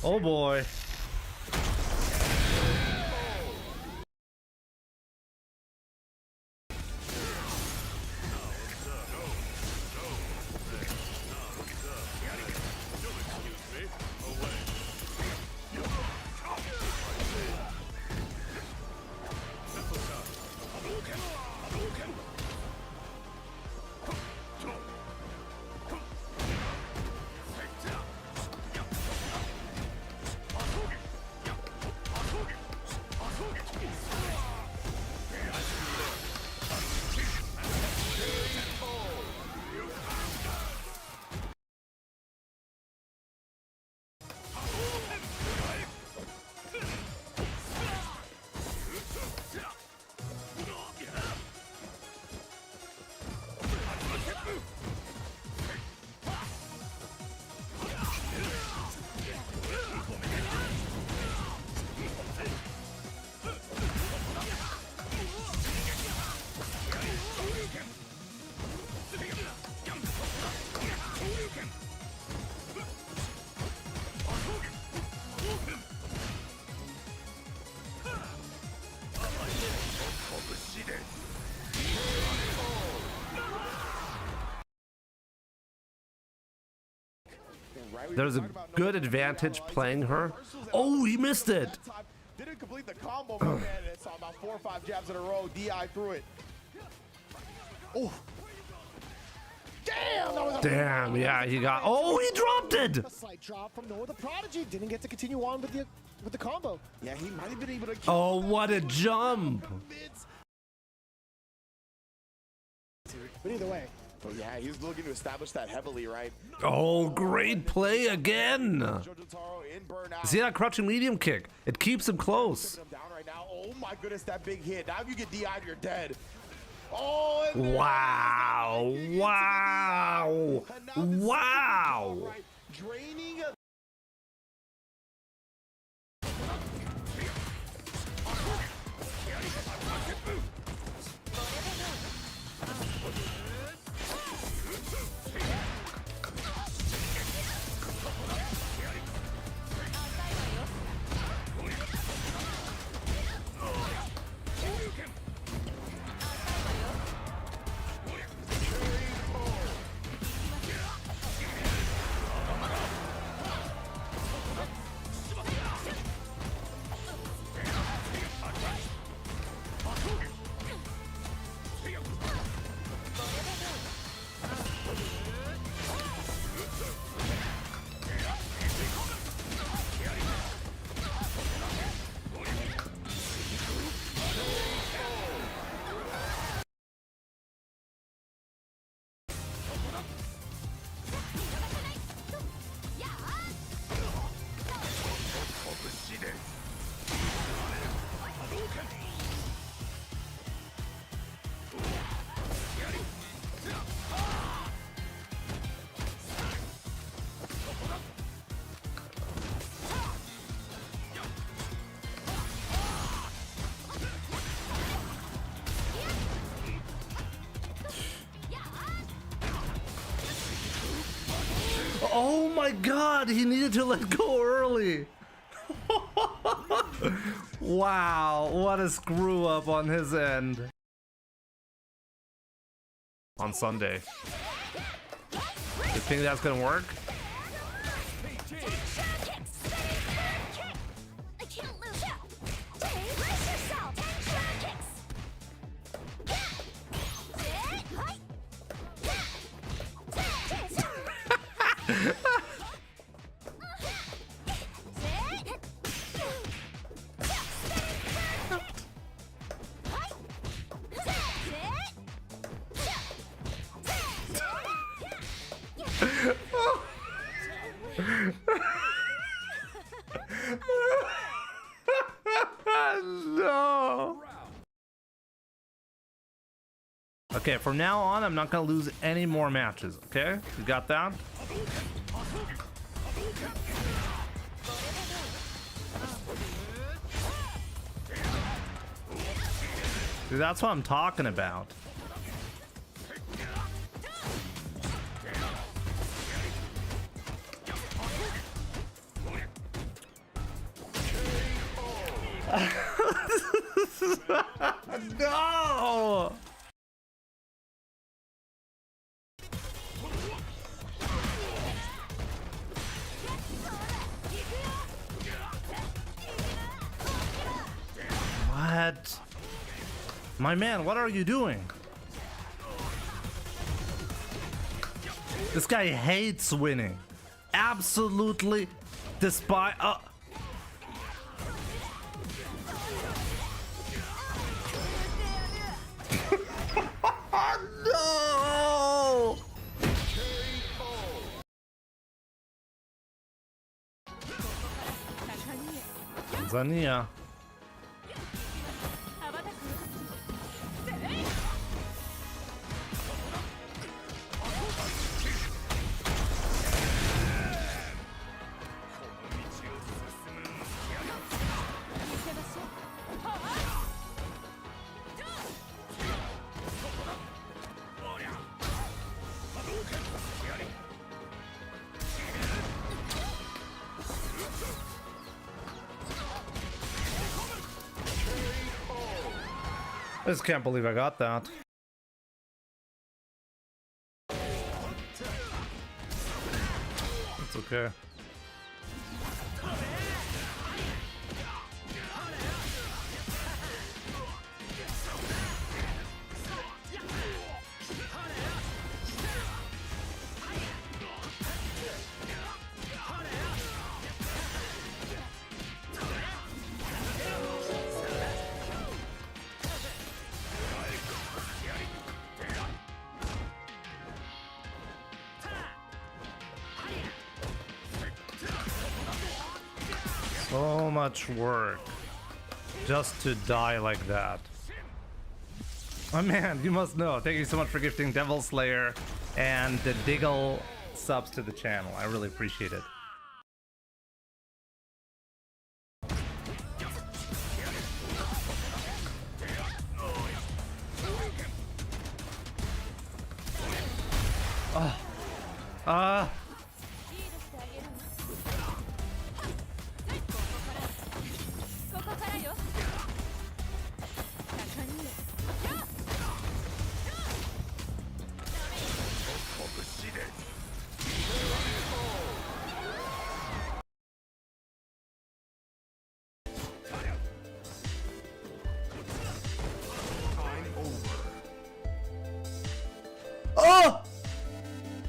Oh boy. There's a good advantage playing her. Oh, he missed it. Didn't complete the combo, my man. It's about 4 or 5 jabs in a row. DI through it. Oh. Damn, that was a Damn, yeah, he got. Oh, he dropped it. A slight drop from Noah the Prodigy. Didn't get to continue on with the combo. Yeah, he might have been able to kill. Oh, what a jump. But either way. Oh, yeah, he's looking to establish that heavily, right? Oh, great play again. See that crouching medium kick? It keeps him close. Him down right now. Oh my goodness, that big hit. Now if you get DI'd, you're dead. Oh, Wow. Wow. Wow. Right, draining. Oh my god, he needed to let go early. Wow, what a screw up on his end. On Sunday. You think that's gonna work? No. Okay, from now on, I'm not gonna lose any more matches. Okay, you got that? See, that's what I'm talking about. No! What? My man, what are you doing? This guy hates winning. Absolutely despise. No! Tanzania. I just can't believe I got that. It's okay. So much work just to die like that. My man, you must know. Thank you so much for gifting Devil Slayer and the Diggle subs to the channel. I really appreciate it. Oh!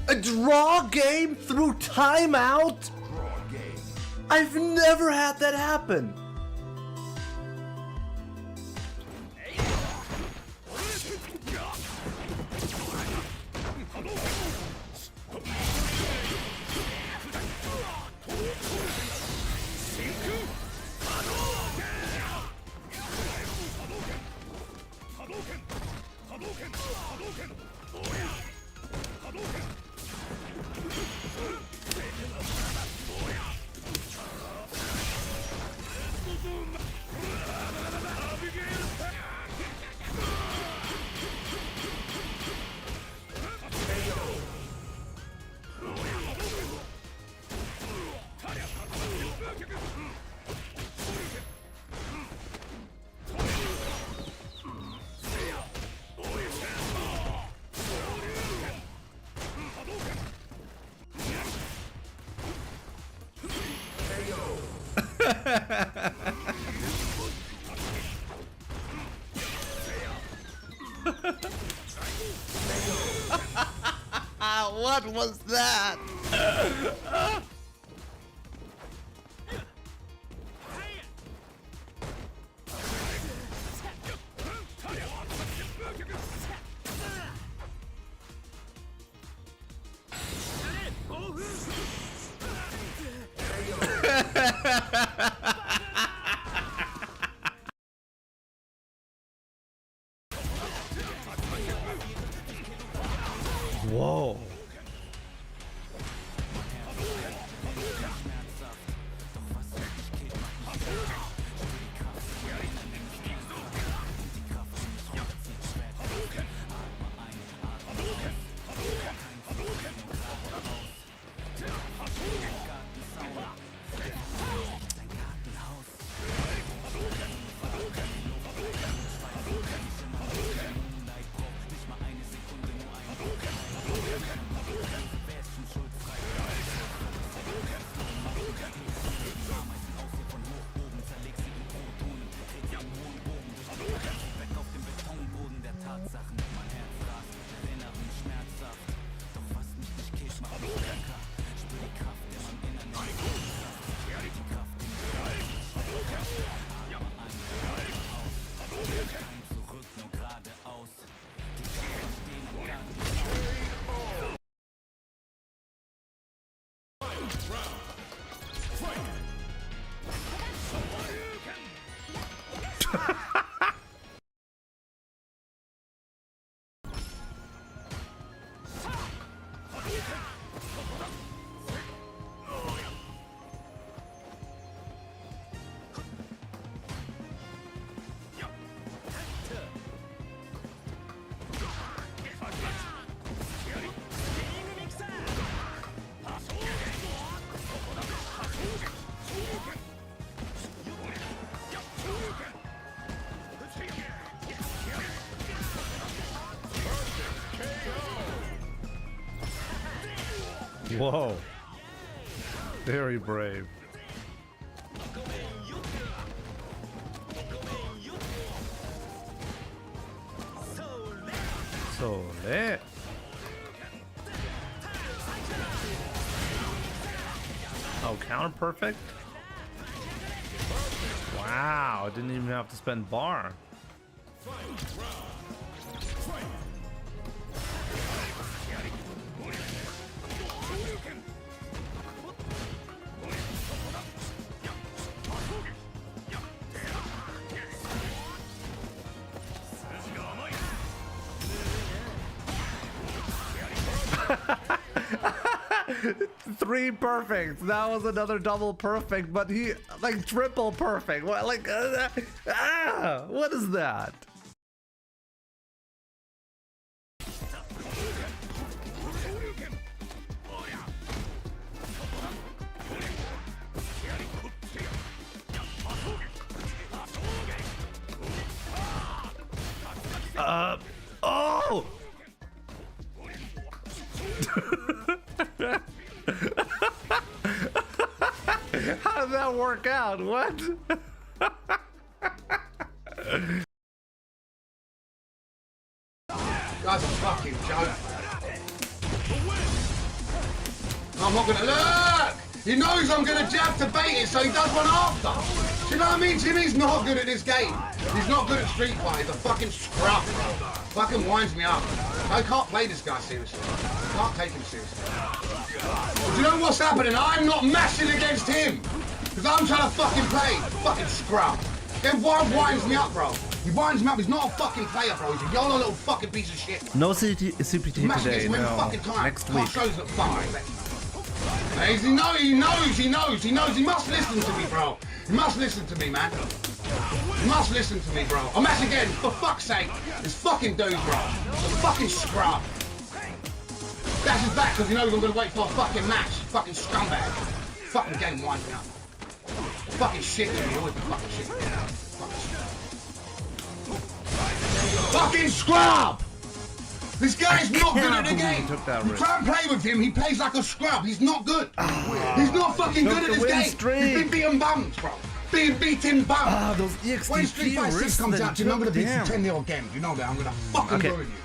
A draw game through timeout? I've never had that happen. What was that? Whoa. Whoa. Very brave. So lit. Oh, counter perfect? Wow, I didn't even have to spend bar. Three perfects. That was another double perfect, but he like triple perfect. What like what is that? Oh! How did that work out? What? That's a fucking joke. I'm not gonna look! He knows I'm gonna jab to bait it, so he does one after. Do you know what I mean? Jimmy's not good at this game. He's not good at Street Fighter. He's a fucking scrub, bro. Fucking winds me up. I can't play this guy seriously. I can't take him seriously. Do you know what's happening? I'm not mashing against him. Because I'm trying to fucking play. Fucking scrub. Then why winds me up, bro? He winds me up. He's not a fucking player, bro. He's a YOLO little fucking piece of shit. No CPT today, no. Next week. Shows that he knows. He must listen to me, bro. He must listen to me, man. You must listen to me, bro. I'm at again, for fuck's sake. This fucking dude, bro. The fucking scrub. That's his back because he knows I'm gonna wait for a fucking match. Fucking scumbag. Fucking game winds me up. Fucking shit to me, always fucking shit. Fucking scrub! This guy's not good at the game. You try and play with him, he plays like a scrub. He's not good. He's not fucking good at this game. He's been beating bums, bro. Being beaten bum. Ah, those EXT when Street Fighter 6 comes out, you know I'm gonna beat you 10-0 again. You know that. I'm gonna fucking go with you.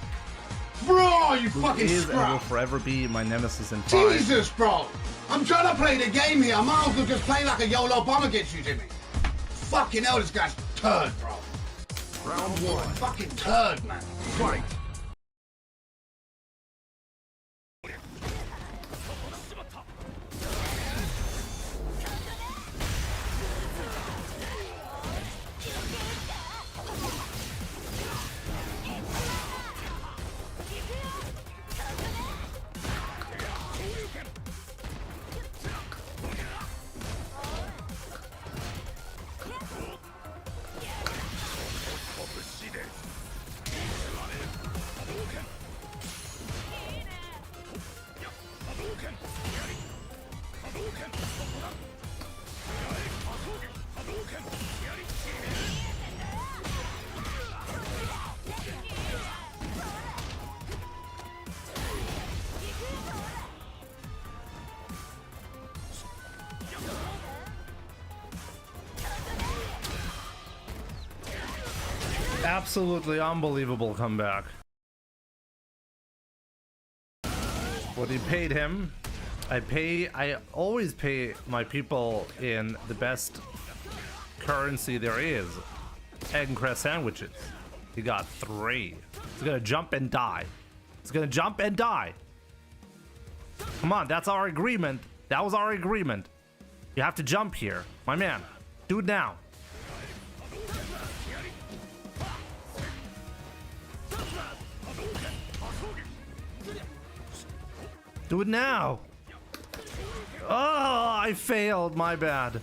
Bro, you fucking scrub. Will forever be my nemesis in 5. Jesus, bro. I'm trying to play the game here. I might as well just play like a YOLO bomb against you, Jimmy. Fucking hell, this guy's turd, bro. Round 1. Fucking turd, man. Fight. Absolutely unbelievable comeback. What he paid him, I always pay my people in the best currency there is. Egg and cress sandwiches. He got 3. He's gonna jump and die. He's gonna jump and die. Come on, that's our agreement. That was our agreement. You have to jump here. My man, do it now. Do it now. Oh, I failed. My bad.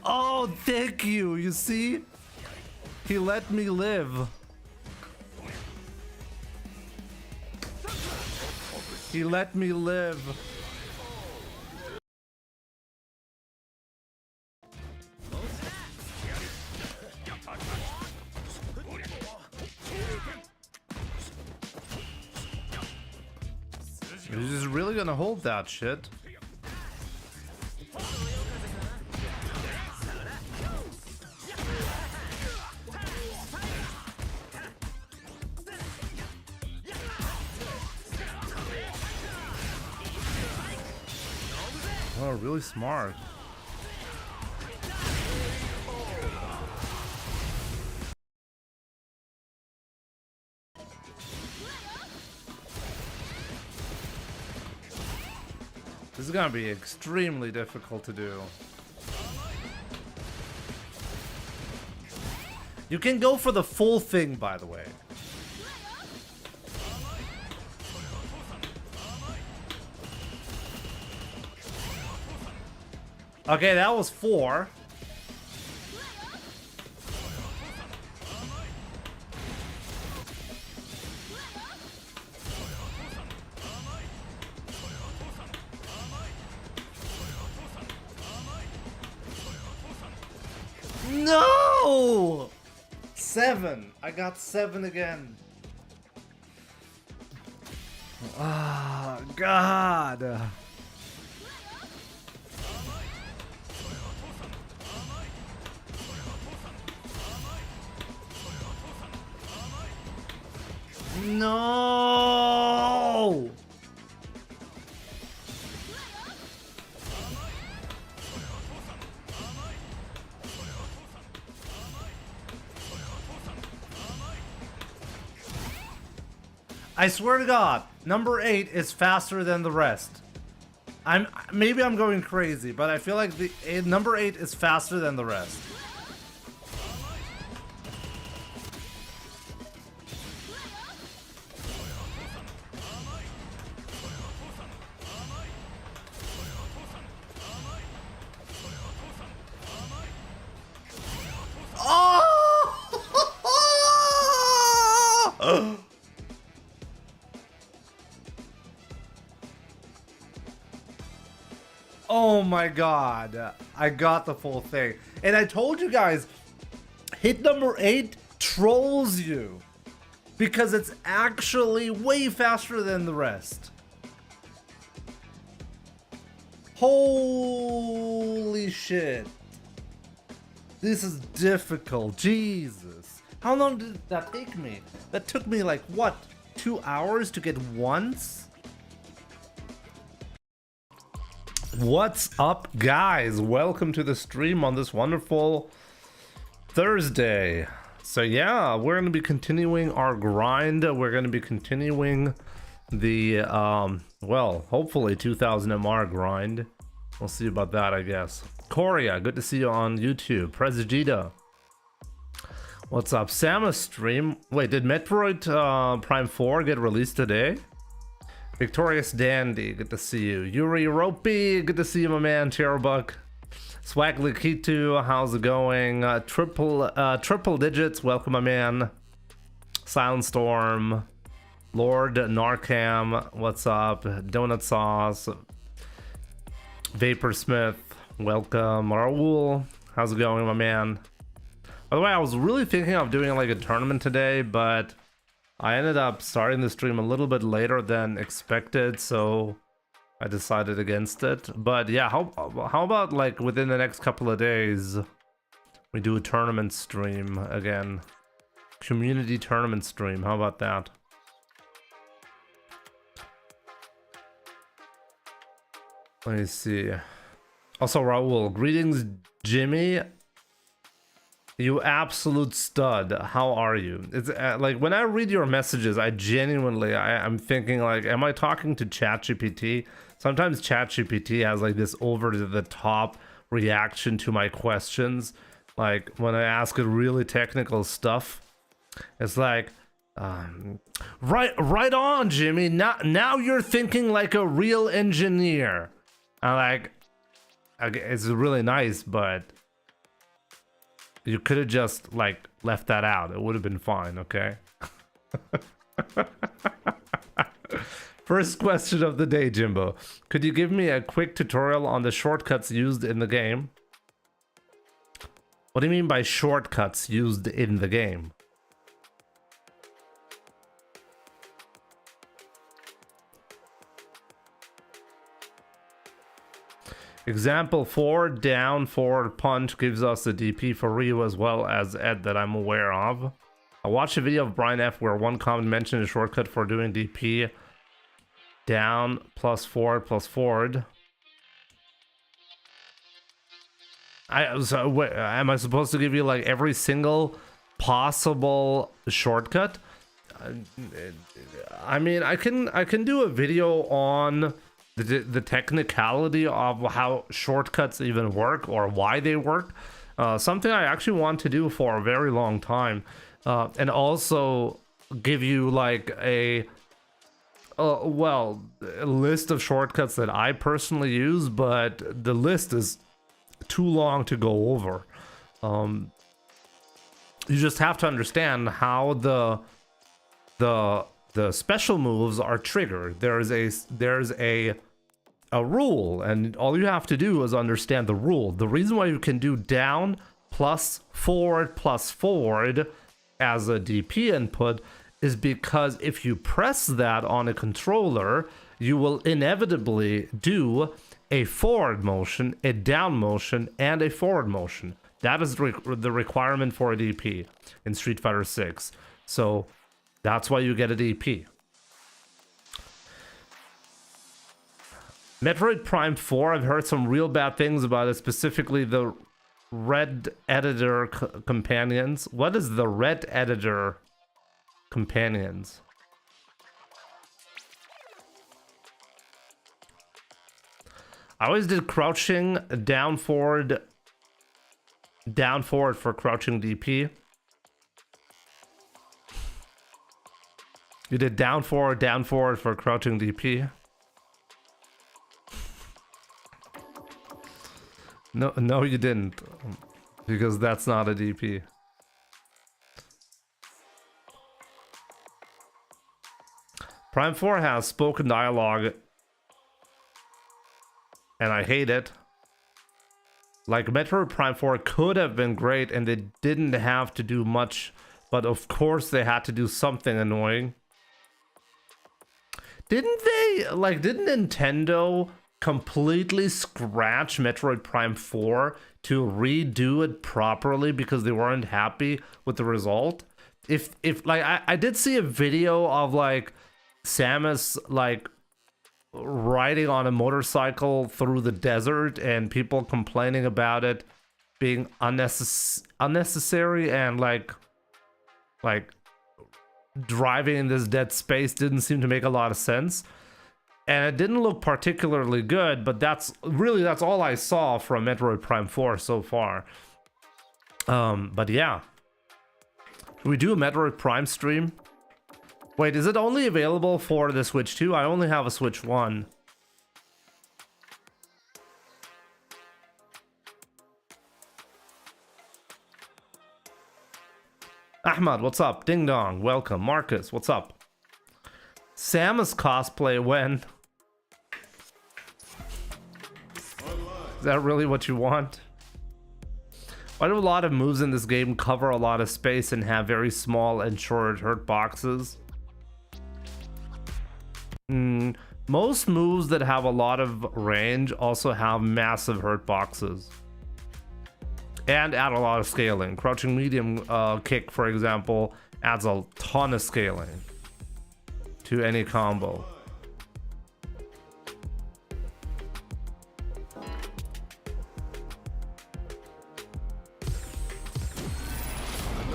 Oh, thank you. You see? He let me live. He let me live. He's just really gonna hold that shit. Oh, really smart. This is gonna be extremely difficult to do. You can go for the full thing, by the way. Okay, that was 4. No! 7. I got 7 again. Ah, God. No! I swear to God, number 8 is faster than the rest. Maybe I'm going crazy, but I feel like number 8 is faster than the rest. Oh! Oh my God, I got the full thing. And I told you guys, hit number 8 trolls you because it's actually way faster than the rest. Holy shit. This is difficult, Jesus. How long did that take me? That took me like, what, 2 hours to get once? What's up, guys? Welcome to the stream on this wonderful Thursday. So yeah, we're going to be continuing our grind. We're going to be continuing the, well, hopefully 2000 MR grind. We'll see about that, I guess. Korea, good to see you on YouTube. Prezigita. What's up? Samus stream. Wait, did Metroid Prime 4 get released today? Victorious Dandy, good to see you. Yuri Ropey, good to see you, my man. Cherubuck. Swagly Kitu, how's it going? Triple digits, welcome, my man. Silent Storm. Lord Narcam, what's up? Donut Sauce. Vaporsmith, welcome. Raul, how's it going, my man? By the way, I was really thinking of doing like a tournament today, but I ended up starting the stream a little bit later than expected, so I decided against it. But yeah, how about like within the next couple of days we do a tournament stream again? Community tournament stream, how about that? Let me see. Also, Raul, greetings, Jimmy. You absolute stud. How are you? It's like when I read your messages, I genuinely, I'm thinking like, am I talking to ChatGPT? Sometimes ChatGPT has like this over the top reaction to my questions. Like when I ask it really technical stuff, it's like, Right on, Jimmy. Now you're thinking like a real engineer. It's really nice, but you could have just like left that out. It would have been fine, okay? First question of the day, Jimbo. Could you give me a quick tutorial on the shortcuts used in the game? What do you mean by shortcuts used in the game? Example 4, down forward punch gives us a DP for Ryu as well as Ed that I'm aware of. I watched a video of Brian F where one comment mentioned a shortcut for doing DP. Down plus forward. Am I supposed to give you like every single possible shortcut? I mean, I can do a video on the technicality of how shortcuts even work or why they work. Something I actually want to do for a very long time, and also give you like a list of shortcuts that I personally use, but the list is too long to go over. You just have to understand how the special moves are triggered. There's a rule, and all you have to do is understand the rule. The reason why you can do down plus forward as a DP input is because if you press that on a controller, you will inevitably do a forward motion, a down motion, and a forward motion. That is the requirement for a DP in Street Fighter 6. So that's why you get a DP. Metroid Prime 4, I've heard some real bad things about it, specifically the Red Editor companions. What is the Red Editor companions? I always did crouching down forward for crouching DP. You did down forward for crouching DP. No, you didn't, because that's not a DP. Prime 4 has spoken dialogue, and I hate it. Like, Metroid Prime 4 could have been great, and they didn't have to do much, but of course they had to do something annoying. Didn't Nintendo completely scratch Metroid Prime 4 to redo it properly because they weren't happy with the result? If like I did see a video of like Samus like riding on a motorcycle through the desert and people complaining about it being unnecessary and like driving in this dead space didn't seem to make a lot of sense. And it didn't look particularly good, but that's all I saw from Metroid Prime 4 so far. But yeah. Should we do a Metroid Prime stream? Wait, is it only available for the Switch 2? I only have a Switch 1. Ahmad, what's up? Ding dong, welcome. Marcus, what's up? Samus cosplay when? Is that really what you want? Why do a lot of moves in this game cover a lot of space and have very small and short hurt boxes? Most moves that have a lot of range also have massive hurt boxes. And add a lot of scaling. Crouching medium kick, for example, adds a ton of scaling to any combo.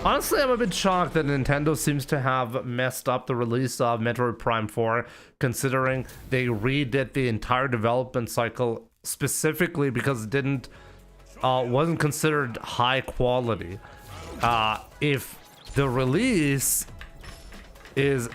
Honestly, I'm a bit shocked that Nintendo seems to have messed up the release of Metroid Prime 4, considering they redid the entire development cycle specifically because it wasn't considered high quality. If the release is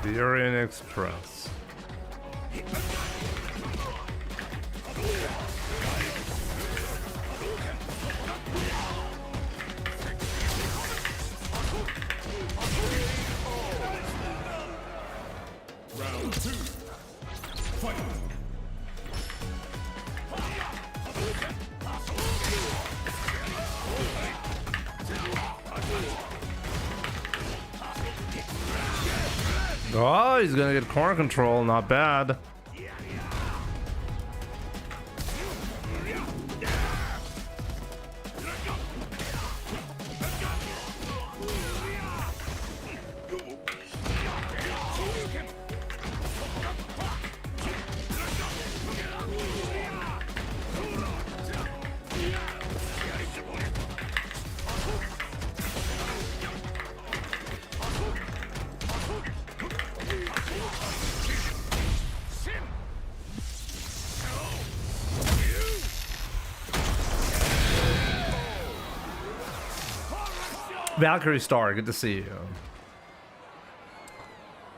the Orient Express. Round 2. Fight. Oh, he's gonna get corner control, not bad. Valkyrie Star, good to see you.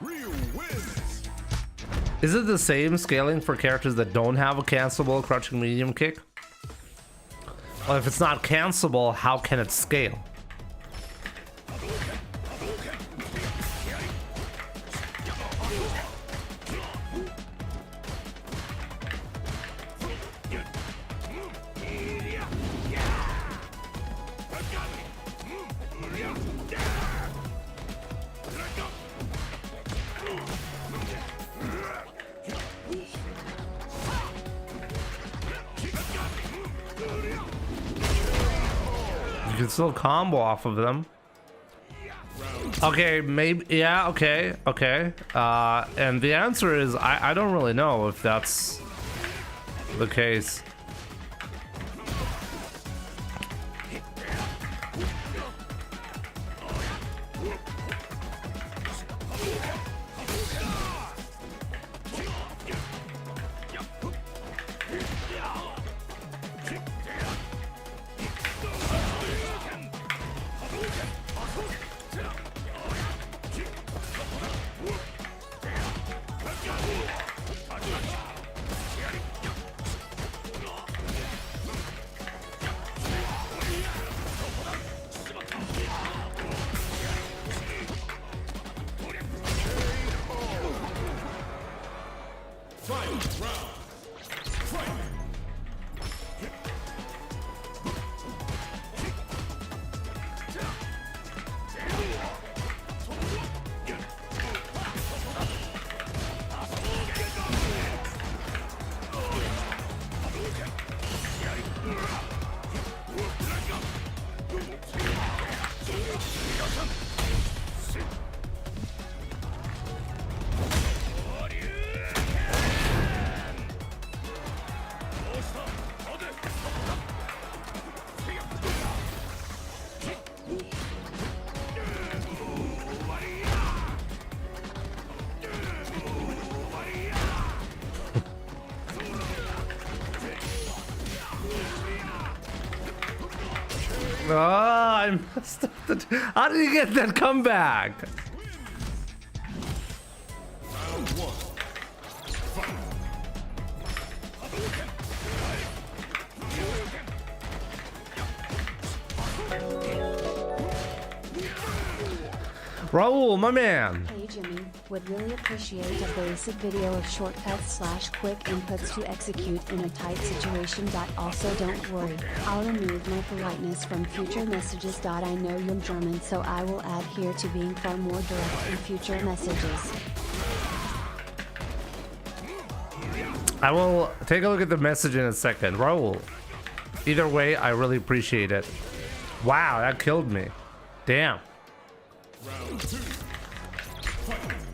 Real wins. Is it the same scaling for characters that don't have a cancelable crouching medium kick? Well, if it's not cancelable, how can it scale? You can still combo off of them. Okay, maybe, yeah, okay. And the answer is, I don't really know if that's the case. Oh, I messed up the... How did he get that comeback? Round 1. Fight. Raul, my man. Hey, Jimmy. Would really appreciate a basic video of shortcuts / quick inputs to execute in a tight situation. Also don't worry, I'll remove my politeness from future messages. I know you're German, so I will adhere to being far more direct in future messages. I will take a look at the message in a second. Raul, either way, I really appreciate it. Wow, that killed me. Damn. Round 2. Fight.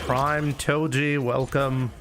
Prime Toji, welcome.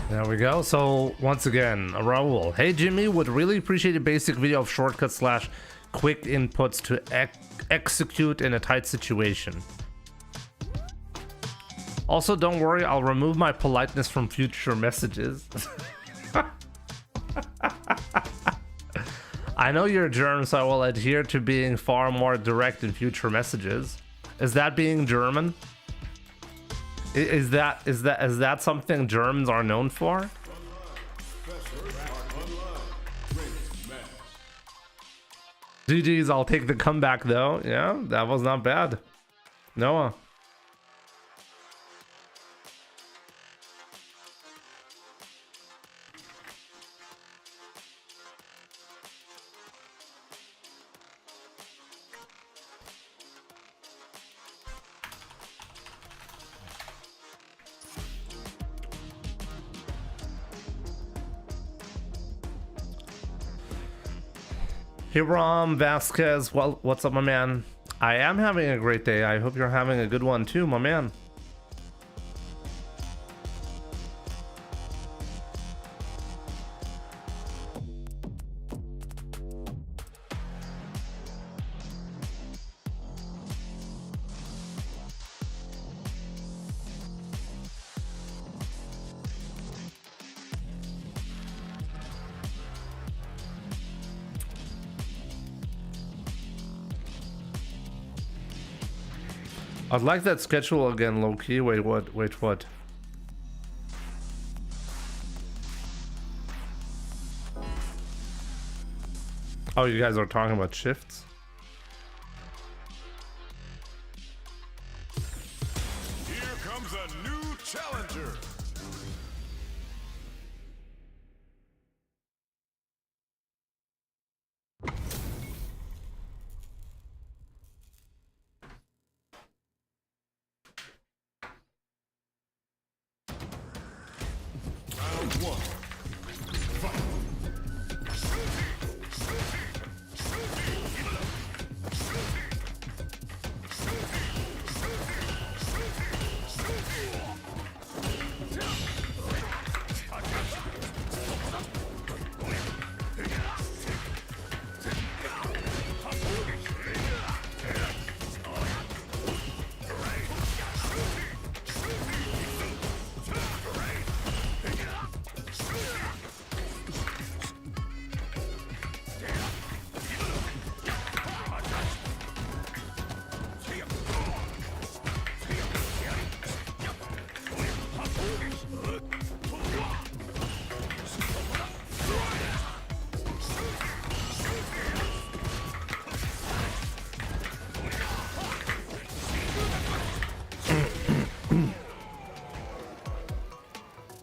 There we go. So once again, Raul. Hey Jimmy, would really appreciate a basic video of shortcuts / quick inputs to execute in a tight situation. Also, don't worry, I'll remove my politeness from future messages. I know you're German, so I will adhere to being far more direct in future messages. Is that being German? Is that something Germans are known for? GG's, I'll take the comeback though. Yeah, that was not bad. Noah. Hiram Vasquez, well, what's up, my man? I am having a great day. I hope you're having a good one too, my man. I'd like that schedule again, low key. Wait, what? Wait, what? Oh, you guys are talking about shifts? Here comes a new challenger. Round 1. Fight.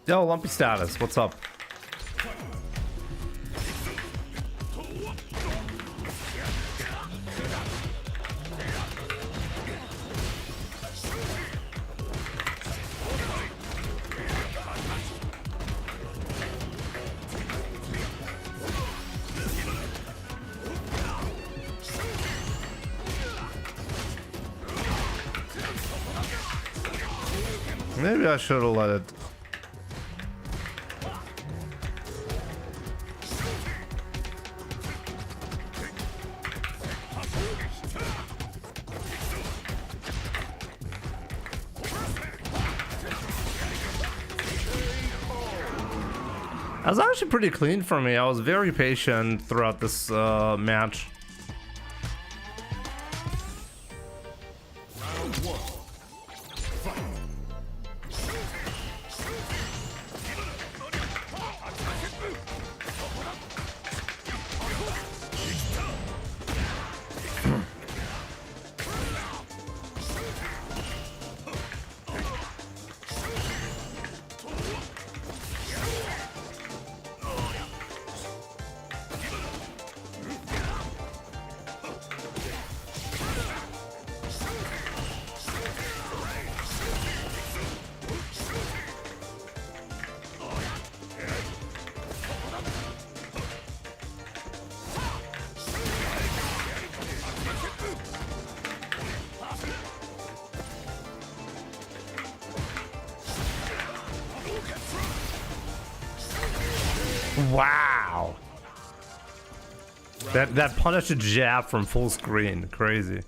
Yo, Lumpy Status, what's up? Maybe I should have let it. That was actually pretty clean for me. I was very patient throughout this match. Wow. That punished jab from full screen. Crazy.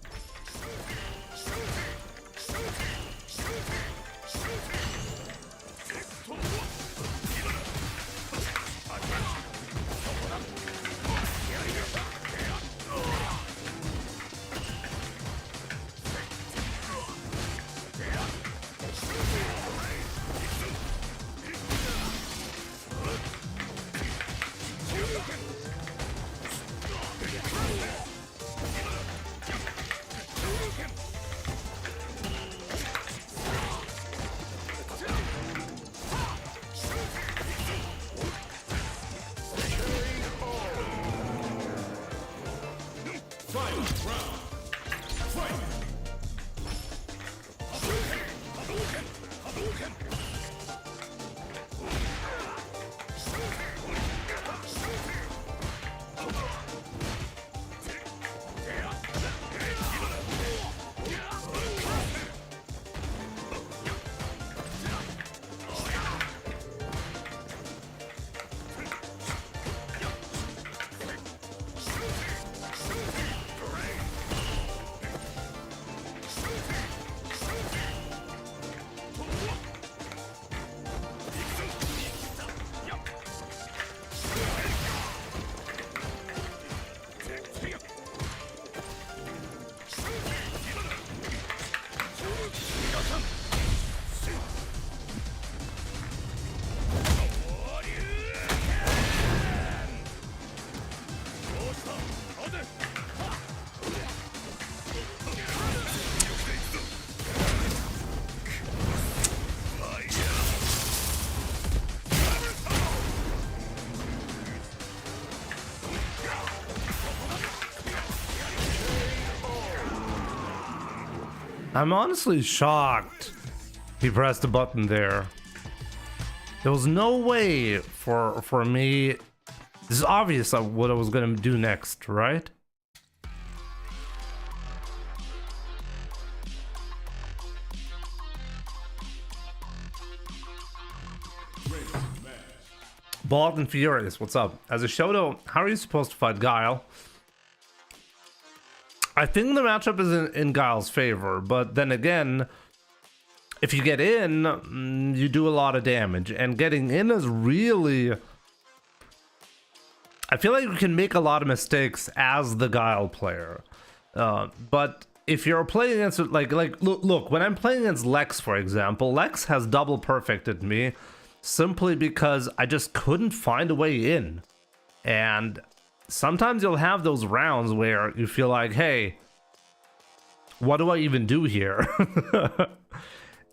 I'm honestly shocked he pressed the button there. There was no way for me. This is obvious of what I was gonna do next, right? Bald and Furious, what's up? As a Shoto, how are you supposed to fight Guile? I think the matchup is in Guile's favor, but then again, if you get in, you do a lot of damage, and getting in is really... I feel like you can make a lot of mistakes as the Guile player, but if you're playing against look, when I'm playing against Lex, for example, Lex has double perfected me simply because I just couldn't find a way in, and sometimes you'll have those rounds where you feel like, hey, what do I even do here?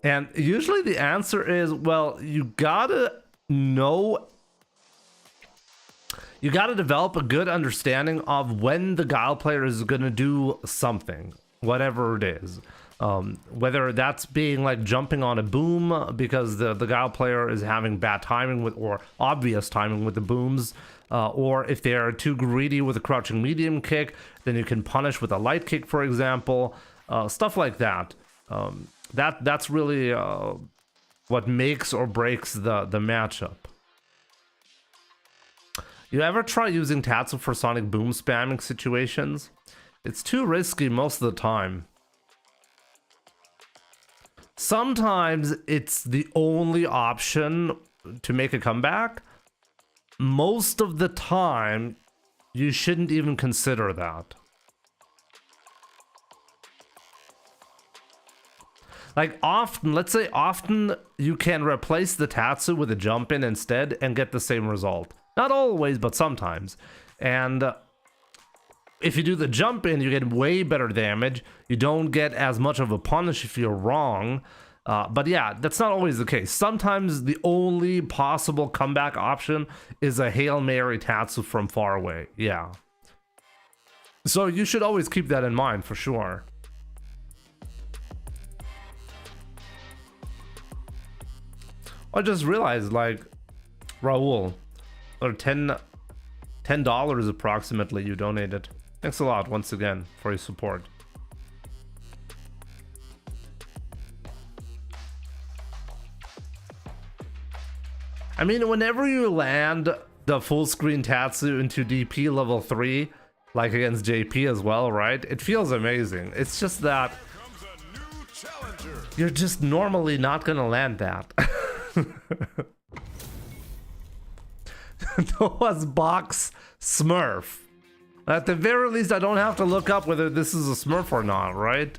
And usually the answer is, well, you gotta develop a good understanding of when the Guile player is gonna do something, whatever it is. Whether that's being like jumping on a boom because the Guile player is having bad timing with, or obvious timing with the booms, or if they're too greedy with a crouching medium kick, then you can punish with a light kick, for example, stuff like that. That's really what makes or breaks the matchup. You ever try using Tatsu for sonic boom spamming situations? It's too risky most of the time. Sometimes it's the only option to make a comeback. Most of the time, you shouldn't even consider that. Like often, let's say often you can replace the Tatsu with a jump in instead and get the same result. Not always, but sometimes. And if you do the jump in, you get way better damage. You don't get as much of a punish if you're wrong. But yeah, that's not always the case. Sometimes the only possible comeback option is a Hail Mary Tatsu from far away. Yeah. So you should always keep that in mind for sure. I just realized, like, Raul, or $10 approximately you donated. Thanks a lot once again for your support. I mean, whenever you land the full screen Tatsu into DP level 3, like against JP as well, right? It feels amazing. It's just that you're just normally not gonna land that. Noah's box Smurf. At the very least, I don't have to look up whether this is a Smurf or not, right?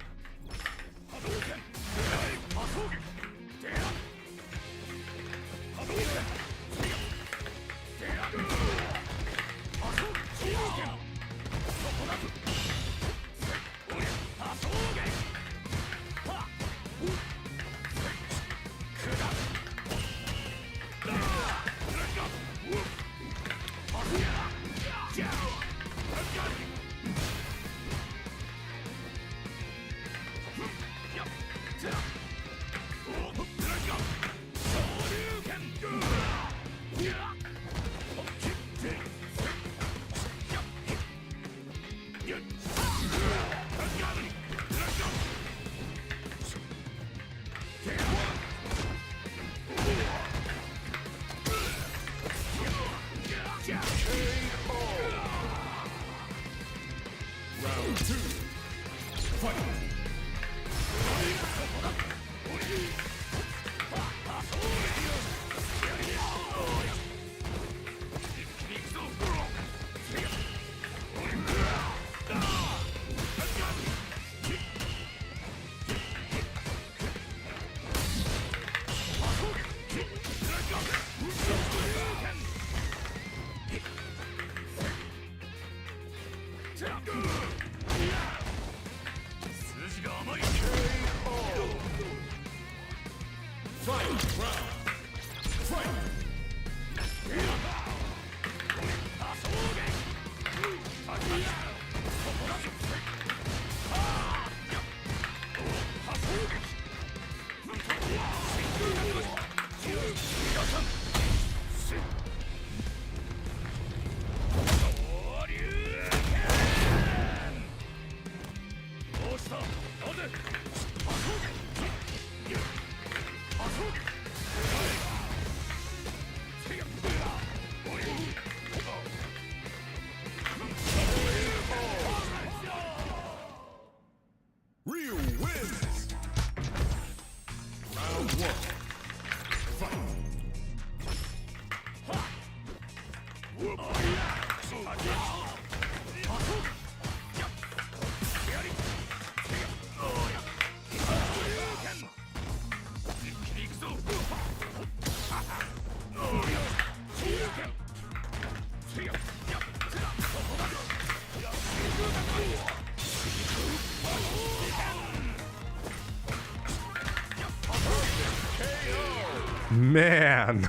Man.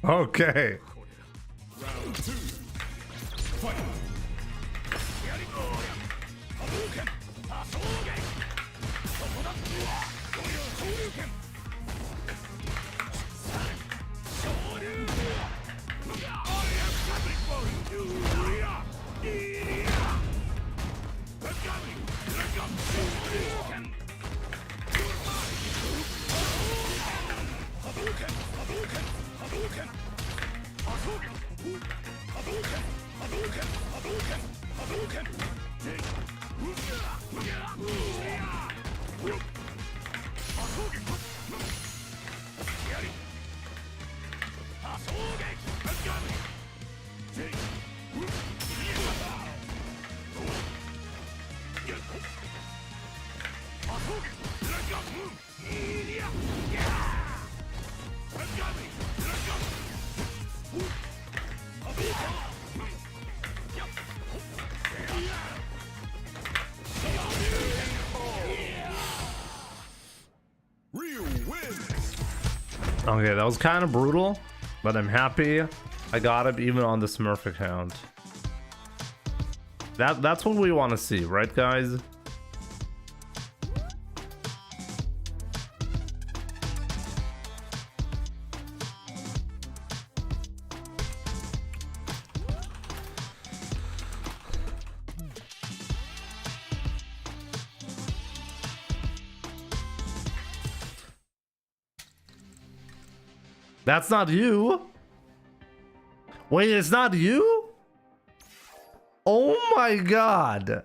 Okay. Round 2. Fight. Ryu wins. Okay, that was kind of brutal, but I'm happy I got it even on the Smurf account. That's what we want to see, right, guys? That's not you. Wait, it's not you? Oh my god.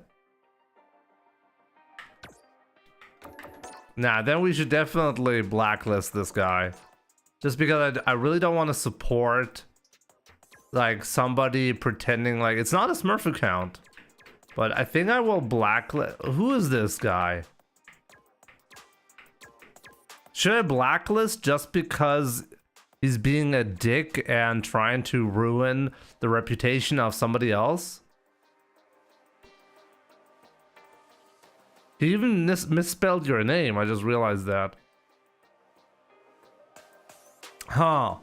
Nah, then we should definitely blacklist this guy. Just because I really don't want to support like somebody pretending like it's not a Smurf account. But I think I will blacklist. Who is this guy? Should I blacklist just because he's being a dick and trying to ruin the reputation of somebody else? He even misspelled your name. I just realized that. Huh.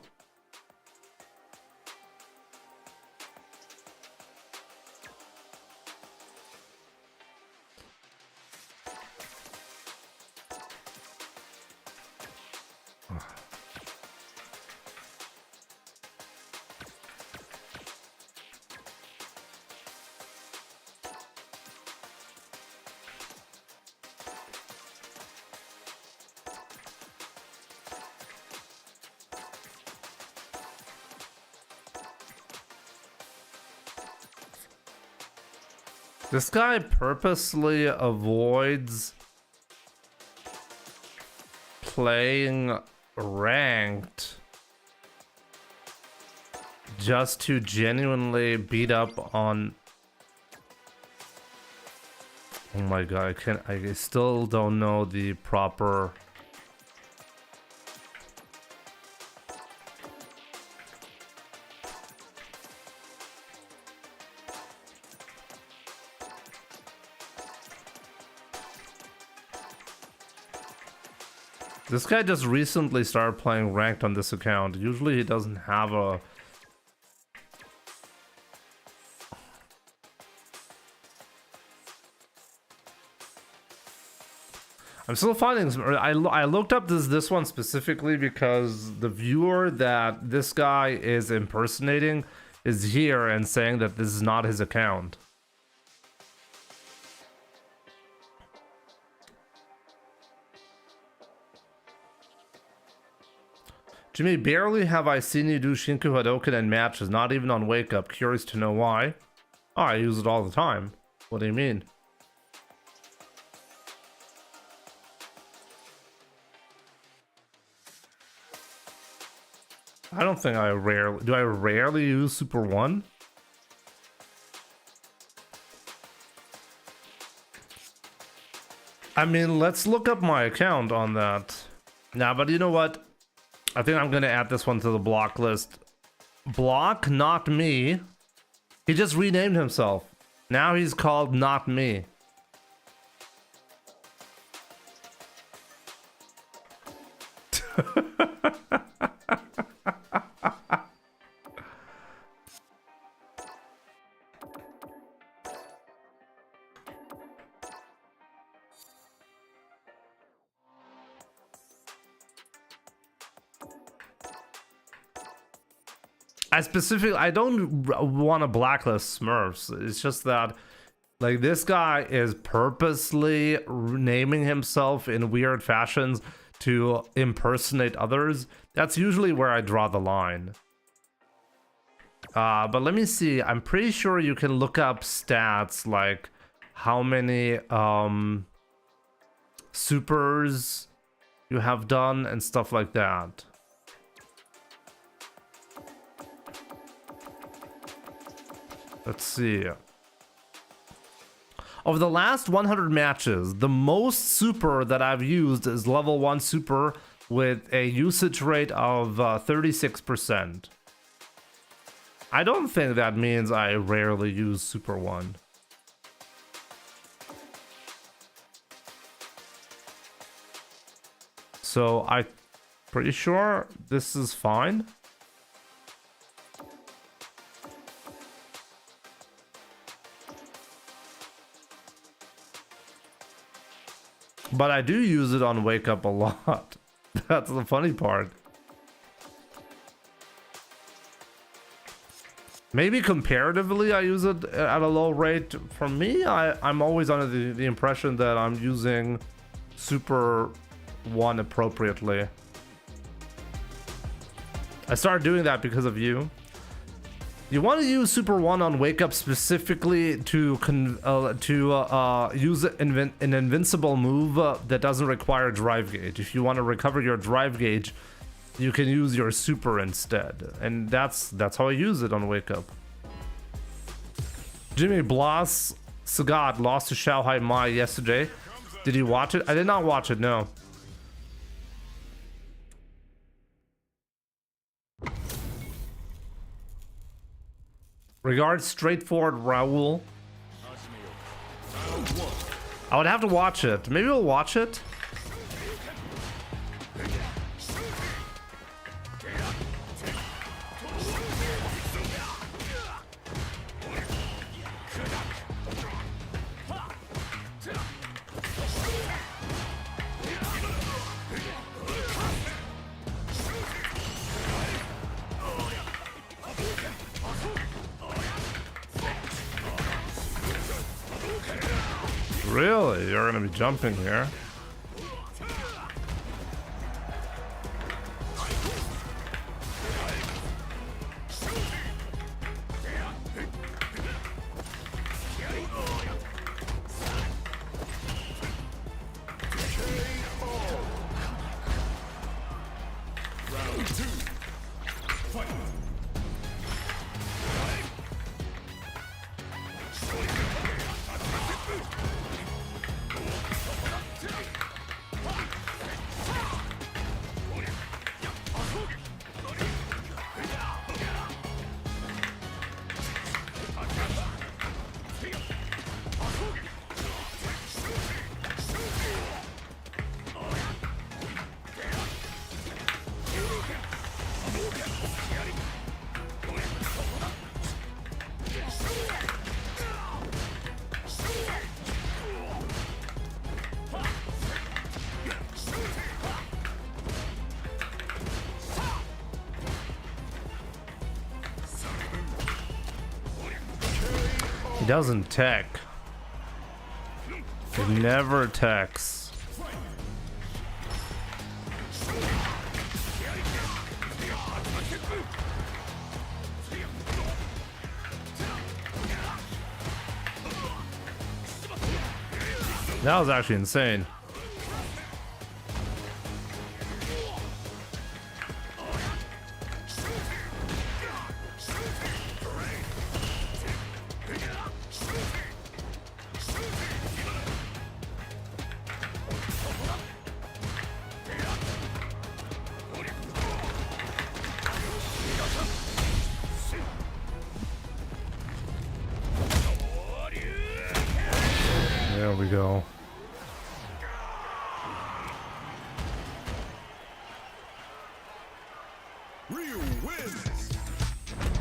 This guy purposely avoids playing ranked just to genuinely beat up on... Oh my god, I still don't know the proper... This guy just recently started playing ranked on this account. Usually he doesn't have a... I'm still finding some... I looked up this one specifically because the viewer that this guy is impersonating is here and saying that this is not his account. Jimmy, barely have I seen you do Shinku Hadoken in matches, not even on Wake Up. Curious to know why. Oh, I use it all the time. What do you mean? I don't think I rarely... Do I rarely use Super 1? I mean, let's look up my account on that. Nah, but you know what? I think I'm gonna add this one to the block list. Block, not me. He just renamed himself. Now he's called Not Me. I don't want to blacklist Smurfs. It's just that, like, this guy is purposely naming himself in weird fashions to impersonate others. That's usually where I draw the line. But let me see. I'm pretty sure you can look up stats like how many supers you have done and stuff like that. Let's see. Over the last 100 matches, the most super that I've used is level 1 super with a usage rate of 36%. I don't think that means I rarely use super 1. So I'm pretty sure this is fine. But I do use it on Wake Up a lot. That's the funny part. Maybe comparatively I use it at a low rate. For me, I'm always under the impression that I'm using Super 1 appropriately. I started doing that because of you. You want to use Super 1 on Wake Up specifically to use an invincible move that doesn't require drive gauge. If you want to recover your drive gauge, you can use your super instead, and that's how I use it on Wake Up. Jimmy Blas Sagat lost to Shanghai Mai yesterday. Did you watch it? I did not watch it, no. Regards straightforward Raul. I would have to watch it. Maybe we'll watch it. Really? You're gonna be jumping here? He doesn't tech. He never techs. That was actually insane. There we go.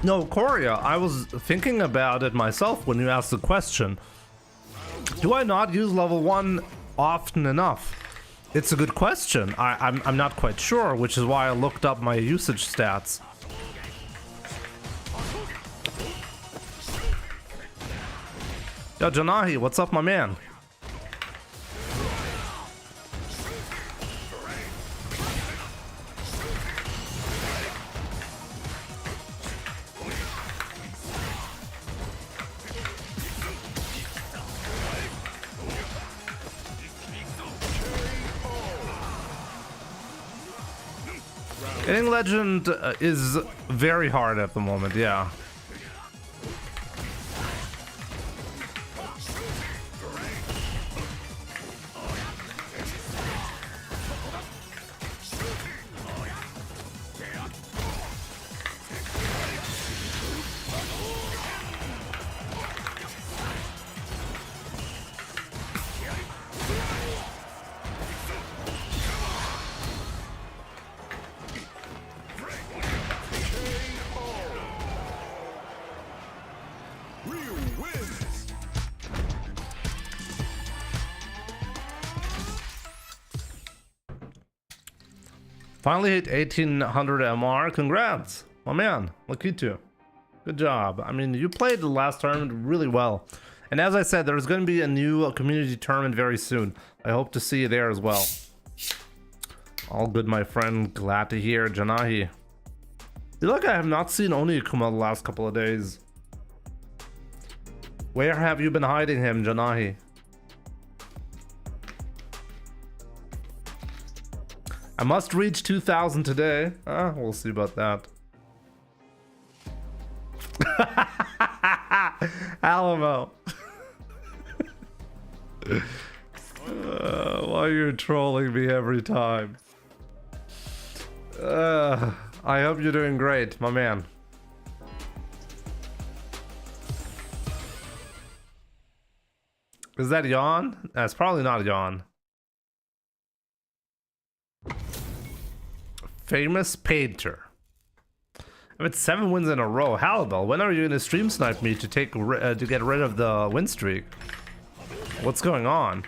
No, Korea, I was thinking about it myself when you asked the question. Do I not use level 1 often enough? It's a good question. I'm not quite sure, which is why I looked up my usage stats. Yo, Janahi, what's up, my man? Getting Legend is very hard at the moment, yeah. Finally hit 1800 MR. Congrats, my man. Lakitu. Good job. I mean, you played the last tournament really well. And as I said, there's going to be a new community tournament very soon. I hope to see you there as well. All good, my friend. Glad to hear, Janahi. Feel like I have not seen Oniyakuma the last couple of days. Where have you been hiding him, Janahi? I must reach 2,000 today. We'll see about that. Alamo. Why are you trolling me every time? I hope you're doing great, my man. Is that Yawn? That's probably not Yawn. Famous painter. I've had 7 wins in a row. Halibel, when are you gonna stream snipe me to get rid of the win streak? What's going on?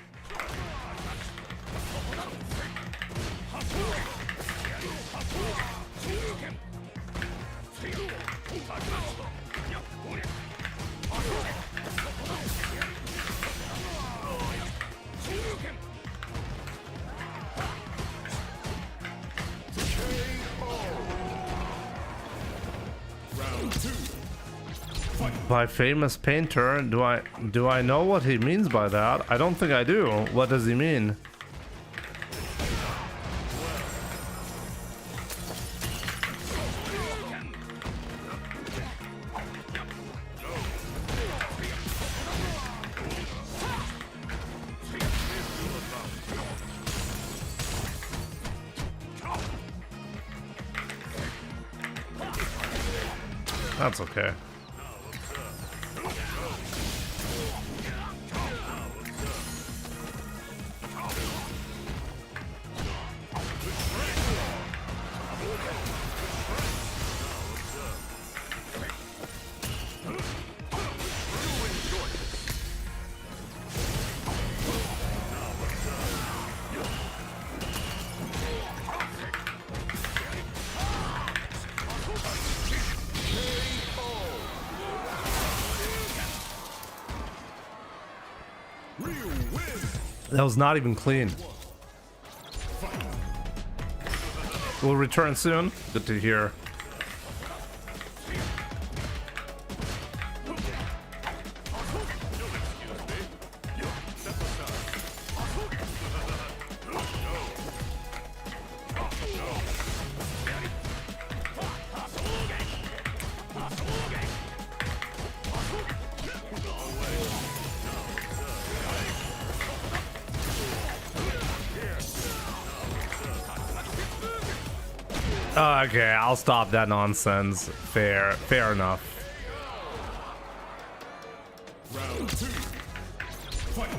By famous painter, do I know what he means by that? I don't think I do. What does he mean? That's okay. That was not even clean. We'll return soon. Good to hear. Okay, I'll stop that nonsense. Fair enough. Round 2. Fight.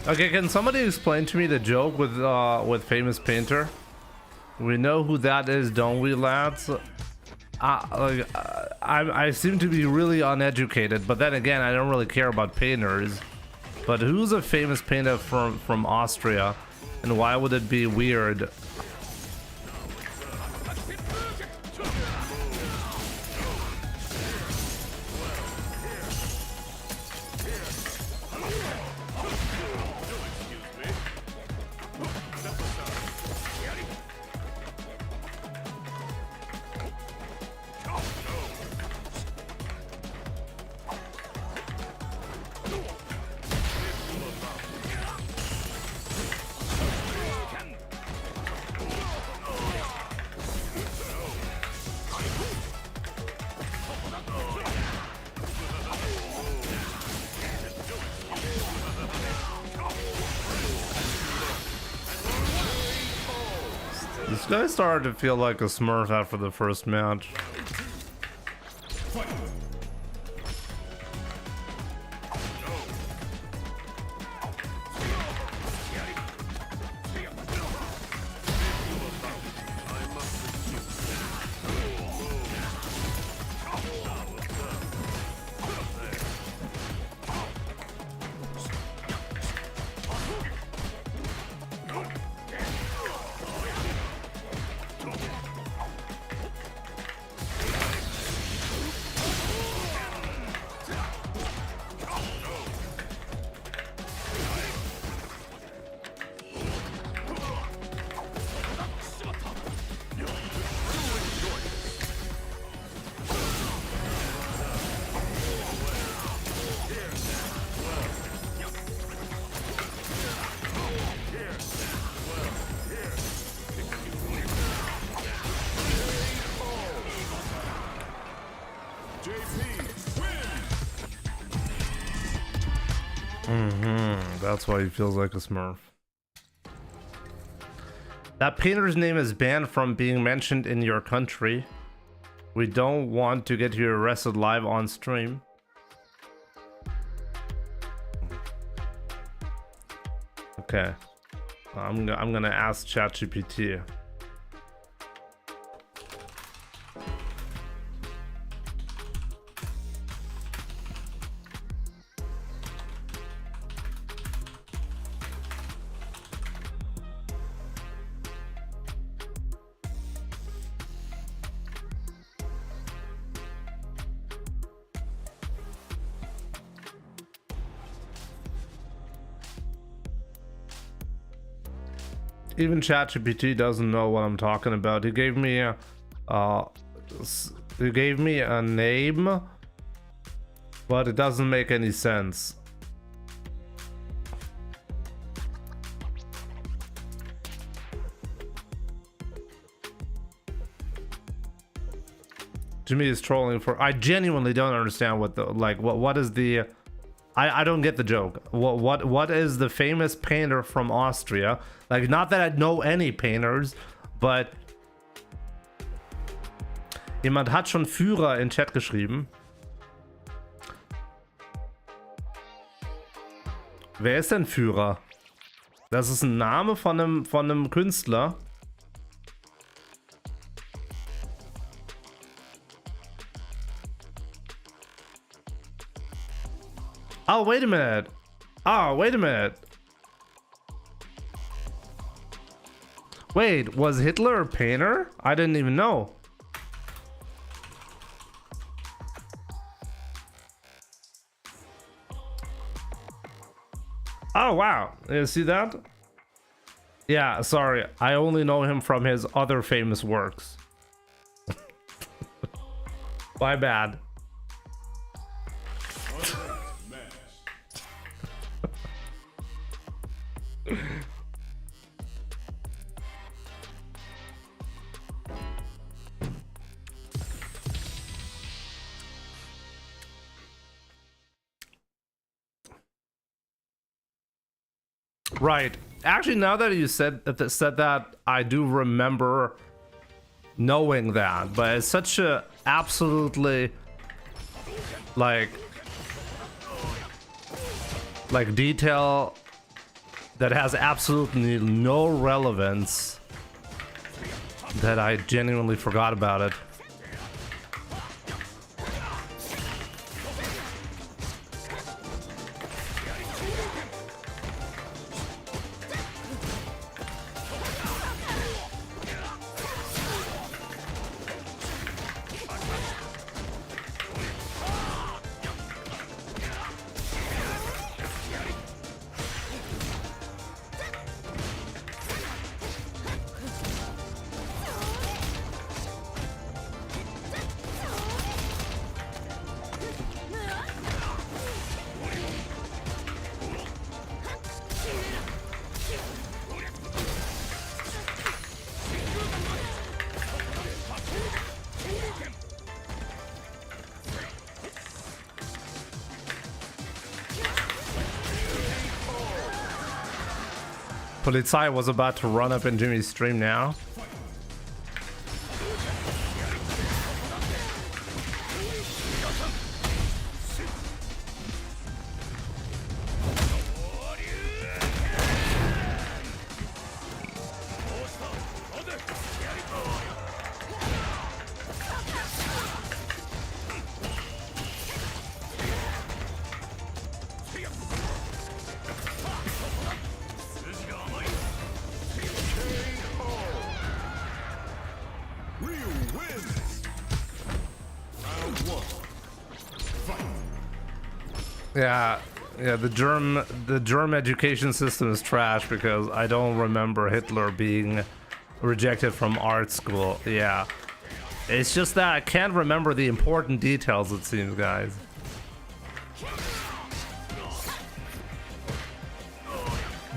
Okay, can somebody explain to me the joke with famous painter? We know who that is, don't we, lads? I seem to be really uneducated, but then again, I don't really care about painters. But who's a famous painter from Austria, and why would it be weird? This guy started to feel like a Smurf after the first match. That's why he feels like a Smurf. That painter's name is banned from being mentioned in your country. We don't want to get you arrested live on stream. Okay. I'm gonna ask ChatGPT. Even ChatGPT doesn't know what I'm talking about. He gave me a name, but it doesn't make any sense. Jimmy is trolling for. I genuinely don't understand what the what is the. I don't get the joke. What is the famous painter from Austria? Like, not that I know any painters, but jemand hat schon Führer in Chat geschrieben. Wer ist denn Führer? Das ist ein Name von einem Künstler. Oh, wait a minute. Oh, wait a minute. Wait, was Hitler a painter? I didn't even know. Oh, wow. You see that? Yeah, sorry. I only know him from his other famous works. My bad. Right. Actually, now that you said that, I do remember knowing that, but it's such a absolutely like detail that has absolutely no relevance that I genuinely forgot about it. Polizei was about to run up in Jimmy's stream now. Yeah, the germ education system is trash because I don't remember Hitler being rejected from art school. Yeah. It's just that I can't remember the important details, it seems, guys.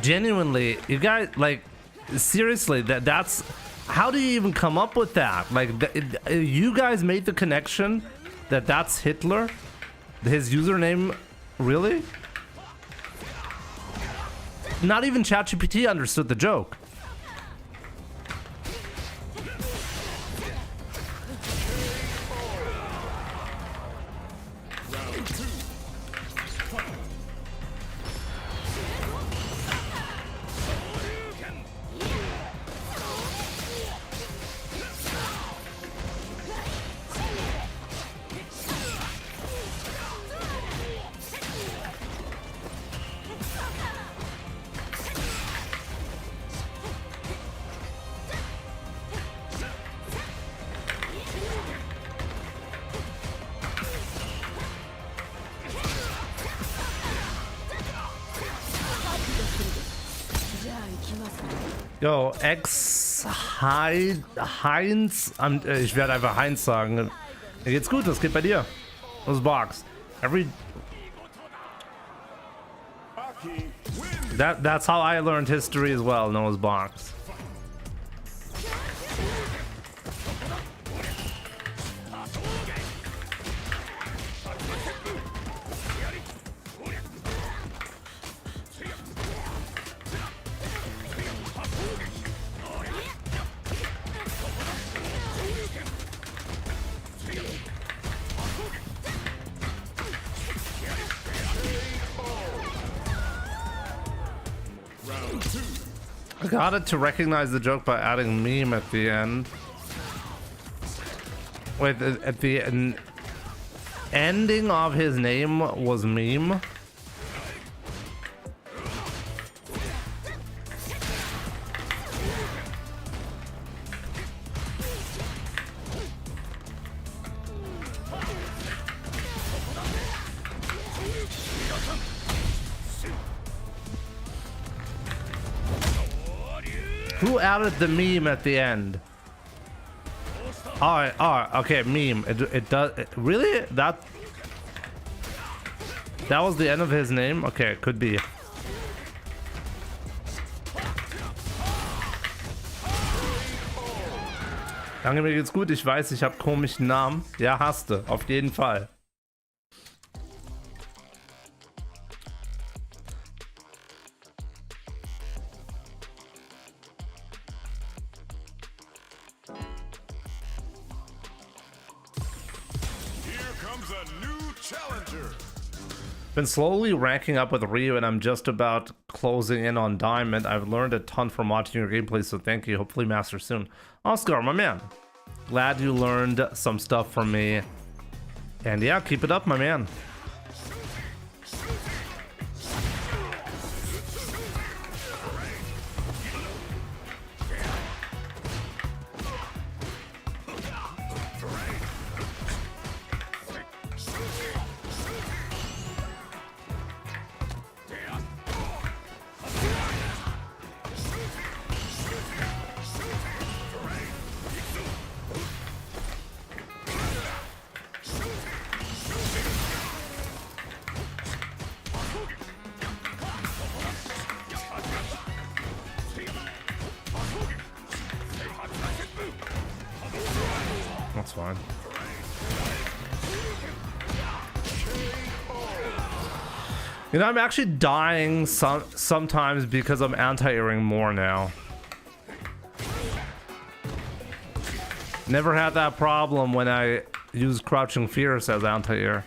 Genuinely, you guys, like, seriously, that's how do you even come up with that? Like, you guys made the connection that that's Hitler? His username, really? Not even ChatGPT understood the joke. Yo, Heinz, ich werde einfach Heinz sagen. Mir geht's gut, was geht bei dir? Was box? That's how I learned history as well, Noah's box. I got it to recognize the joke by adding meme at the end. Wait, at the ending of his name was meme? Who added the meme at the end? Okay, meme. It does. Really? That was the end of his name? Okay, could be. Danke, mir geht's gut. Ich weiß, ich habe komischen Namen. Ja, hast du. Auf jeden Fall. Been slowly ranking up with Ryu and I'm just about closing in on Diamond. I've learned a ton from watching your gameplay, so thank you. Hopefully master soon. Oscar, my man. Glad you learned some stuff from me. And yeah, keep it up, my man. That's fine. You know, I'm actually dying sometimes because I'm anti-airing more now. Never had that problem when I used Crouching Fierce as anti-air.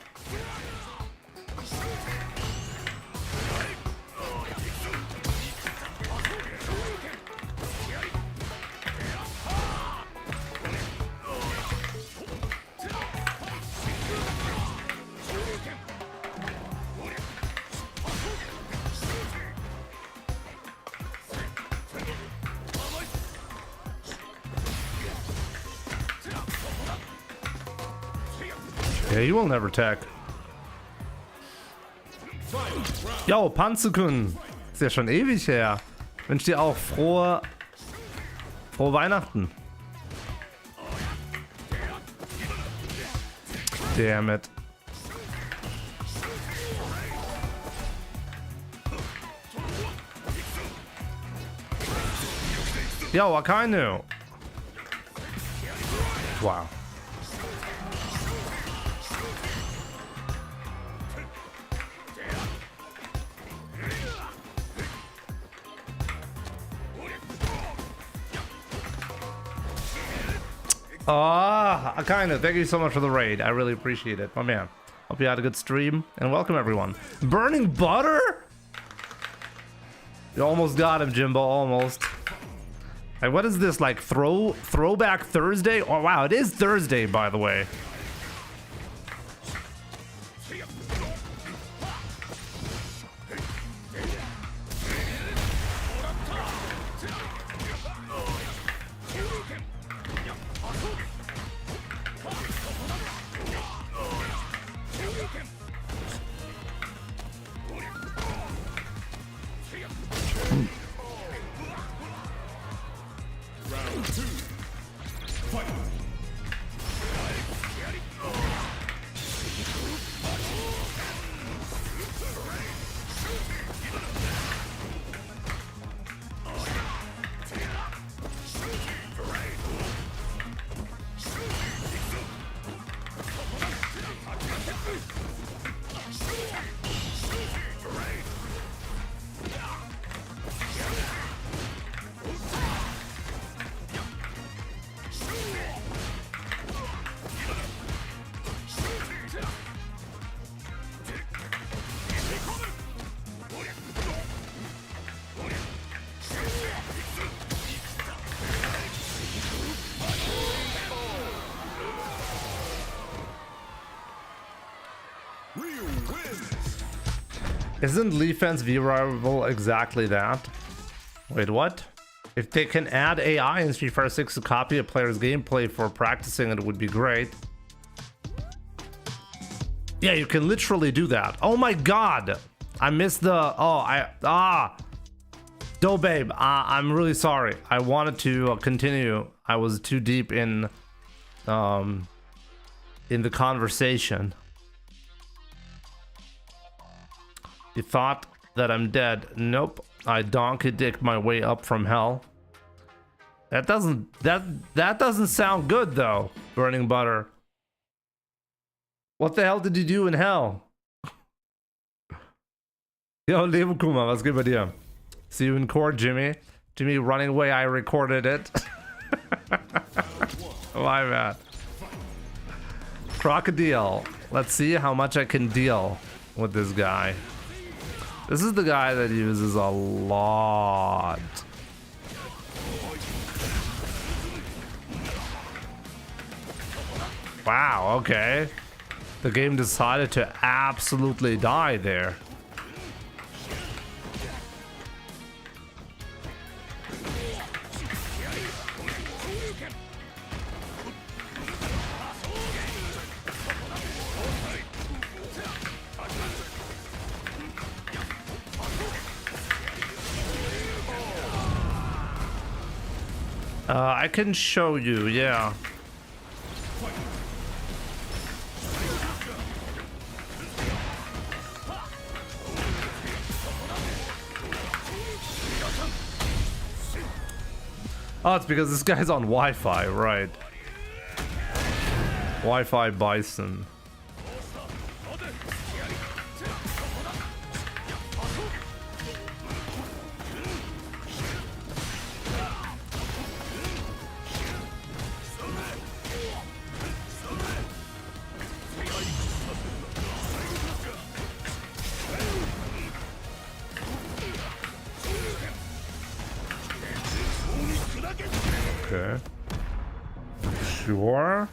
Yeah, you will never tech. Yo, Panzerkun. Ist ja schon ewig her. Wünsch dir auch frohe Weihnachten. Damn it. Yo, Akainu. Wow. Ah, Akainu, thank you so much for the raid. I really appreciate it, my man. Hope you had a good stream, and welcome everyone. Burning butter? You almost got him, Jimbo, almost. Like, what is this, like throwback Thursday? Oh wow, it is Thursday, by the way. Isn't Defense V-Rival exactly that? Wait, what? If they can add AI in Street Fighter 6 to copy a player's gameplay for practicing, it would be great. Yeah, you can literally do that. Oh my god! I missed the... Do babe, I'm really sorry. I wanted to continue. I was too deep in the conversation. You thought that I'm dead? Nope. I donkey dicked my way up from hell. That doesn't sound good though. Burning butter. What the hell did you do in hell? Yo, Lebenkuma, was geht bei dir? See you in court, Jimmy. Jimmy running away. I recorded it. My bad. Crocodile. Let's see how much I can deal with this guy. This is the guy that uses a lot. Wow, okay. The game decided to absolutely die there. I can show you, yeah. Oh, it's because this guy's on Wi-Fi, right? Wi-Fi Bison. Okay. Sure.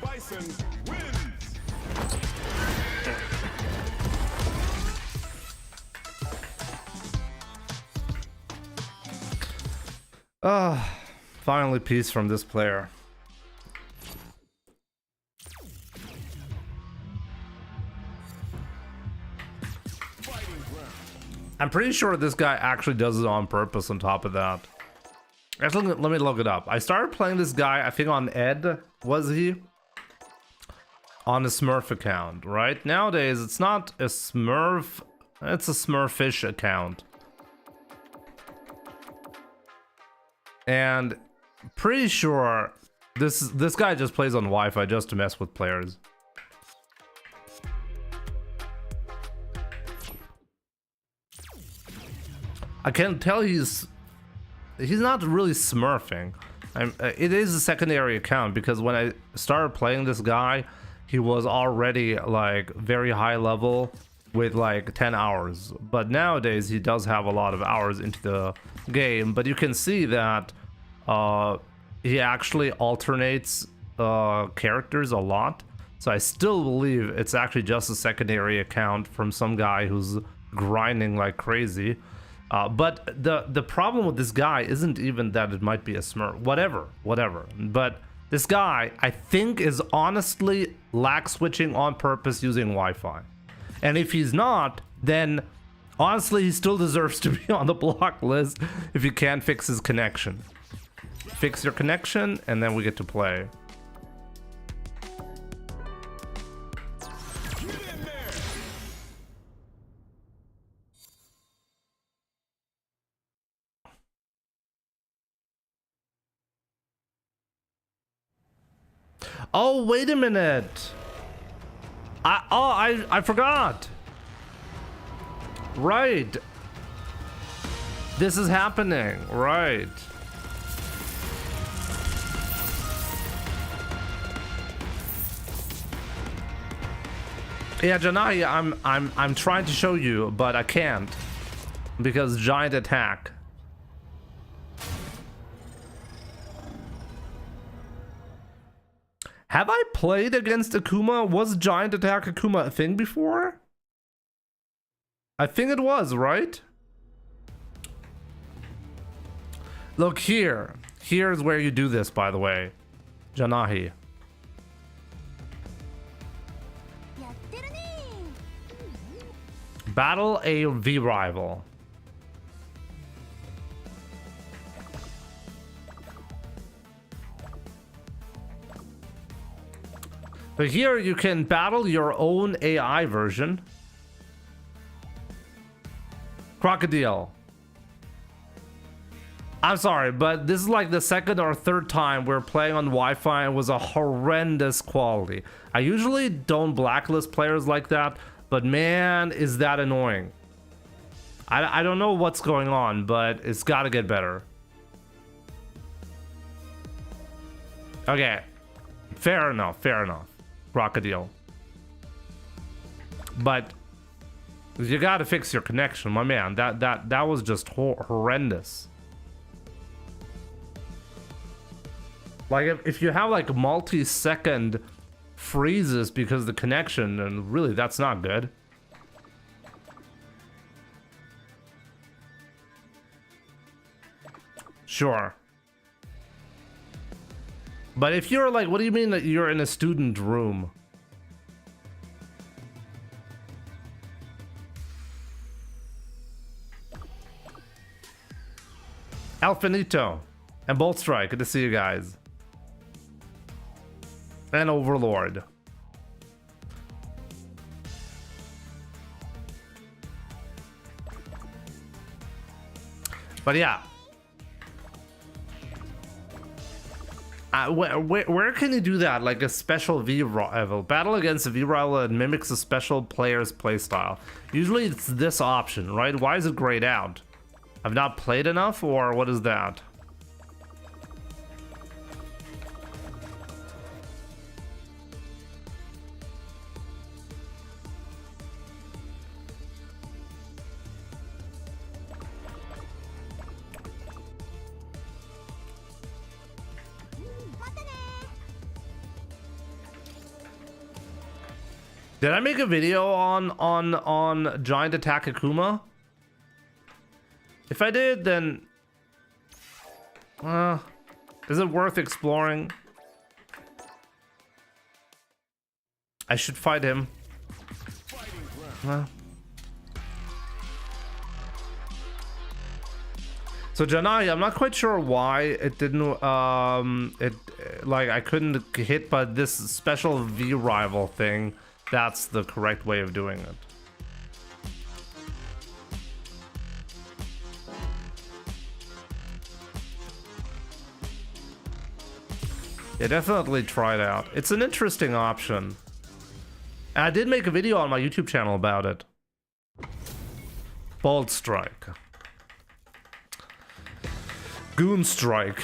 Bison wins. Finally peace from this player. I'm pretty sure this guy actually does it on purpose on top of that. Actually, let me look it up. I started playing this guy, I think on Ed, was he? On a Smurf account, right? Nowadays, it's not a Smurf, it's a Smurfish account. And pretty sure this guy just plays on Wi-Fi just to mess with players. I can tell he's not really smurfing. It is a secondary account because when I started playing this guy, he was already like very high level with like 10 hours. But nowadays he does have a lot of hours into the game. But you can see that he actually alternates characters a lot. So I still believe it's actually just a secondary account from some guy who's grinding like crazy. But the problem with this guy isn't even that it might be a smurf, whatever. But this guy, I think, is honestly lag switching on purpose using Wi-Fi. And if he's not, then honestly, he still deserves to be on the block list if you can't fix his connection. Fix your connection, and then we get to play. Oh, wait a minute. I forgot. Right. This is happening. Right. Yeah, Janai, I'm trying to show you, but I can't because giant attack. Have I played against Akuma? Was Giant Attack Akuma a thing before? I think it was, right? Look here. Here's where you do this, by the way. Janahi. Battle a V rival. But here you can battle your own AI version. Crocodile. I'm sorry, but this is like the second or third time we're playing on Wi-Fi and it was a horrendous quality. I usually don't blacklist players like that, but man, is that annoying. I don't know what's going on, but it's gotta get better. Okay, fair enough, fair enough. Crocodile. But you gotta fix your connection, my man. That was just horrendous. Like if you have like multi-second freezes because of the connection, then really that's not good. Sure. But if you're like, what do you mean that you're in a student room? Alfinito and Bolt Strike, good to see you guys. And Overlord. But yeah. Where can you do that? Like a special V rival. Battle against a V rival that mimics a special player's playstyle. Usually it's this option, right? Why is it grayed out? I've not played enough, or what is that? Did I make a video on Giant Attack Akuma? If I did, then is it worth exploring? I should fight him. So Janai, I'm not quite sure why it didn't like I couldn't hit, but this special V rival thing, that's the correct way of doing it. Yeah, definitely try it out. It's an interesting option. And I did make a video on my YouTube channel about it. Bolt Strike. Goon Strike.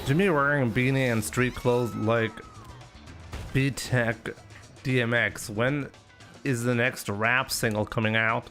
Jimmy wearing a beanie and street clothes like B-Tech DMX. When is the next rap single coming out?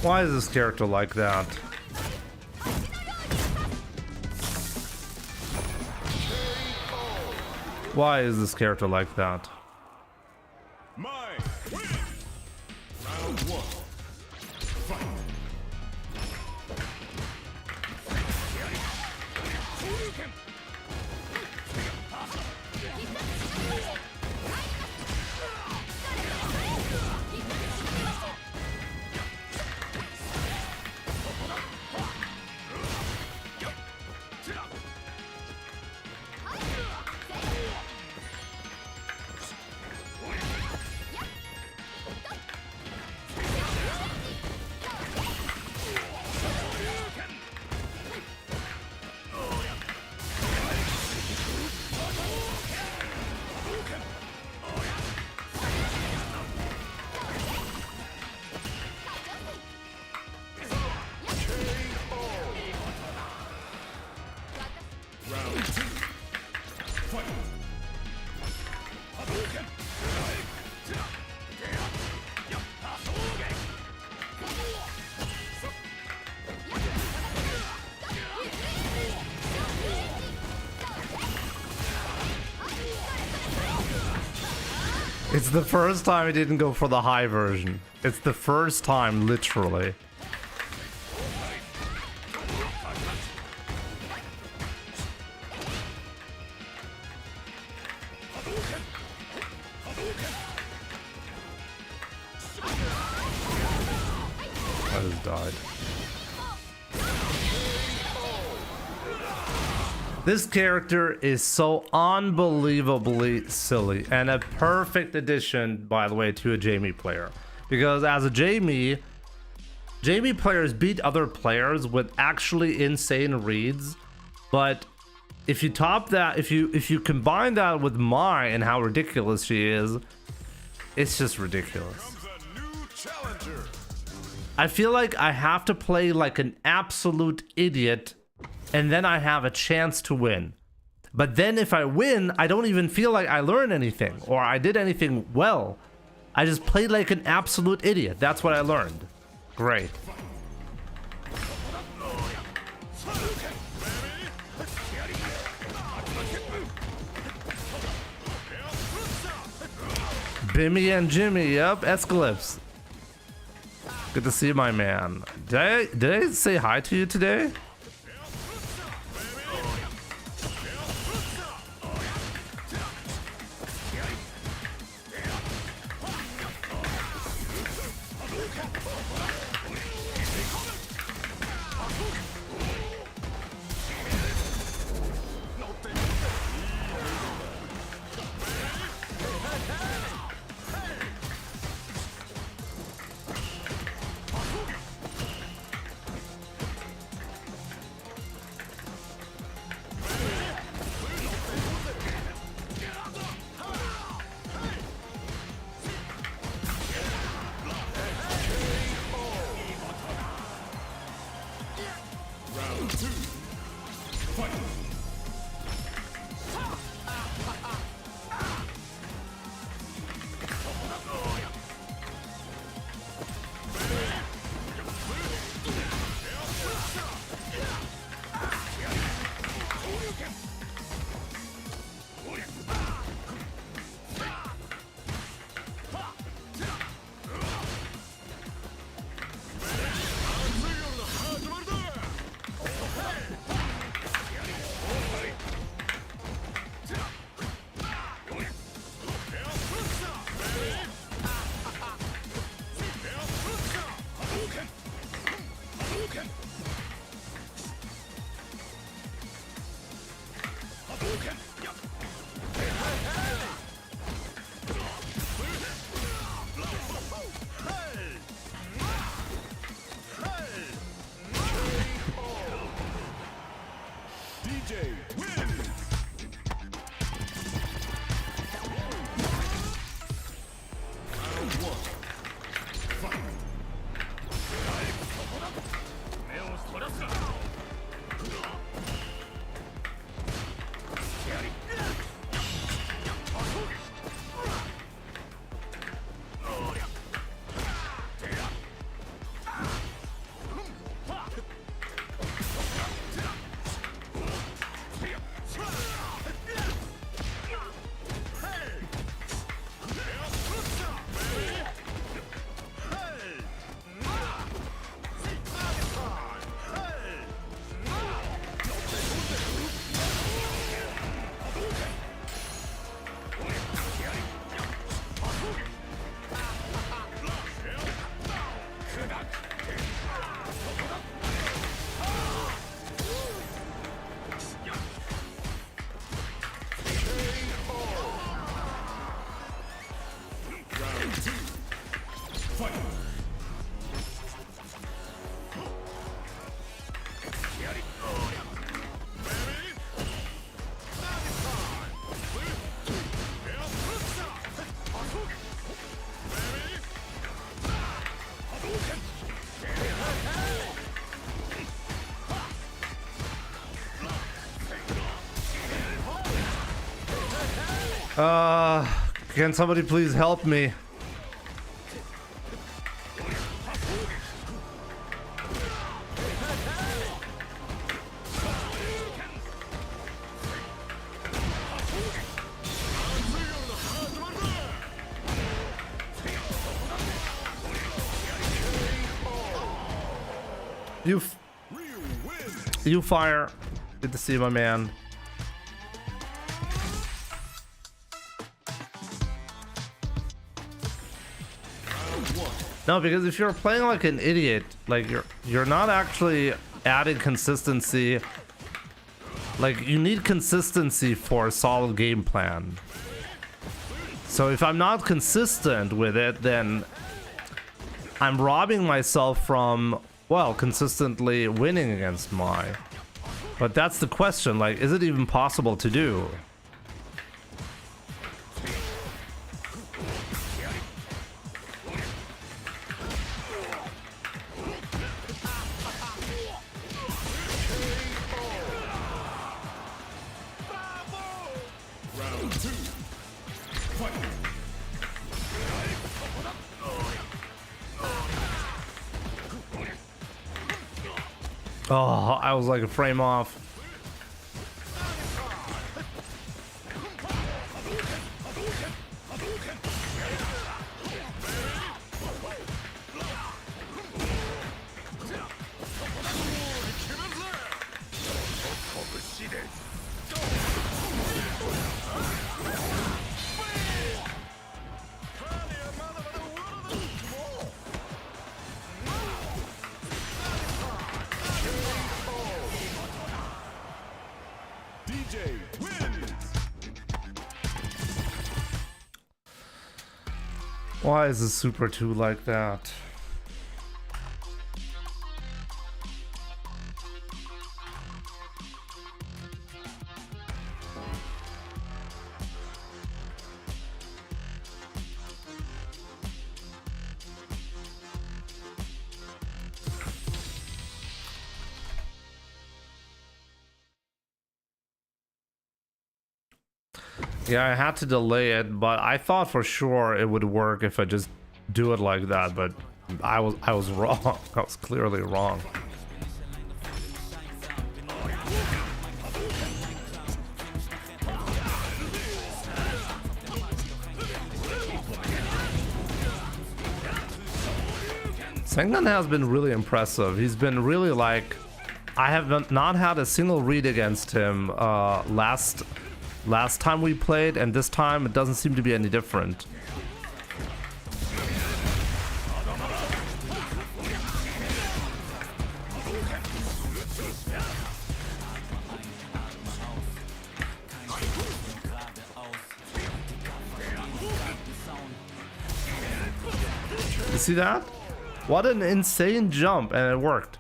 Why is this character like that? Why is this character like that? Mine win. Round one. Fight. It's the first time I didn't go for the high version. It's the first time, literally. I just died. This character is so unbelievably silly and a perfect addition, by the way, to a Jamie player. Because as a Jamie players beat other players with actually insane reads, but if you top that, if you combine that with Mai and how ridiculous she is, it's just ridiculous. Comes a new challenger. I feel like I have to play like an absolute idiot and then I have a chance to win. But then if I win, I don't even feel like I learned anything or I did anything well. I just played like an absolute idiot. That's what I learned. Great. Bimmy and Jimmy, yep, Escalypse. Good to see you, my man. Did I say hi to you today? DJ wins. Can somebody please help me? You fire. Good to see you, my man. No, because if you're playing like an idiot, like you're not actually adding consistency. Like you need consistency for a solid game plan. So if I'm not consistent with it, then I'm robbing myself from, well, consistently winning against Mai. But that's the question, like, is it even possible to do? Oh, I was like a frame off. Why is the Super 2 like that? Yeah, I had to delay it, but I thought for sure it would work if I just do it like that, but I was wrong. I was clearly wrong. Sengun has been really impressive. He's been really like, I have not had a single read against him last time we played, and this time it doesn't seem to be any different. You see that? What an insane jump, and it worked.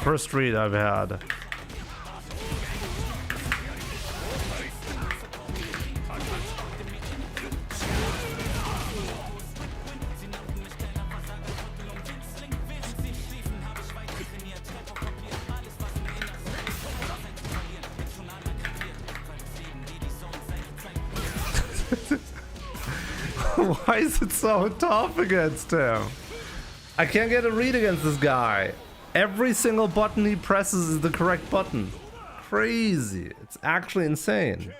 First read I've had. Why is it so tough against him? I can't get a read against this guy. Every single button he presses is the correct button. Crazy. It's actually insane.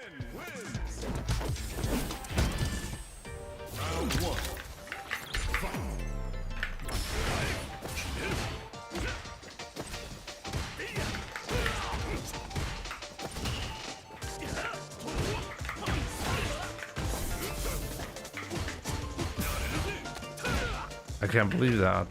I can't believe that.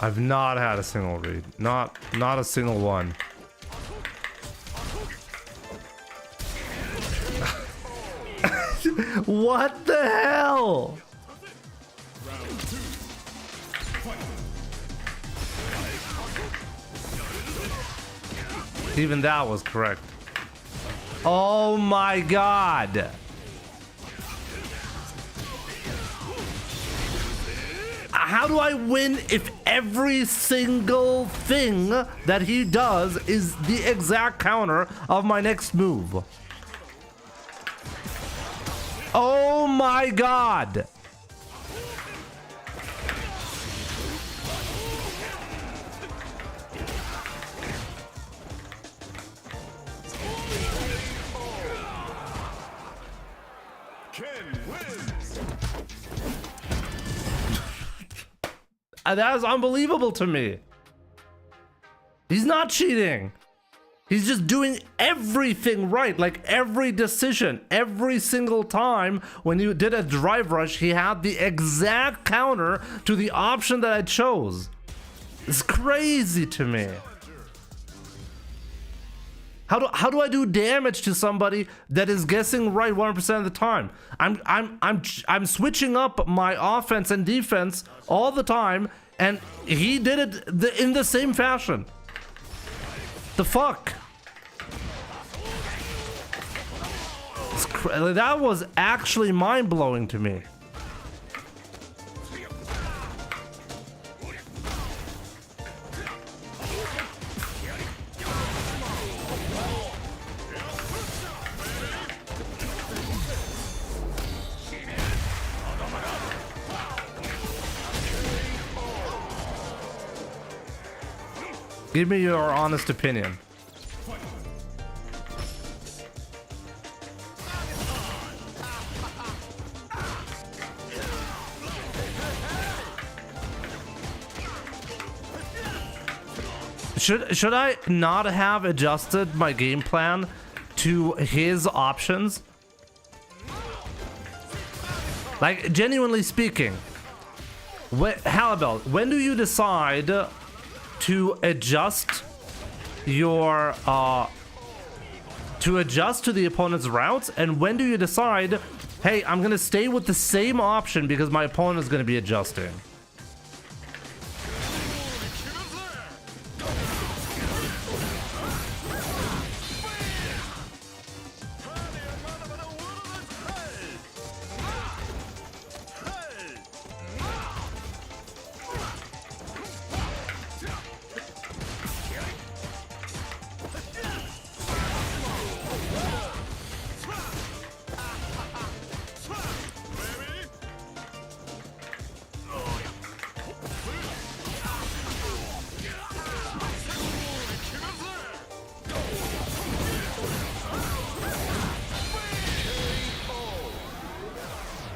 I've not had a single read. Not a single one. What the hell? Even that was correct. Oh my god. How do I win if every single thing that he does is the exact counter of my next move? Oh my god! That is unbelievable to me. He's not cheating. He's just doing everything right. Like every decision, every single time when you did a drive rush, he had the exact counter to the option that I chose. It's crazy to me. How do I do damage to somebody that is guessing right 100% of the time? I'm switching up my offense and defense all the time, and he did it in the same fashion. The fuck? That was actually mind-blowing to me. Give me your honest opinion. Should I not have adjusted my game plan to his options? Like, genuinely speaking, Halibel, when do you decide to adjust your to adjust to the opponent's routes, and when do you decide, hey, I'm gonna stay with the same option because my opponent is gonna be adjusting?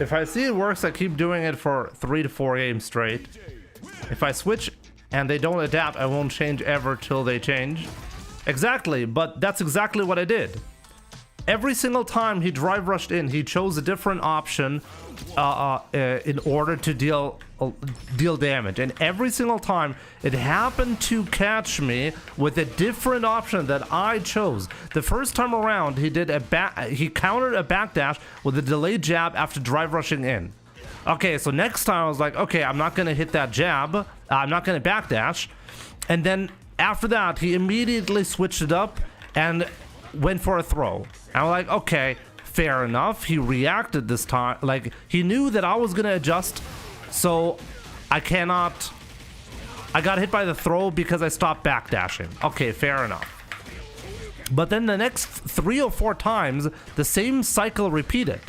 If I see it works, I keep doing it for 3 to 4 games straight. If I switch and they don't adapt, I won't change ever till they change. Exactly, but that's exactly what I did. Every single time he drive rushed in, he chose a different option in order to deal damage, and every single time it happened to catch me with a different option that I chose. The first time around, he countered a backdash with a delayed jab after drive rushing in. Okay, so next time I was like, okay, I'm not gonna hit that jab, I'm not gonna backdash, and then after that he immediately switched it up and went for a throw. And I'm like, okay, fair enough. He reacted this time, like he knew that I was gonna adjust, so I got hit by the throw because I stopped backdashing. Okay, fair enough. But then the next 3 or 4 times the same cycle repeated.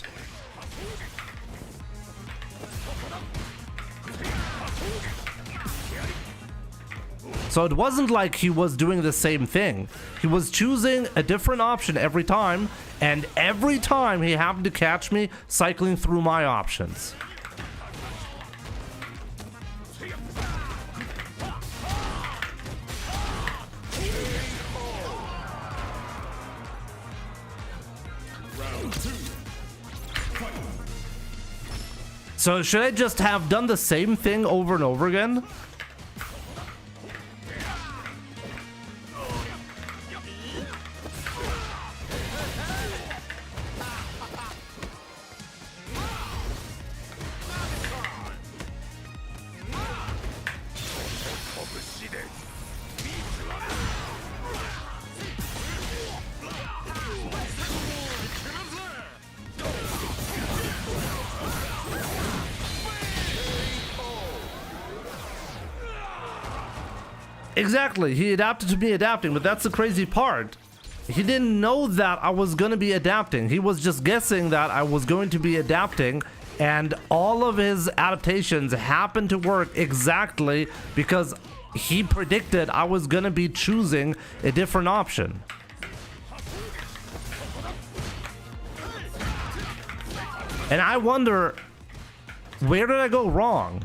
So it wasn't like he was doing the same thing. He was choosing a different option every time, and every time he happened to catch me cycling through my options. So should I just have done the same thing over and over again? Exactly, he adapted to me adapting, but that's the crazy part. He didn't know that I was going to be adapting. He was just guessing that I was going to be adapting, and all of his adaptations happened to work exactly because he predicted I was going to be choosing a different option. And I wonder, where did I go wrong?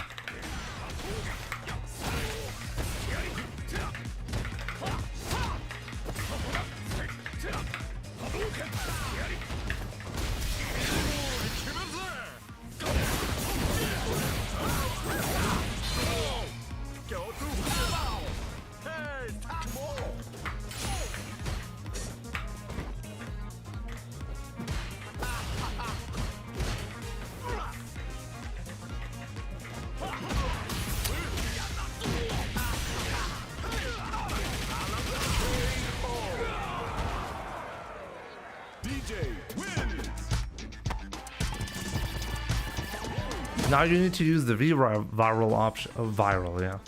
Now you need to use the viral option. Viral, yeah.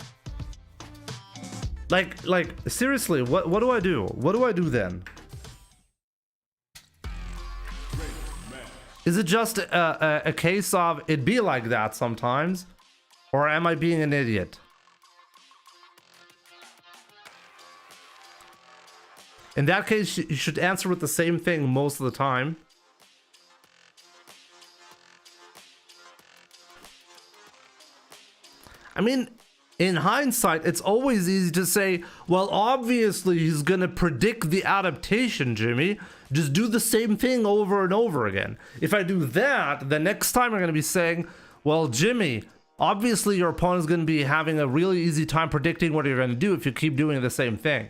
Like seriously, what do I do? What do I do then? Is it just a case of it be like that sometimes, or am I being an idiot? In that case, you should answer with the same thing most of the time. I mean, in hindsight, it's always easy to say, well, obviously he's gonna predict the adaptation, Jimmy. Just do the same thing over and over again. If I do that, the next time I'm gonna be saying, well, Jimmy, obviously your opponent's gonna be having a really easy time predicting what you're gonna do if you keep doing the same thing.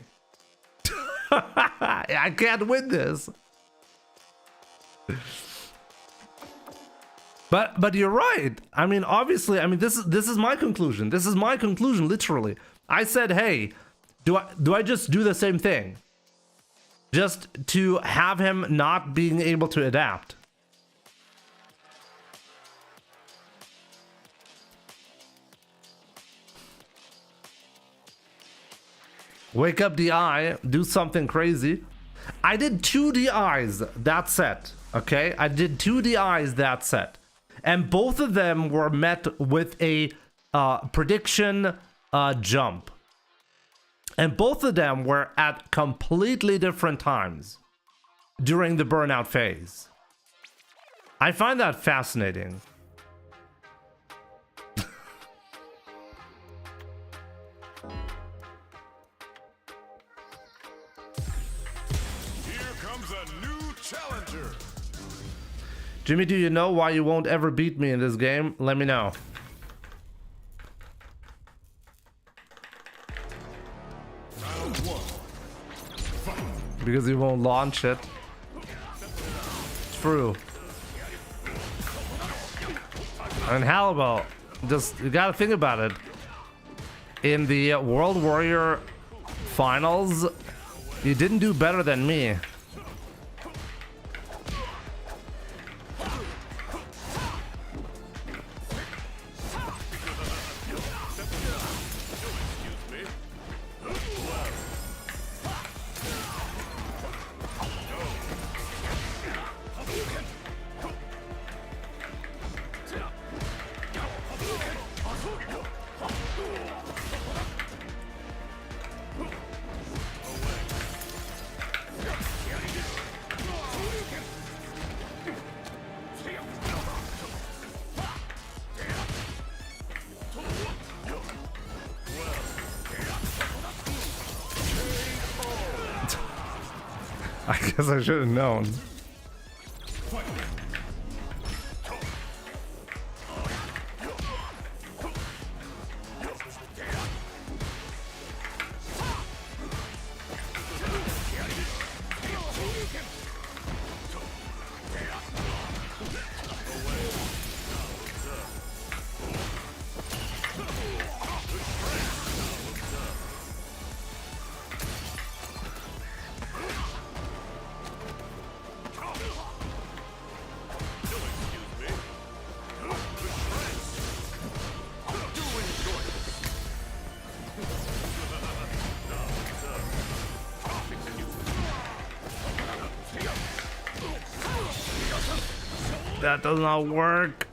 I can't win this. But you're right. I mean, obviously, I mean, this is my conclusion. This is my conclusion, literally. I said, hey, do I just do the same thing? Just to have him not being able to adapt. Wake up DI, do something crazy. I did 2 DIs that set, okay? I did 2 DIs that set. And both of them were met with a prediction jump. And both of them were at completely different times during the burnout phase. I find that fascinating. Jimmy, do you know why you won't ever beat me in this game? Let me know. Because you won't launch it. True. And how about just you gotta think about it. In the World Warrior finals, you didn't do better than me. I guess I should have known. That does not work.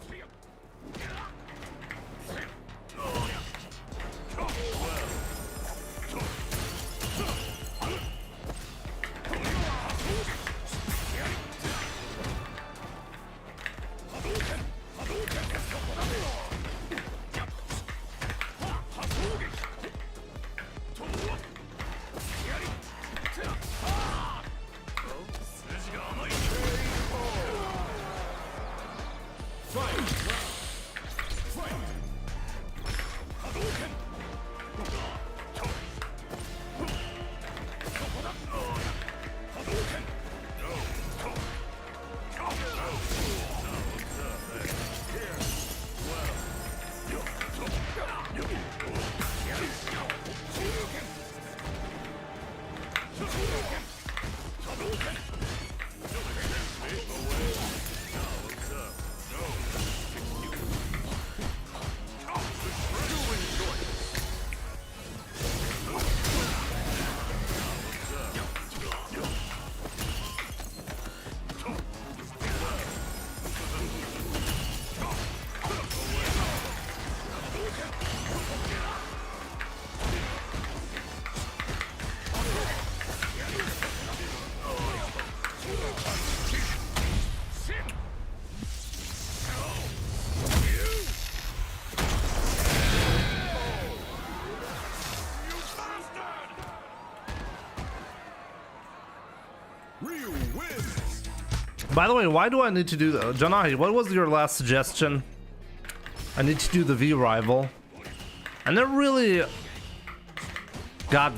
By the way, why do I need to do that? Janahi, what was your last suggestion? I need to do the V rival. I never really got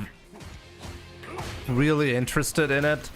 really interested in it.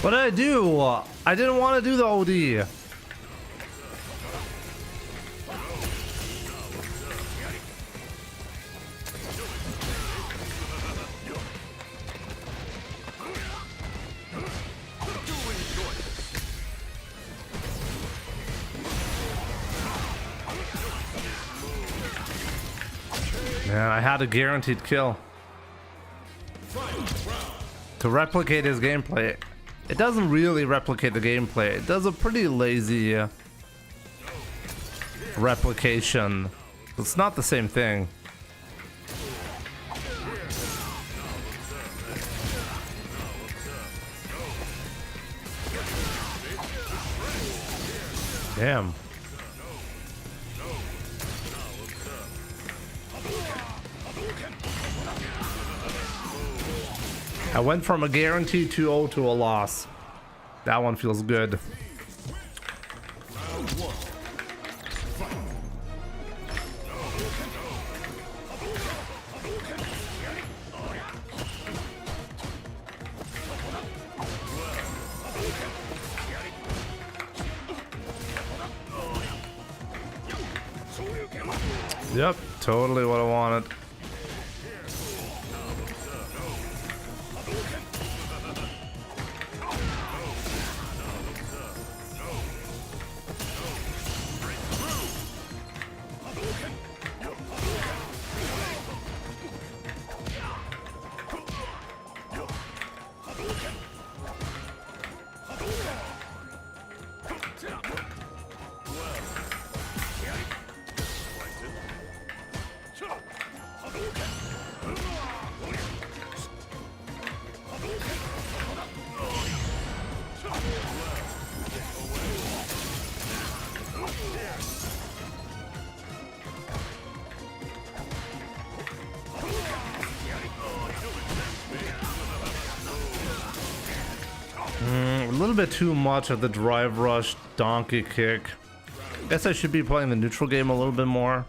What did I do? I didn't want to do the OD. Man, I had a guaranteed kill. To replicate his gameplay. It doesn't really replicate the gameplay. It does a pretty lazy replication. It's not the same thing. Damn. I went from a guarantee 2-0 to a loss. That one feels good. Yep, totally what I wanted. A little bit too much of the drive rush donkey kick. Guess I should be playing the neutral game a little bit more.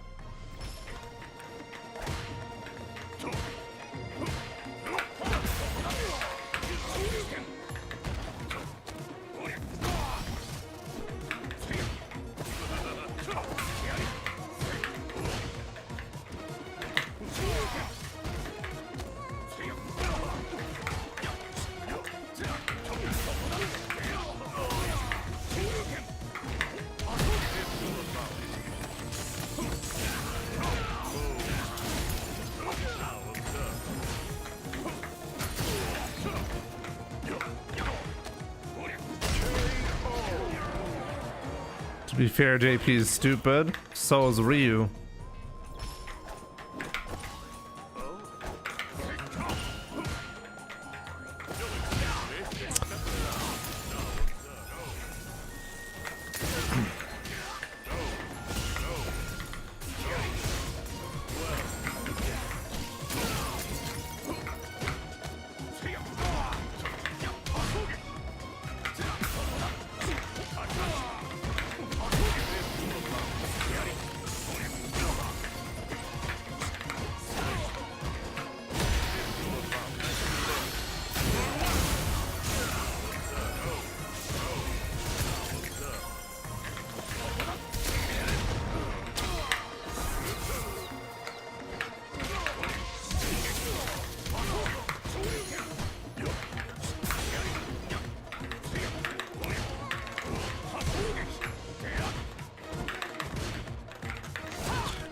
To be fair, JP is stupid. So is Ryu.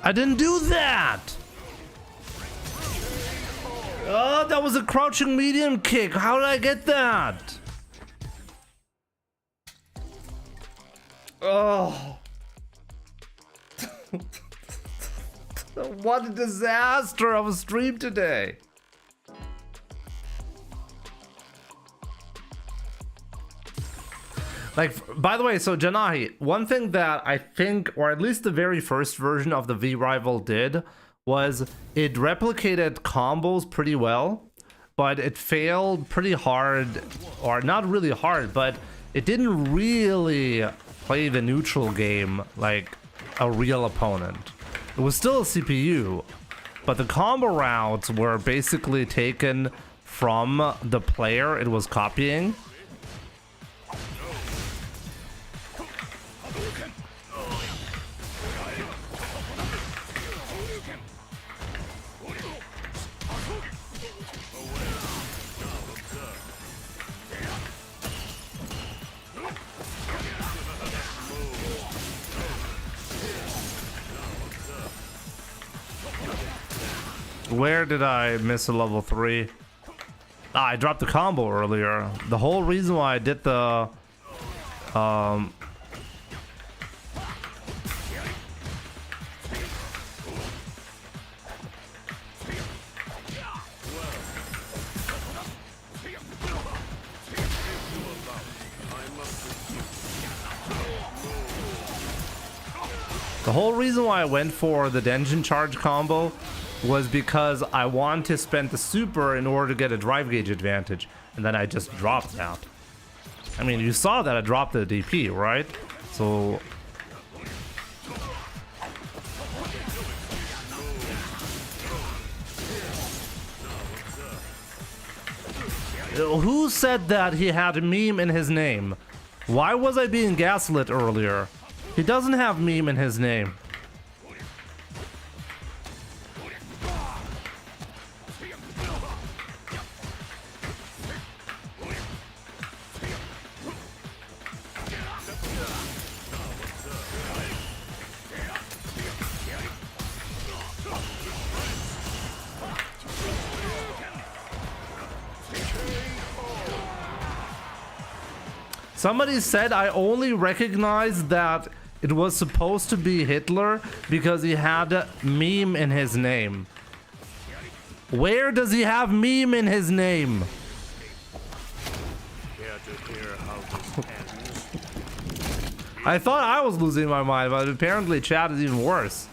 I didn't do that! Oh, that was a crouching medium kick. How did I get that? Oh. What a disaster of a stream today. Like, by the way, so Janahi, one thing that I think, or at least the very first version of the V-Rival did, was it replicated combos pretty well, but it failed pretty hard, or not really hard, but it didn't really play the neutral game like a real opponent. It was still a CPU, but the combo routes were basically taken from the player it was copying. Where did I miss a level 3? Ah, I dropped the combo earlier. The whole reason why I did the the whole reason why I went for the Denjin charge combo was because I wanted to spend the super in order to get a drive gauge advantage, and then I just dropped that. I mean, you saw that I dropped the DP, right? So who said that he had a meme in his name? Why was I being gaslit earlier? He doesn't have meme in his name. Somebody said I only recognized that it was supposed to be Hitler because he had a meme in his name. Where does he have meme in his name? I thought I was losing my mind, but apparently chat is even worse.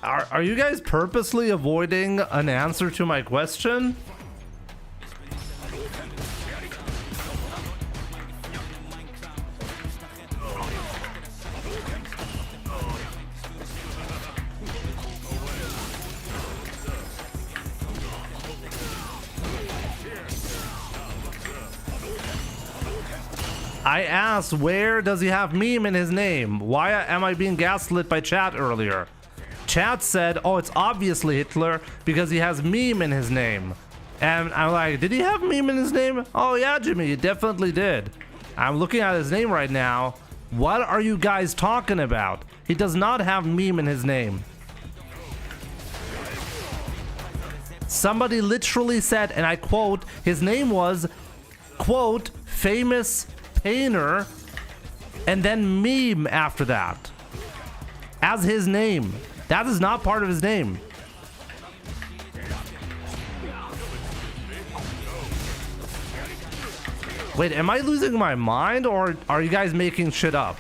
Are you guys purposely avoiding an answer to my question? I asked, where does he have meme in his name? Why am I being gaslit by chat earlier? Chat said, oh, it's obviously Hitler because he has meme in his name. And I'm like, did he have meme in his name? Oh yeah, Jimmy, he definitely did. I'm looking at his name right now. What are you guys talking about? He does not have meme in his name. Somebody literally said, and I quote, his name was, quote, famous painter, and then meme after that. As his name. That is not part of his name. Wait, am I losing my mind or are you guys making shit up?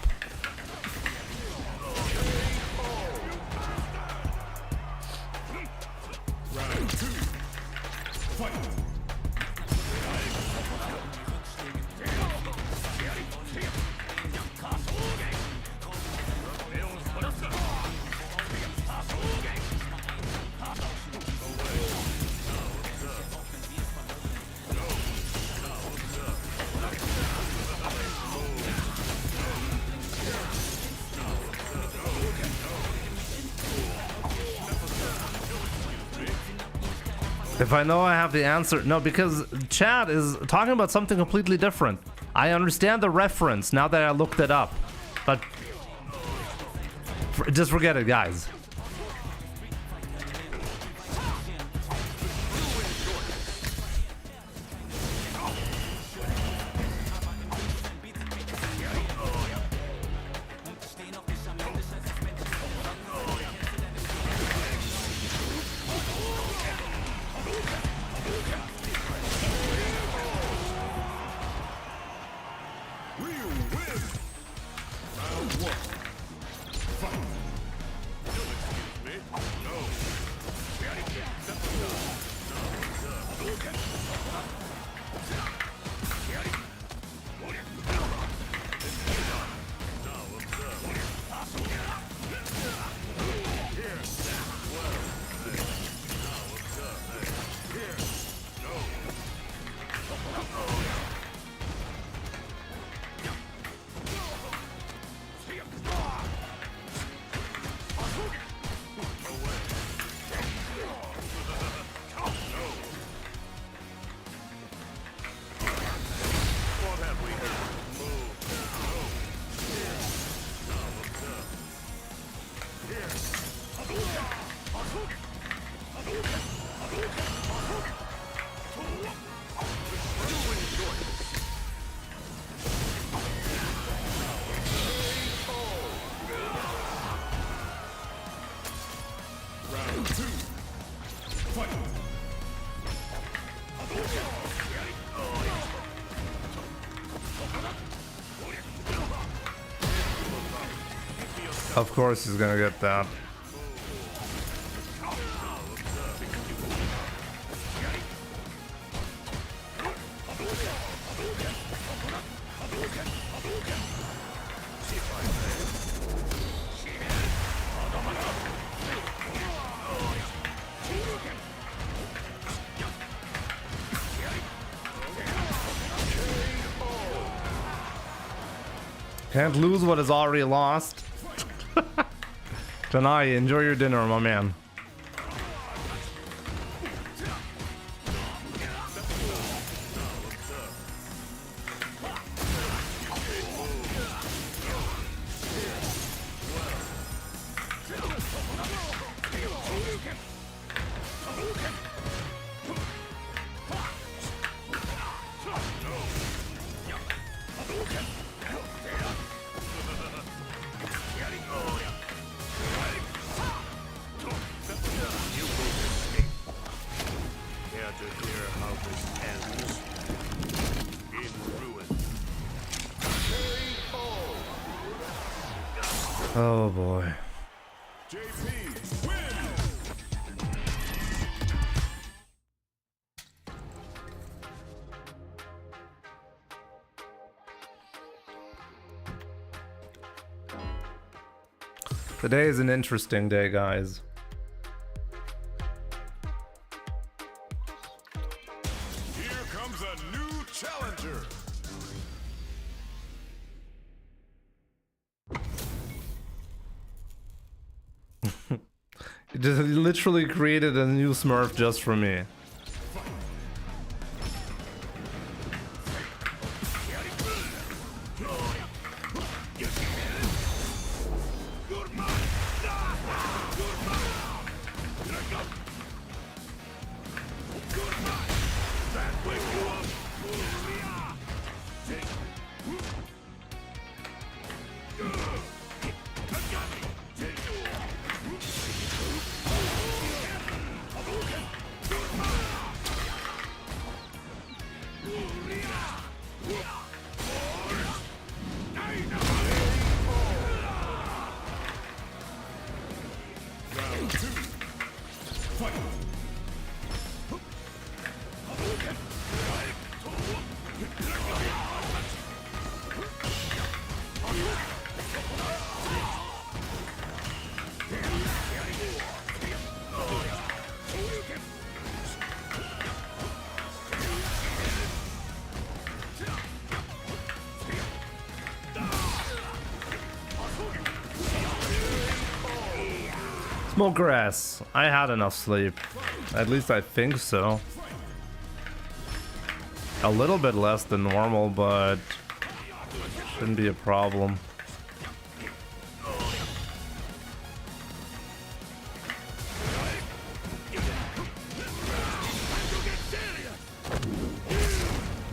If I know I have the answer. No, because chat is talking about something completely different. I understand the reference now that I looked it up. But just forget it, guys. Of course he's gonna get that. Can't lose what is already lost. Tanai, enjoy your dinner, my man. Oh boy. Today is an interesting day, guys. Here comes a new challenger. It just literally created a new Smurf just for me. Smoke grass. I had enough sleep. At least I think so. A little bit less than normal, but shouldn't be a problem.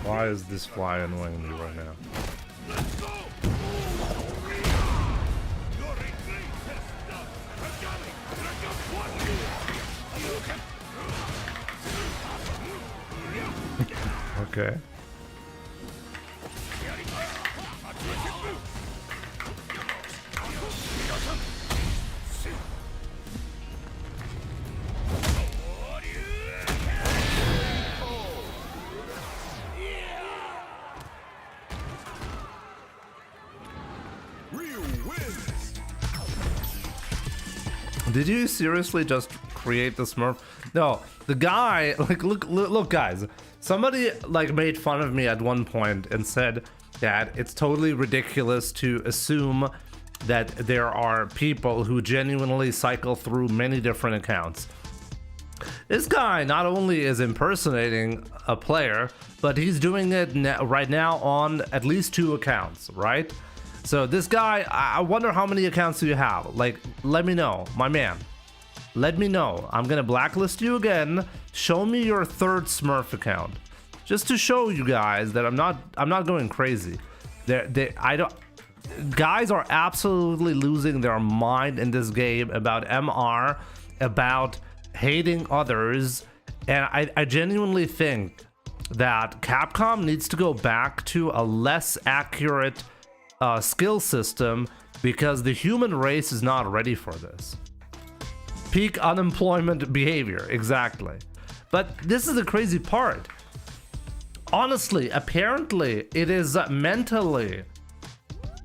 Why is this fly annoying me right now? Okay. Did you seriously just create the Smurf? No, the guy, like, look, guys. Somebody, like, made fun of me at one point and said that it's totally ridiculous to assume that there are people who genuinely cycle through many different accounts. This guy not only is impersonating a player, but he's doing it right now on at least 2 accounts, right? So this guy, I wonder how many accounts do you have? Like, let me know, my man. Let me know. I'm gonna blacklist you again. Show me your 3rd Smurf account, just to show you guys that I'm not going crazy. Guys are absolutely losing their mind in this game about MR, about hating others, and I genuinely think that Capcom needs to go back to a less accurate skill system because the human race is not ready for this. Peak unemployment behavior, exactly. But this is the crazy part. Honestly, apparently, it is mentally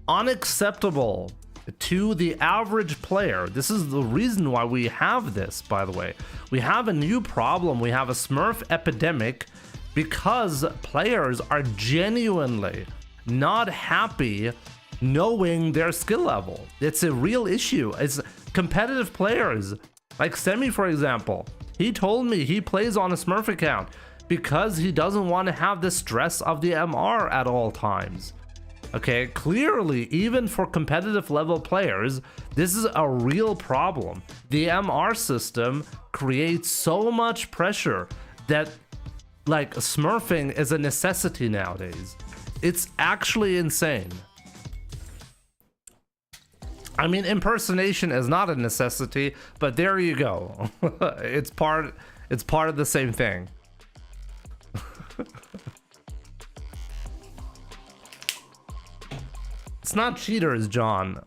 unacceptable to the average player. This is the reason why we have this, by the way. We have a new problem. We have a Smurf epidemic because players are genuinely not happy knowing their skill level. It's a real issue. It's competitive players, like Semi, for example. He told me he plays on a Smurf account because he doesn't want to have the stress of the MR at all times. Okay, clearly, even for competitive level players, this is a real problem. The MR system creates so much pressure that, like, smurfing is a necessity nowadays. It's actually insane. I mean, impersonation is not a necessity, but there you go. It's part of the same thing. It's not cheaters, John.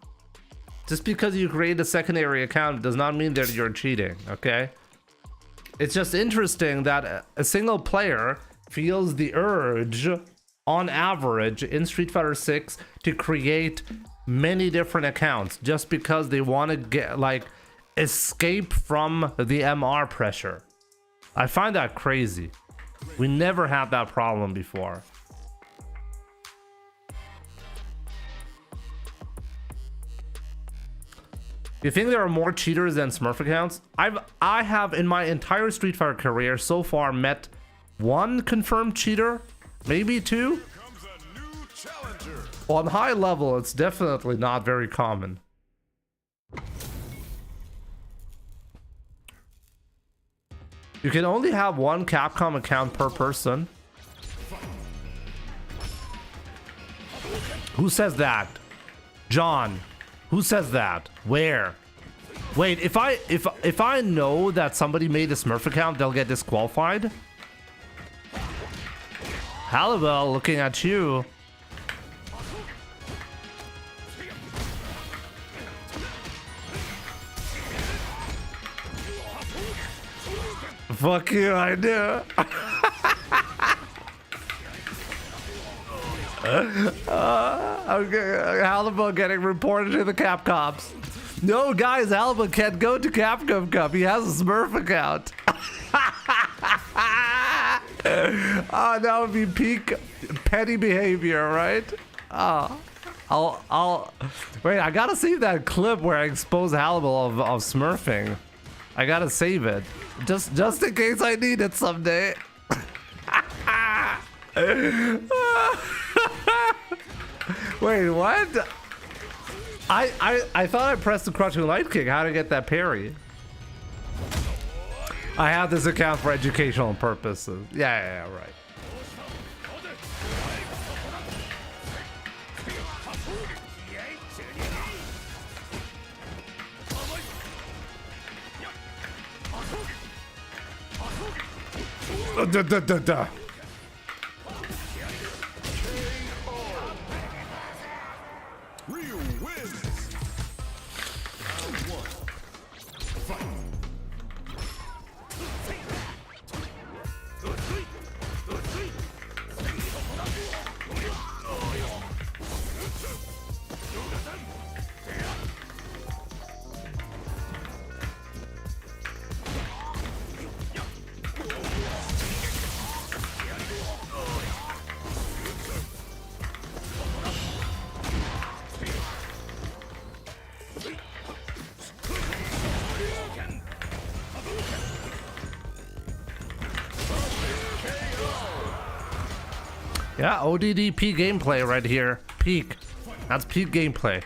Just because you create a secondary account does not mean that you're cheating, okay? It's just interesting that a single player feels the urge, on average, in Street Fighter 6 to create many different accounts just because they want to get, like, escape from the MR pressure. I find that crazy. We never had that problem before. You think there are more cheaters than Smurf accounts? I have in my entire Street Fighter career so far met one confirmed cheater, maybe two. On high level, it's definitely not very common. You can only have one Capcom account per person. Who says that? John. Who says that? Where? Wait, if I know that somebody made a Smurf account, they'll get disqualified? Halliwell, looking at you. Fuck you, I do. Okay, Halliwell getting reported to the Capcoms. No, guys, Halliwell can't go to Capcom Cup. He has a Smurf account. Oh, that would be peak petty behavior, right? Oh, I'll wait. I gotta save that clip where I expose Halliwell of smurfing. I gotta save it just in case I need it someday. Wait, what? I thought I pressed the crouching light kick. How to get that parry? I have this account for educational purposes. Yeah, right. Ryu wins. Yeah, ODDP gameplay right here. Peak. That's peak gameplay.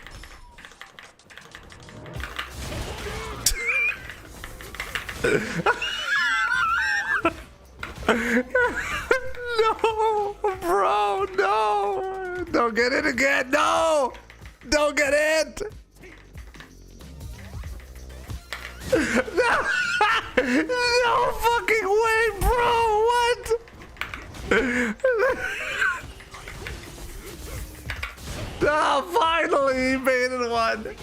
No, bro, no. Don't get it again. No. Don't get it. No, no fucking way, bro. What? Ah, finally, he baited one.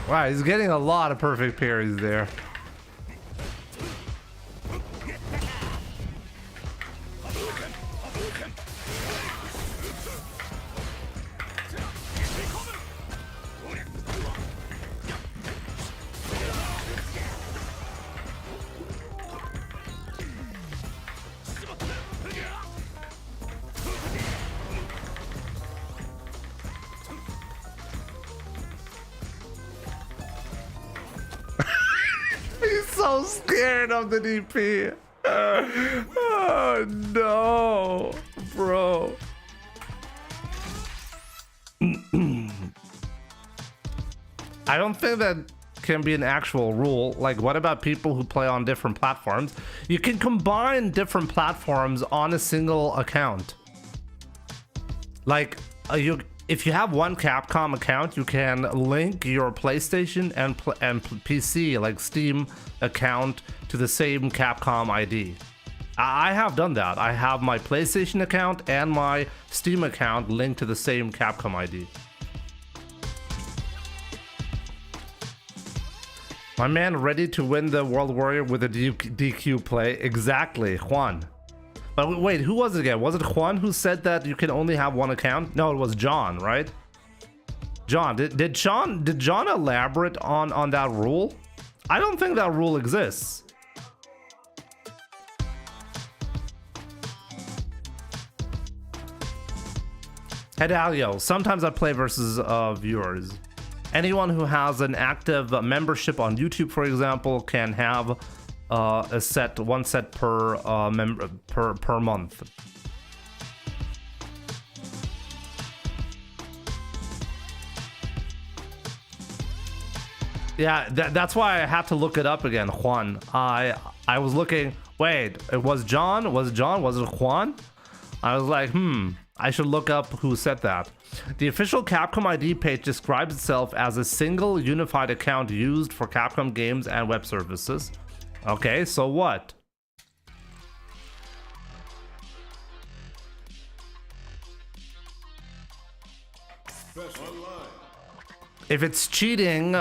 Wow, he's getting a lot of perfect parries there. He's so scared of the DP. Oh no, bro. I don't think that can be an actual rule. Like, what about people who play on different platforms? You can combine different platforms on a single account. Like, if you have one Capcom account, you can link your PlayStation and PC, like Steam account, to the same Capcom ID. I have done that. I have my PlayStation account and my Steam account linked to the same Capcom ID. My man ready to win the World Warrior with a DQ play. Exactly, Juan. But wait, who was it again? Was it Juan who said that you can only have one account? No, it was John, right? John, did John elaborate on that rule? I don't think that rule exists. Hedalio, sometimes I play versus viewers. Anyone who has an active membership on YouTube, for example, can have one set per month. Yeah, that's why I had to look it up again, Juan. I was looking. Wait, it was John? Was it Juan? I was like, I should look up who said that. The official Capcom ID page describes itself as a single unified account used for Capcom games and web services. Okay, so what? If it's cheating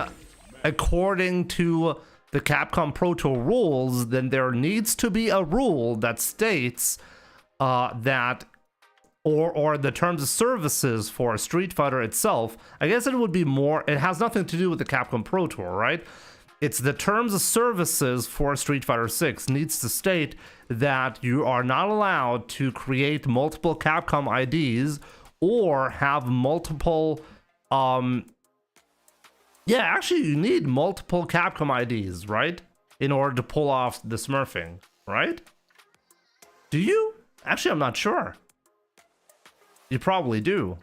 according to the Capcom Pro Tour rules, then there needs to be a rule that states that or the terms of services for Street Fighter itself. I guess it would be more, it has nothing to do with the Capcom Pro Tour, right? It's the terms of services for Street Fighter 6 needs to state that you are not allowed to create multiple Capcom IDs or have multiple, yeah, actually you need multiple Capcom IDs, right? In order to pull off the smurfing, right? Do you? Actually, I'm not sure. You probably do.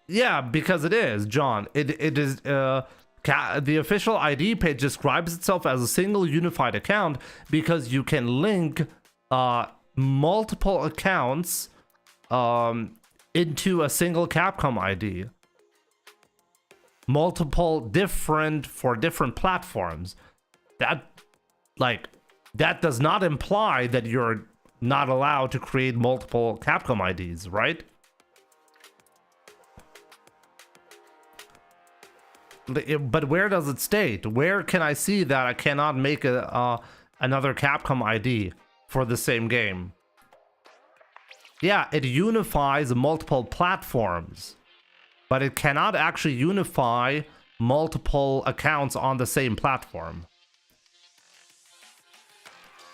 Yeah, because it is, John. It is the official ID page describes itself as a single unified account because you can link multiple accounts into a single Capcom ID. Multiple different for different platforms. That does not imply that you're not allowed to create multiple Capcom IDs, right? But where does it state? Where can I see that I cannot make another Capcom ID for the same game? Yeah, it unifies multiple platforms, but it cannot actually unify multiple accounts on the same platform.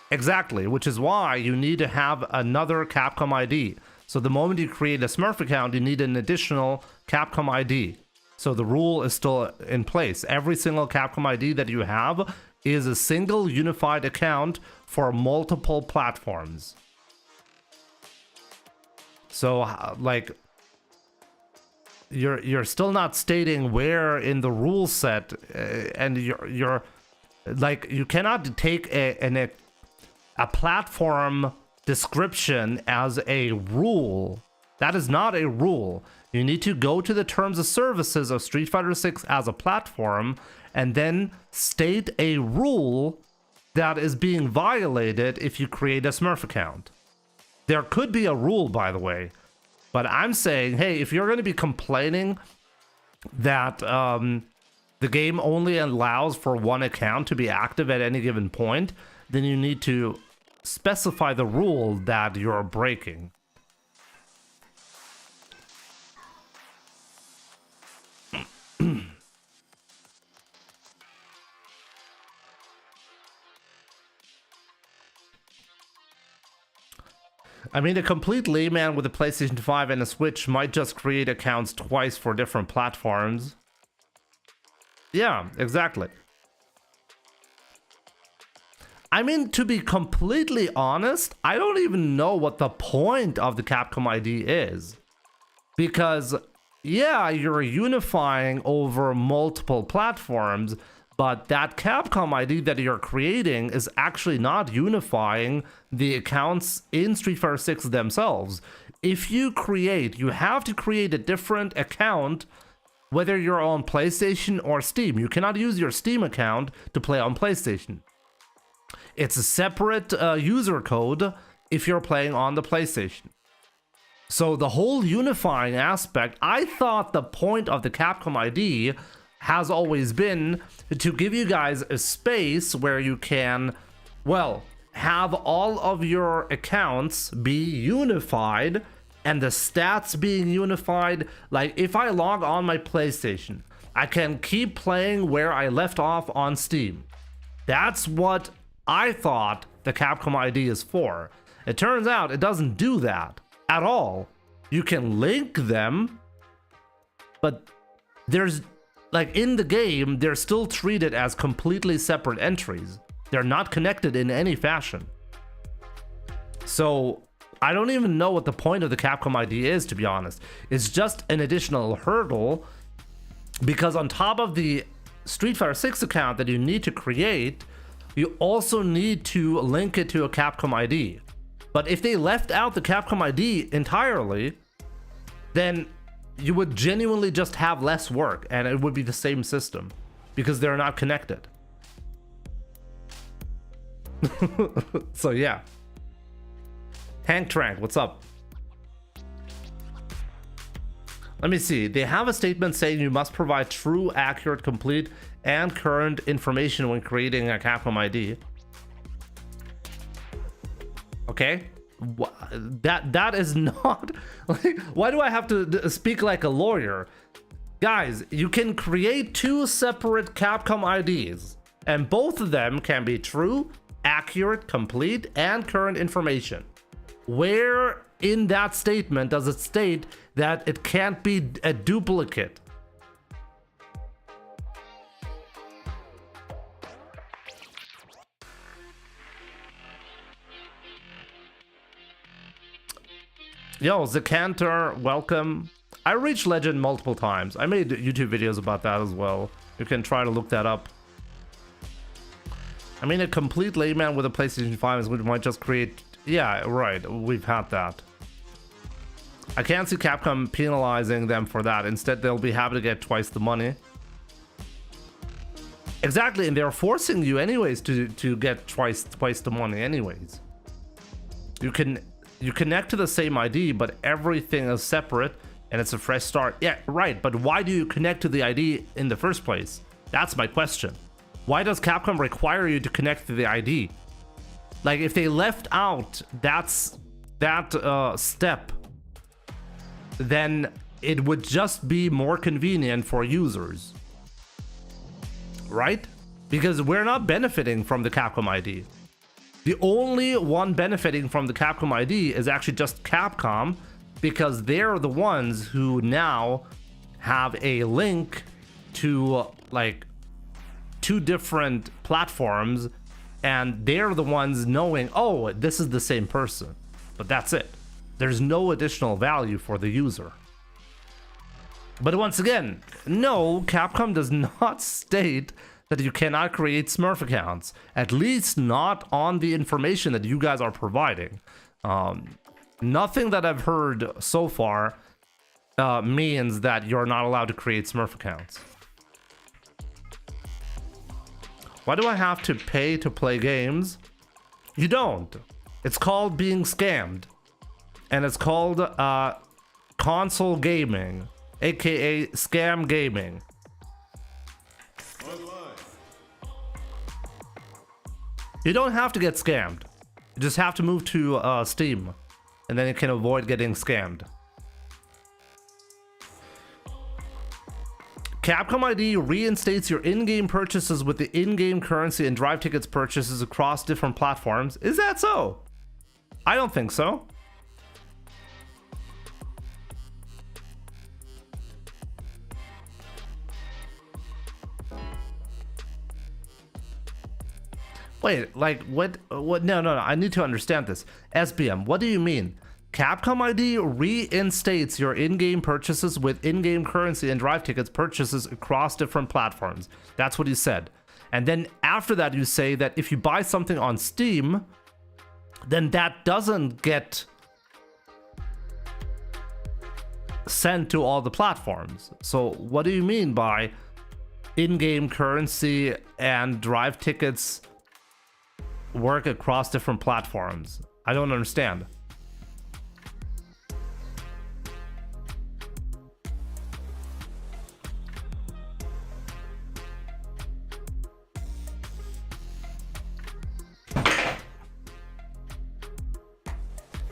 Exactly, which is why you need to have another Capcom ID. So the moment you create a Smurf account, you need an additional Capcom ID. So the rule is still in place. Every single Capcom ID that you have is a single unified account for multiple platforms. So like you're still not stating where in the rule set, and you're like, you cannot take a platform description as a rule. That is not a rule. You need to go to the terms of services of Street Fighter 6 as a platform and then state a rule that is being violated if you create a Smurf account. There could be a rule, by the way, but I'm saying, hey, if you're going to be complaining that the game only allows for one account to be active at any given point, then you need to specify the rule that you're breaking. I mean, a complete layman with a PlayStation 5 and a Switch might just create accounts twice for different platforms. Yeah, exactly. I mean, to be completely honest, I don't even know what the point of the Capcom ID is. Because, yeah, you're unifying over multiple platforms, but that Capcom ID that you're creating is actually not unifying the accounts in Street Fighter 6 themselves. If you have to create a different account, whether you're on PlayStation or Steam. You cannot use your Steam account to play on PlayStation. It's a separate user code if you're playing on the PlayStation. So the whole unifying aspect, I thought the point of the Capcom ID has always been to give you guys a space where you can, well, have all of your accounts be unified and the stats being unified. Like if I log on my PlayStation, I can keep playing where I left off on Steam. That's what I thought the Capcom ID is for. It turns out it doesn't do that at all. You can link them, but there's like in the game, they're still treated as completely separate entries. They're not connected in any fashion. So I don't even know what the point of the Capcom ID is, to be honest. It's just an additional hurdle because on top of the Street Fighter 6 account that you need to create, you also need to link it to a Capcom ID. But if they left out the Capcom ID entirely, then you would genuinely just have less work and it would be the same system because they're not connected. So yeah. Hank Trank, what's up? Let me see. They have a statement saying you must provide true, accurate, complete, and current information when creating a Capcom ID. Okay. That is not like, why do I have to speak like a lawyer? Guys, you can create two separate Capcom IDs and both of them can be true, accurate, complete, and current information. Where in that statement does it state that it can't be a duplicate? Yo, Zacanter, welcome. I reached Legend multiple times. I made YouTube videos about that as well. You can try to look that up. I mean, a complete layman with a PlayStation 5 is what might just create... Yeah, right. We've had that. I can't see Capcom penalizing them for that. Instead, they'll be happy to get twice the money. Exactly, and they're forcing you anyways to get twice the money anyways. You connect to the same ID, but everything is separate and it's a fresh start. Yeah, right, but why do you connect to the ID in the first place? That's my question. Why does Capcom require you to connect to the ID? Like, if they left out that step, then it would just be more convenient for users. Right? Because we're not benefiting from the Capcom ID. The only one benefiting from the Capcom ID is actually just Capcom, because they're the ones who now have a link to like 2 different platforms, and they're the ones knowing, oh, this is the same person. But that's it. There's no additional value for the user. But once again, no, Capcom does not state that you cannot create Smurf accounts, at least not on the information that you guys are providing. Nothing that I've heard so far means that you're not allowed to create Smurf accounts. Why do I have to pay to play games? You don't. It's called being scammed. And it's called console gaming, aka scam gaming. You don't have to get scammed. You just have to move to Steam, and then you can avoid getting scammed. Capcom ID reinstates your in-game purchases with the in-game currency and drive tickets purchases across different platforms. Is that so? I don't think so. Wait, like what? No, I need to understand this. SBM, what do you mean? Capcom ID reinstates your in-game purchases with in-game currency and drive tickets purchases across different platforms. That's what you said. And then after that, you say that if you buy something on Steam, then that doesn't get sent to all the platforms. So what do you mean by in-game currency and drive tickets work across different platforms? I don't understand.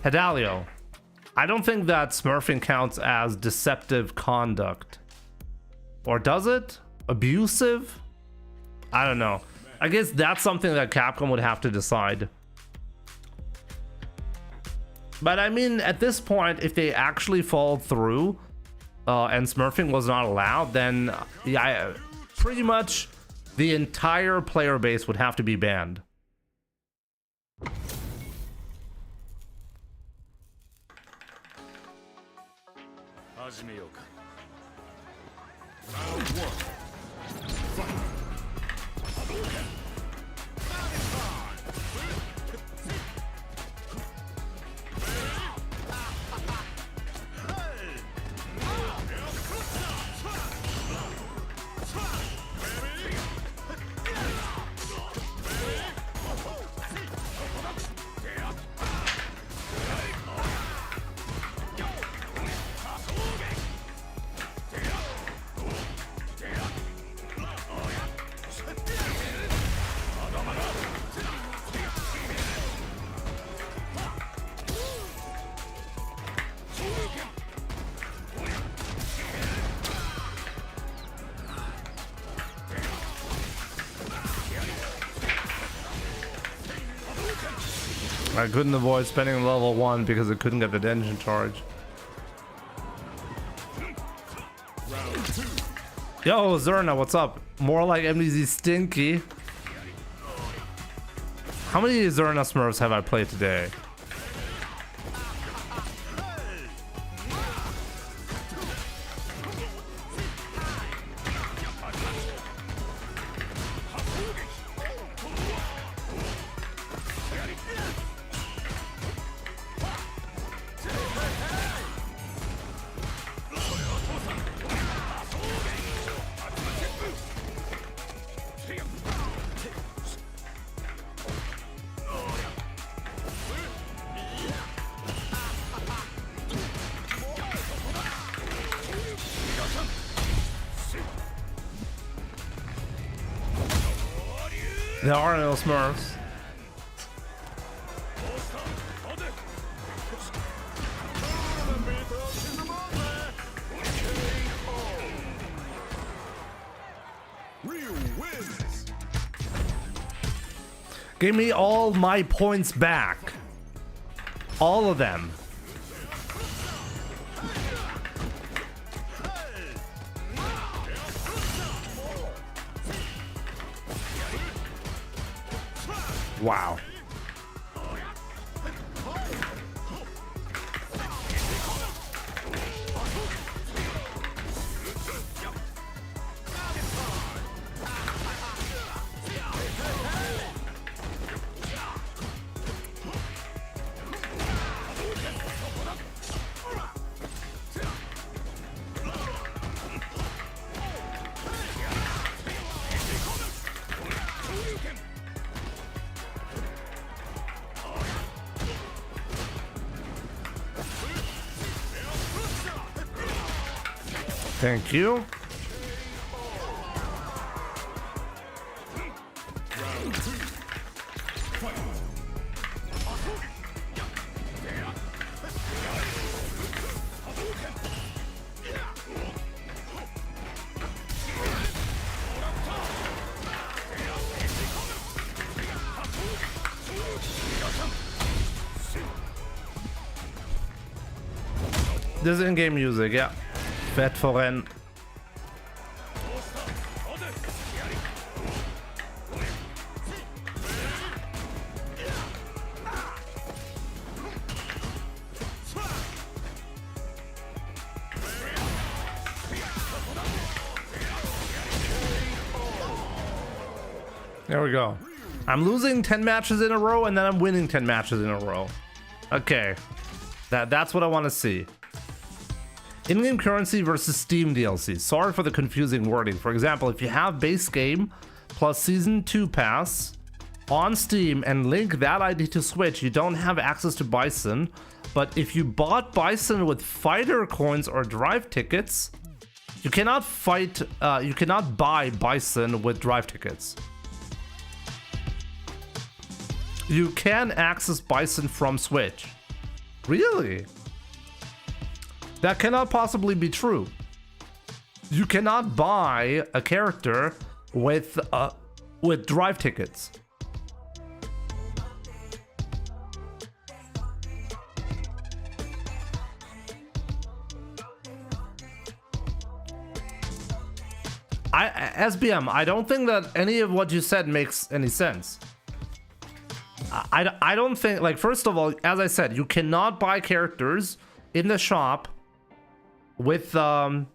Hedalio, I don't think that smurfing counts as deceptive conduct. Or does it? Abusive? I don't know. I guess that's something that Capcom would have to decide. But I mean, at this point, if they actually followed through and smurfing was not allowed, then yeah, pretty much the entire player base would have to be banned. I couldn't avoid spending level 1 because it couldn't get the engine charge. Yo, Zerna, what's up? More like MDZ Stinky. How many Zerna Smurfs have I played today? There are no Smurfs. Give me all my points back. All of them. Wow. Thank you. This in-game music, yeah. Fett voran. There we go. I'm losing 10 matches in a row and then I'm winning 10 matches in a row. Okay. That's what I want to see. In-game currency versus Steam DLC. Sorry for the confusing wording. For example, if you have base game plus Season 2 pass on Steam and link that ID to Switch, you don't have access to Bison. But if you bought Bison with fighter coins or drive tickets, you cannot buy Bison with drive tickets. You can access Bison from Switch. Really? That cannot possibly be true. You cannot buy a character with drive tickets. SBM, I don't think that any of what you said makes any sense. I don't think, like, first of all, as I said, you cannot buy characters in the shop with fight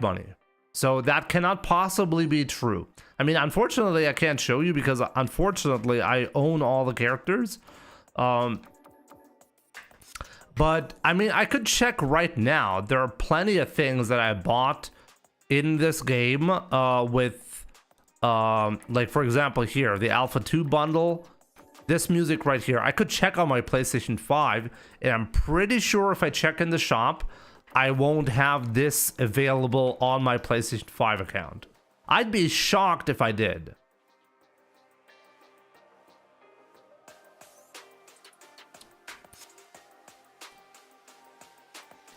money. So that cannot possibly be true. I mean, unfortunately, I can't show you because unfortunately I own all the characters. But I mean, I could check right now. There are plenty of things that I bought in this game with like, for example, here, the Alpha 2 bundle. This music right here, I could check on my PlayStation 5, and I'm pretty sure if I check in the shop, I won't have this available on my PlayStation 5 account. I'd be shocked if I did.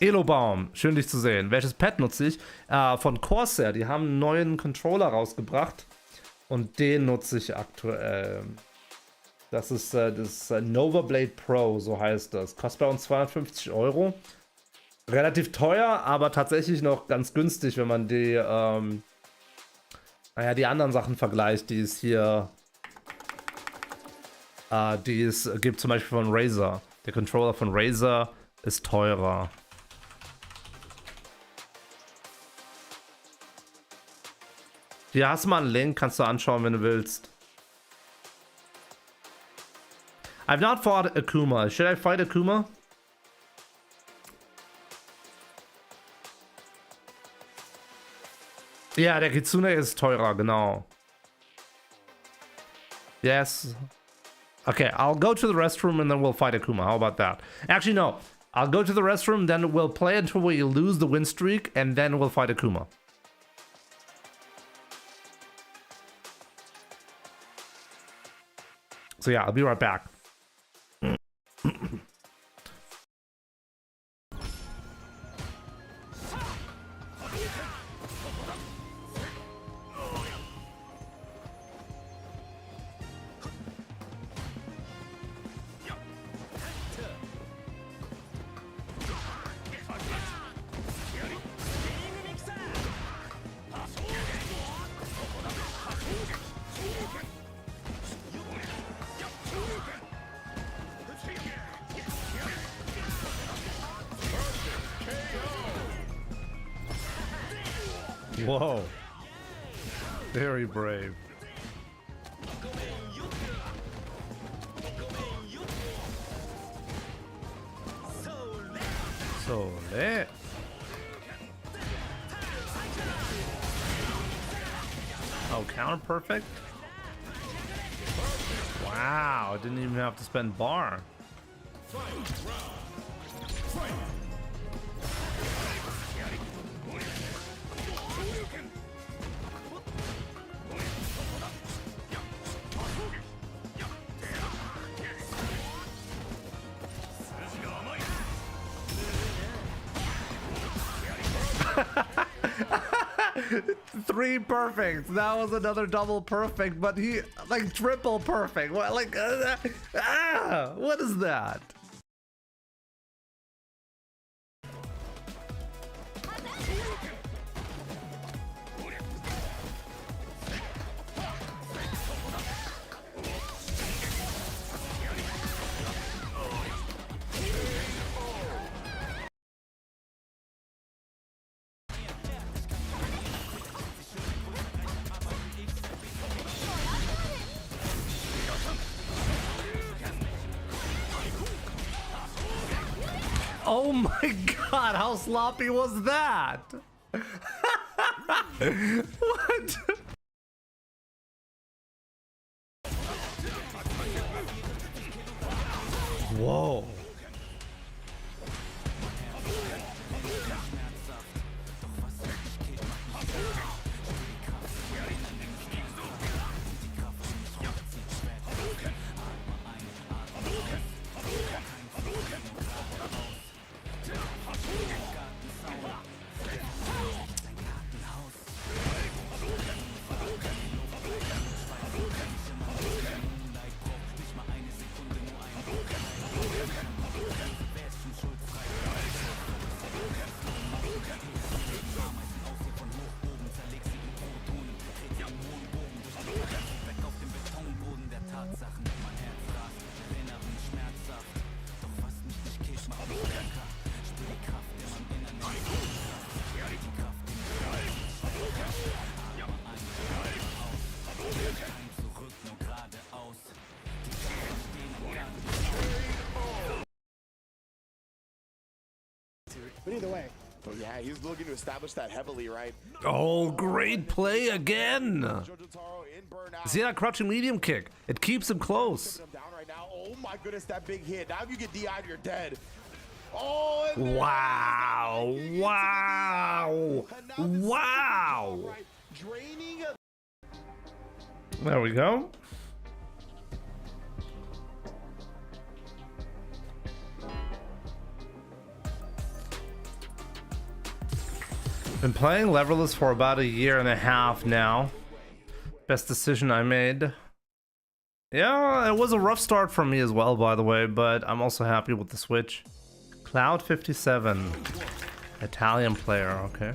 Elobaum, schön dich zu sehen. Welches Pad nutze ich? Von Corsair, die haben einen neuen Controller rausgebracht und den nutze ich aktuell. Das ist das Nova Blade Pro, so heißt das. Kostet bei uns 250 €. Relativ teuer, aber tatsächlich noch ganz günstig, wenn man die, die anderen Sachen vergleicht, die es hier, die es gibt, zum Beispiel von Razer. Der Controller von Razer ist teurer. Hier hast du mal einen Link, kannst du anschauen, wenn du willst. I've not fought Akuma. Should I fight Akuma? Ja, der Kitsune ist teurer, genau. Yes. Okay, I'll go to the restroom and then we'll fight Akuma. How about that? Actually, no. I'll go to the restroom, then we'll play until we lose the win streak, and then we'll fight Akuma. So yeah, I'll be right back. Whoa. Very brave. So lit. Oh, counter perfect? Wow, I didn't even have to spend bar. 3 perfect. That was another double perfect, but he like triple perfect. What like what is that? Oh my god, how sloppy was that? What? Whoa. But either way, Oh yeah, he's looking to establish that heavily, right? Oh, great play again. Jotaro in burnout. See that crouching medium kick? It keeps him close. Him down right now. Oh my goodness, that big hit. Now if you get DI'd, you're dead. Oh, and there Wow. it is. Wow. And now the Wow. second right, draining a There we go. Been playing Leverless for about 1.5 years now. Best decision I made. Yeah, it was a rough start for me as well, by the way, but I'm also happy with the switch. Cloud57. Italian player, okay.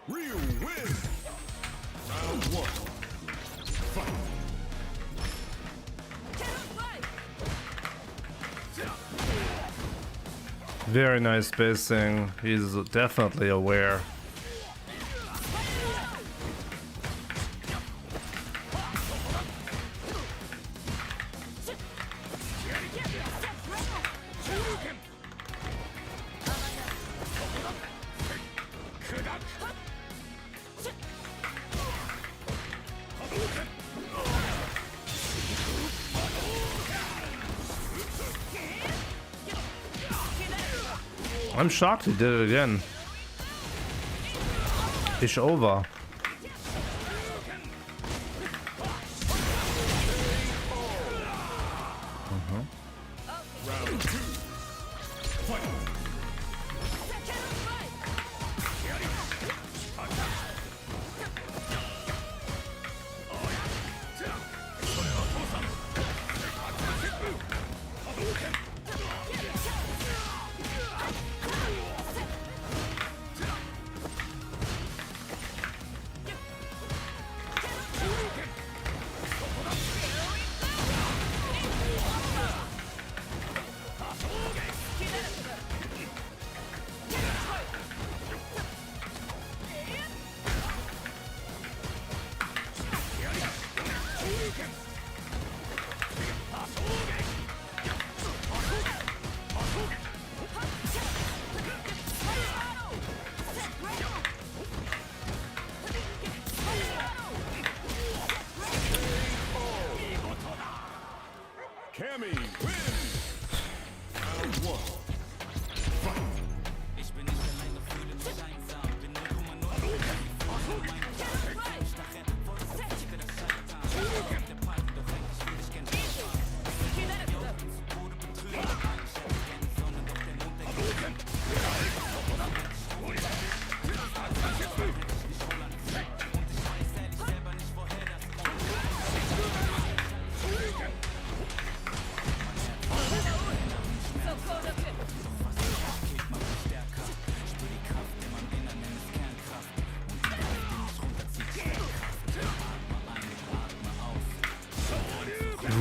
Real win. Round 1. Fight. Very nice spacing. He's definitely aware. I'm shocked he did it again. It's over. Round 2. Cammy wins. Round one.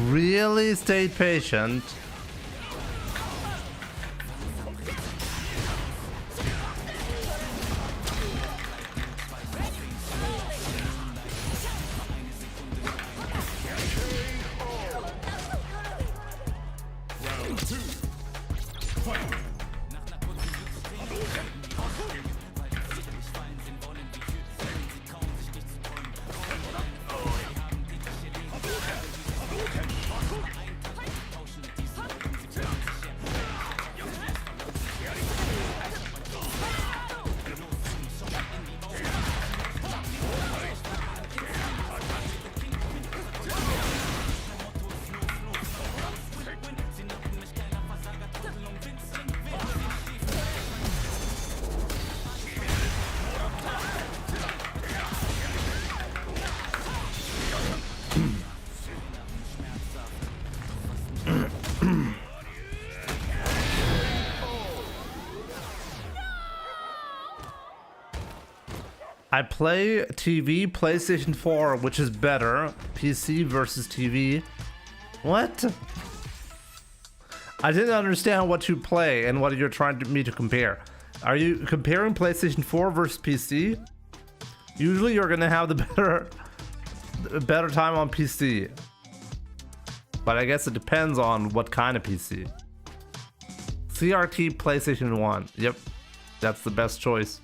Really stay patient. Round two. Fight. I play TV, PlayStation 4, which is better. PC versus TV. What? I didn't understand what you play and what you're trying me to compare. Are you comparing PlayStation 4 versus PC? Usually you're gonna have the better time on PC. But I guess it depends on what kind of PC. CRT PlayStation 1. Yep. That's the best choice.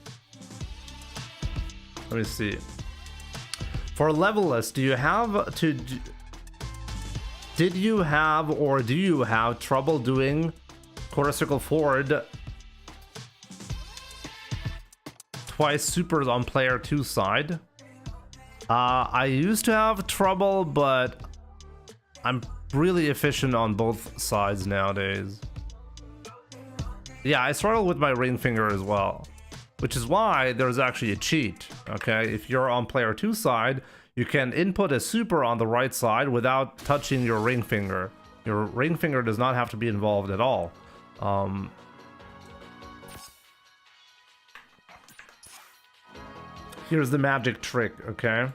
Let me see. For levelless, do you have to... Did you have or do you have trouble doing quarter circle forward twice supers on player 2 side? I used to have trouble, but I'm really efficient on both sides nowadays. Yeah, I struggle with my ring finger as well, which is why there's actually a cheat. Okay, if you're on player 2 side, you can input a super on the right side without touching your ring finger. Your ring finger does not have to be involved at all. Here's the magic trick, okay?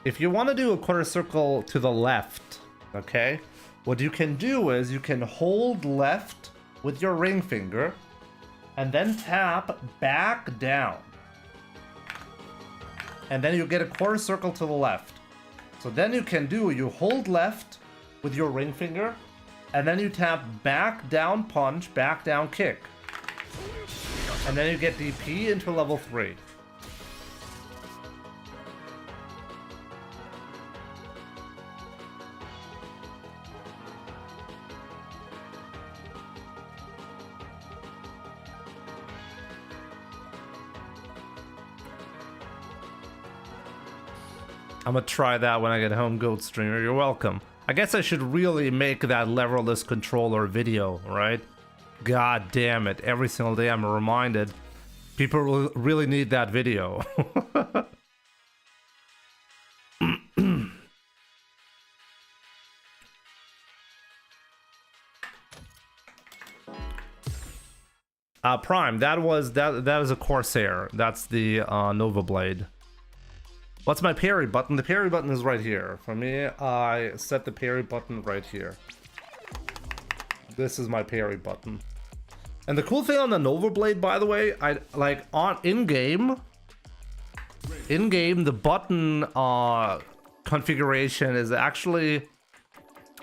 If you want to do a quarter circle to the left, okay, what you can do is you can hold left with your ring finger and then tap back down. And then you get a quarter circle to the left. So then you hold left with your ring finger, and then you tap back down punch, back down kick. And then you get DP into level 3. I'm gonna try that when I get home, Goat Streamer. You're welcome. I guess I should really make that leverless controller video, right? God damn it. Every single day I'm reminded. People really need that video. Prime, that is a Corsair. That's the Nova Blade. What's my parry button? The parry button is right here. For me, I set the parry button right here. This is my parry button. And the cool thing on the Nova Blade, by the way, I like on in game the button configuration is actually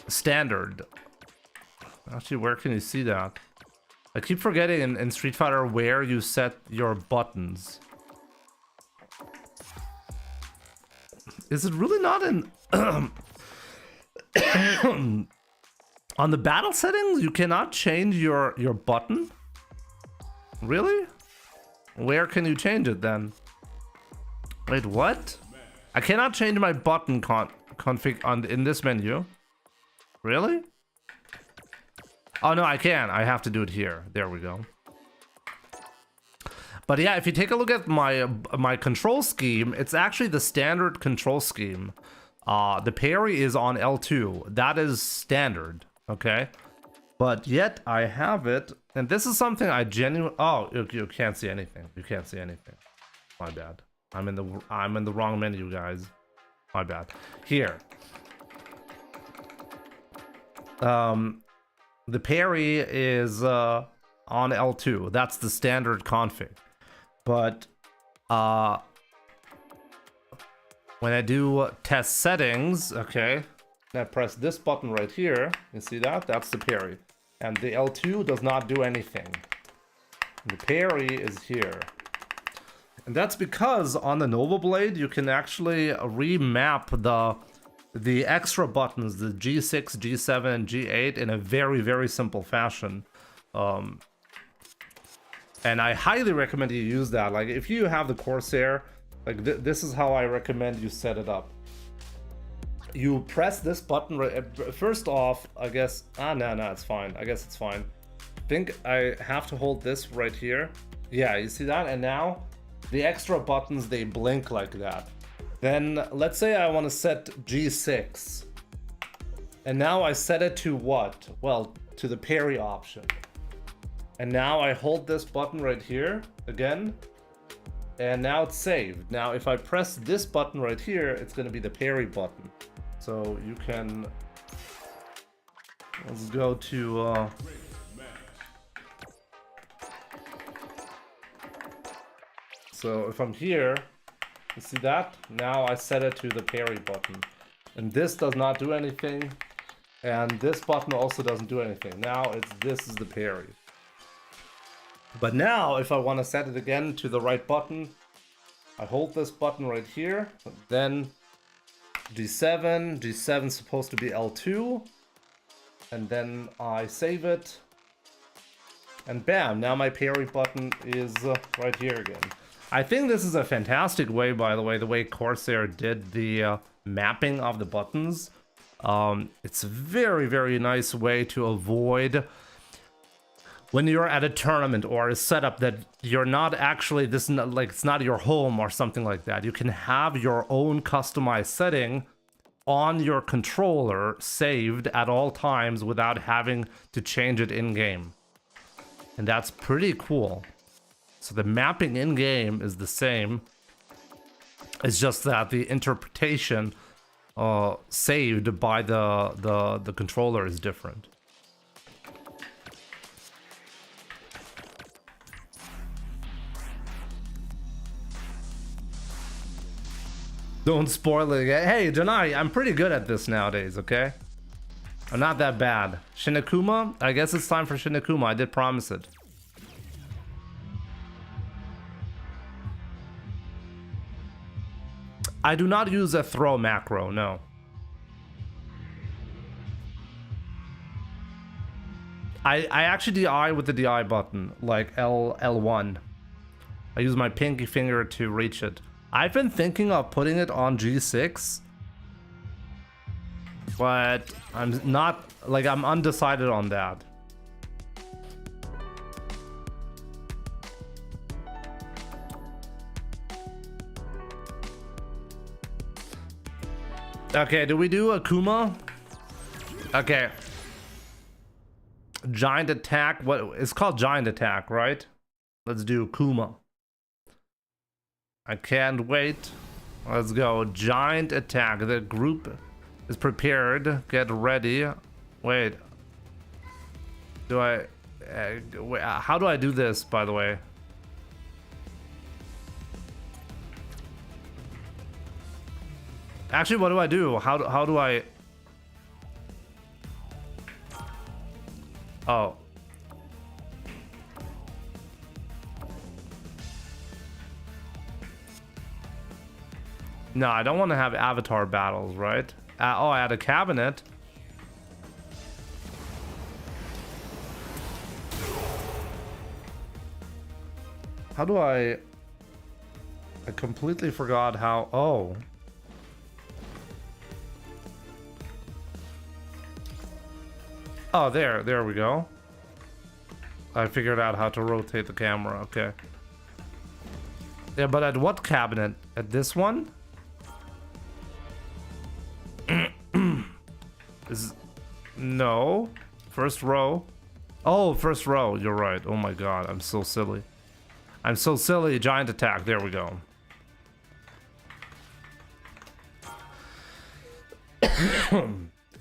standard. Actually, where can you see that? I keep forgetting in Street Fighter where you set your buttons. Is it really not in... On the battle settings, you cannot change your button? Really? Where can you change it then? Wait, what? I cannot change my button config in this menu. Really? Oh no, I can. I have to do it here. There we go. But yeah, if you take a look at my control scheme, it's actually the standard control scheme. The parry is on L2. That is standard, okay? But yet I have it, and this is something I genuinely... Oh, you can't see anything. You can't see anything. My bad. I'm in the wrong menu, guys. My bad. Here. The parry is on L2. That's the standard config. But when I do test settings, okay, I press this button right here. You see that? That's the parry. And the L2 does not do anything. The parry is here. And that's because on the Nova Blade, you can actually remap the extra buttons, the G6, G7, and G8 in a very, very simple fashion. And I highly recommend you use that. Like, if you have the Corsair, like this is how I recommend you set it up. You press this button right first off, I guess. No, it's fine. I guess it's fine. I think I have to hold this right here. Yeah, you see that? And now the extra buttons, they blink like that. Then let's say I want to set G6. And now I set it to what? Well, to the parry option. And now I hold this button right here again. And now it's saved. Now if I press this button right here, it's going to be the parry button. So you can... Let's go to... So if I'm here, you see that? Now I set it to the parry button. And this does not do anything. And this button also doesn't do anything. Now this is the parry. But now if I want to set it again to the right button, I hold this button right here. Then G7. G7 is supposed to be L2. And then I save it. And bam, now my parry button is right here again. I think this is a fantastic way, by the way Corsair did the mapping of the buttons. It's a very, very nice way to avoid when you're at a tournament or a setup that you're not actually, this is not, like, it's not your home or something like that. You can have your own customized setting on your controller saved at all times without having to change it in game. And that's pretty cool. So the mapping in game is the same. It's just that the interpretation saved by the controller is different. Don't spoil it again. Hey, Janai, I'm pretty good at this nowadays, okay? I'm not that bad. Shinakuma? I guess it's time for Shinakuma. I did promise it. I do not use a throw macro, no. I actually DI with the DI button, like L1. I use my pinky finger to reach it. I've been thinking of putting it on G6, but I'm not, like, I'm undecided on that. Okay, do we do Akuma? Okay. Giant attack. What? It's called giant attack, right? Let's do Akuma. I can't wait. Let's go. Giant attack. The group is prepared. Get ready. Wait. Do I... wait, how do I do this, by the way? Actually, what do I do? How do I... Oh. No, I don't want to have avatar battles, right? Oh, I had a cabinet. How do I completely forgot how... Oh. Oh, there we go. I figured out how to rotate the camera, okay. Yeah, but at what cabinet? At this one? No. First row. Oh, first row, you're right. Oh my god, I'm so silly. I'm so silly. Giant attack, there we go.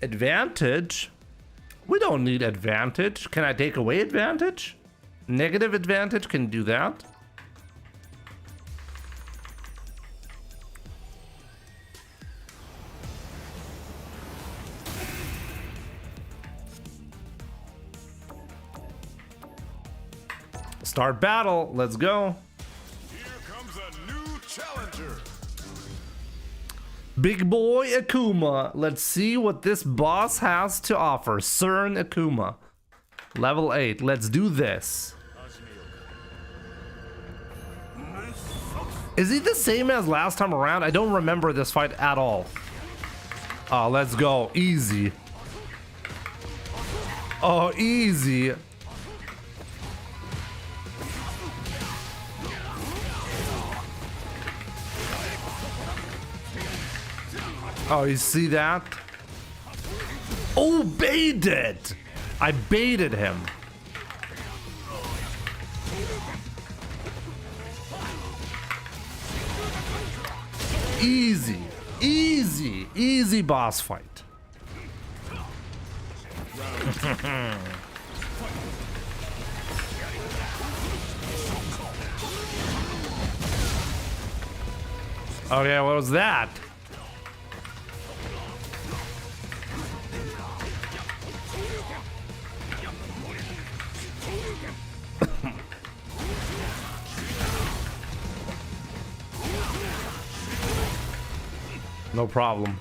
Advantage? We don't need advantage. Can I take away advantage? Negative advantage, can do that. Start battle, let's go. Here comes a new challenger. Big boy Akuma. Let's see what this boss has to offer. CERN Akuma. Level 8. Let's do this. Is he the same as last time around? I don't remember this fight at all. Oh, let's go. Easy. Oh, easy. Oh, you see that? Oh, baited! I baited him. Easy, easy, easy boss fight. Okay, what was that? No problem.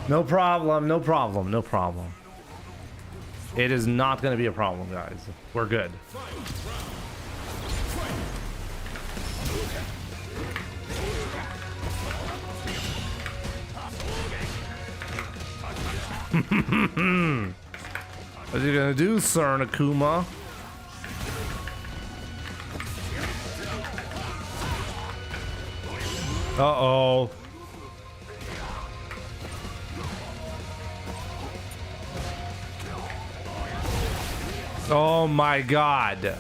No problem, no problem, no problem. It is not going to be a problem, guys. We're good. What are you going to do, CERN Akuma? Uh-oh. Oh my god.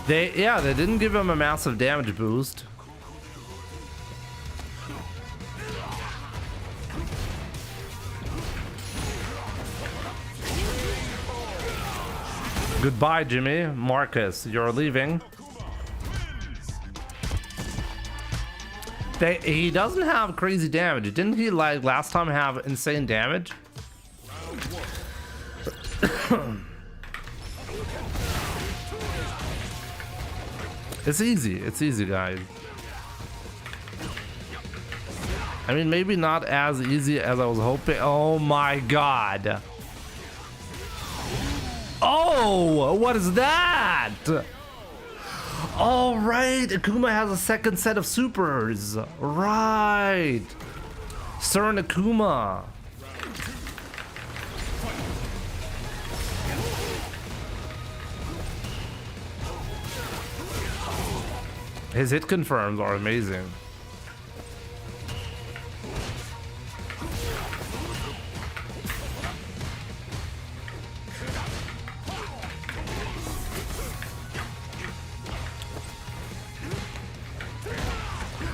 They didn't give him a massive damage boost. Goodbye, Jimmy. Marcus, you're leaving. He doesn't have crazy damage. Didn't he, like, last time have insane damage? It's easy, guys. I mean, maybe not as easy as I was hoping. Oh my god. Oh, what is that? All right, Akuma has a second set of supers. Right. CERN Akuma. His hit confirms are amazing.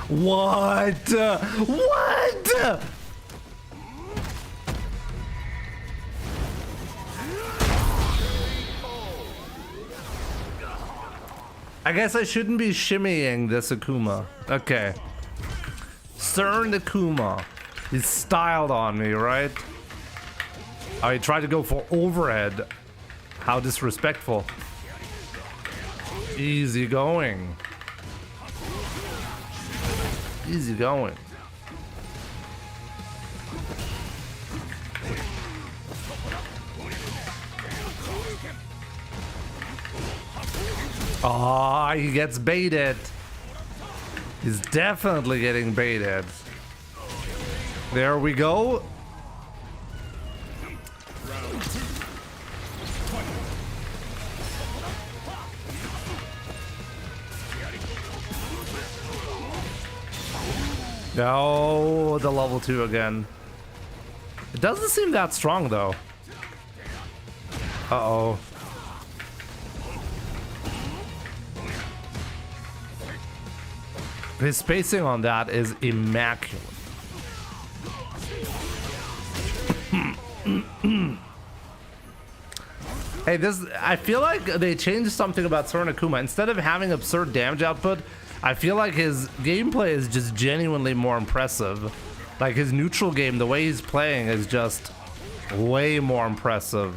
What? What? I guess I shouldn't be shimmying this Akuma. Okay. CERN Akuma. He's styled on me, right? Oh, he tried to go for overhead. How disrespectful. Easy going. Easy going. Oh, he gets baited. He's definitely getting baited. There we go. No, the level 2 again. It doesn't seem that strong though. Uh-oh. His spacing on that is immaculate. Hey, I feel like they changed something about CERN Akuma. Instead of having absurd damage output, I feel like his gameplay is just genuinely more impressive. Like his neutral game, the way he's playing is just way more impressive.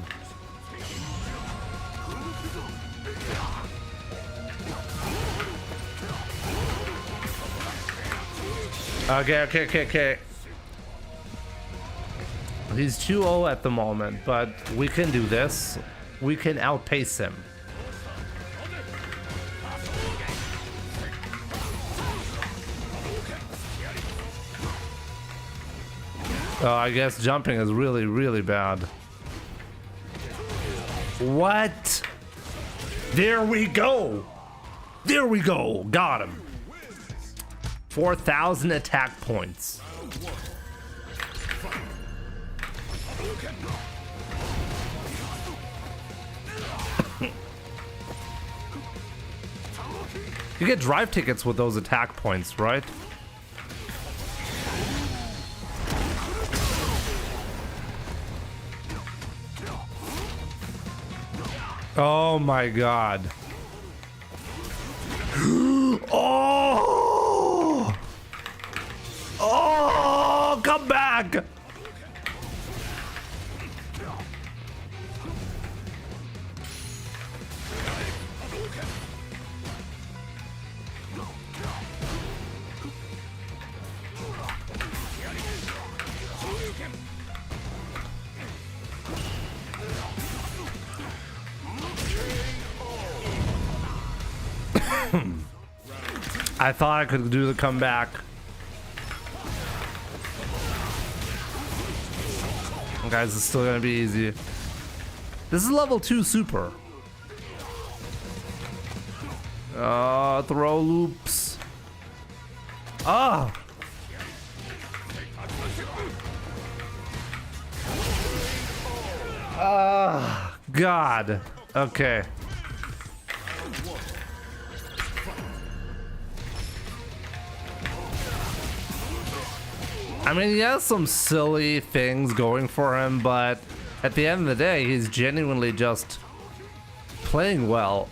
Okay. He's 2-0 at the moment, but we can do this. We can outpace him. Oh, I guess jumping is really, really bad. What? There we go. There we go. Got him. 4,000 attack points. You get drive tickets with those attack points, right? Oh my god. Oh! Oh, come back! I thought I could do the comeback. Guys, it's still gonna be easy. This is level 2 super. Throw loops. Ah! God. Okay. I mean, he has some silly things going for him, but at the end of the day, he's genuinely just playing well.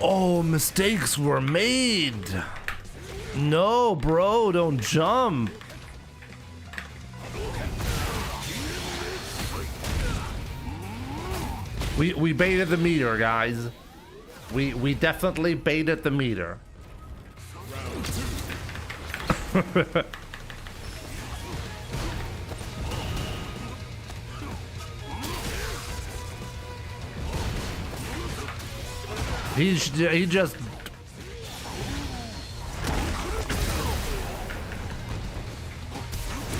Oh, mistakes were made. No, bro, don't jump. We baited the meter, guys. We definitely baited the meter. He just.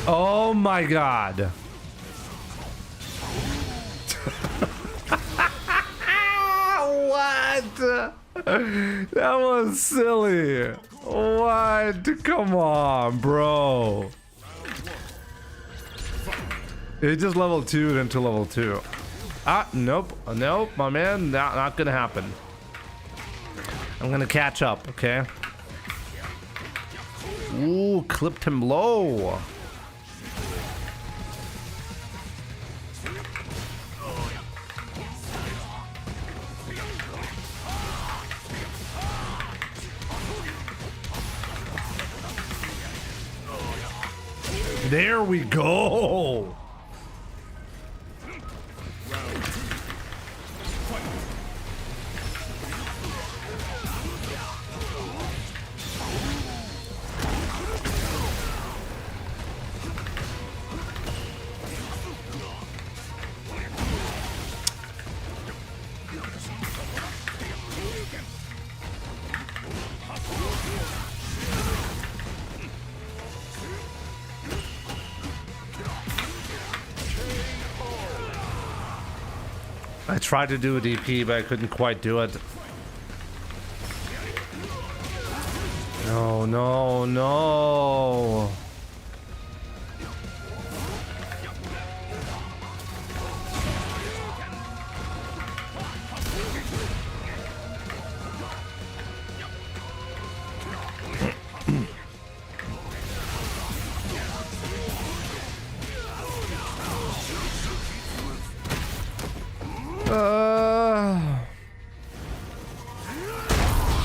Oh my god. What? That was silly. What? Come on, bro. It just level 2'd into level 2. Ah, nope. Nope, my man. Not gonna happen. I'm gonna catch up, okay? Ooh, clipped him low. There we go. I tried to do a DP, but I couldn't quite do it. No, no, no.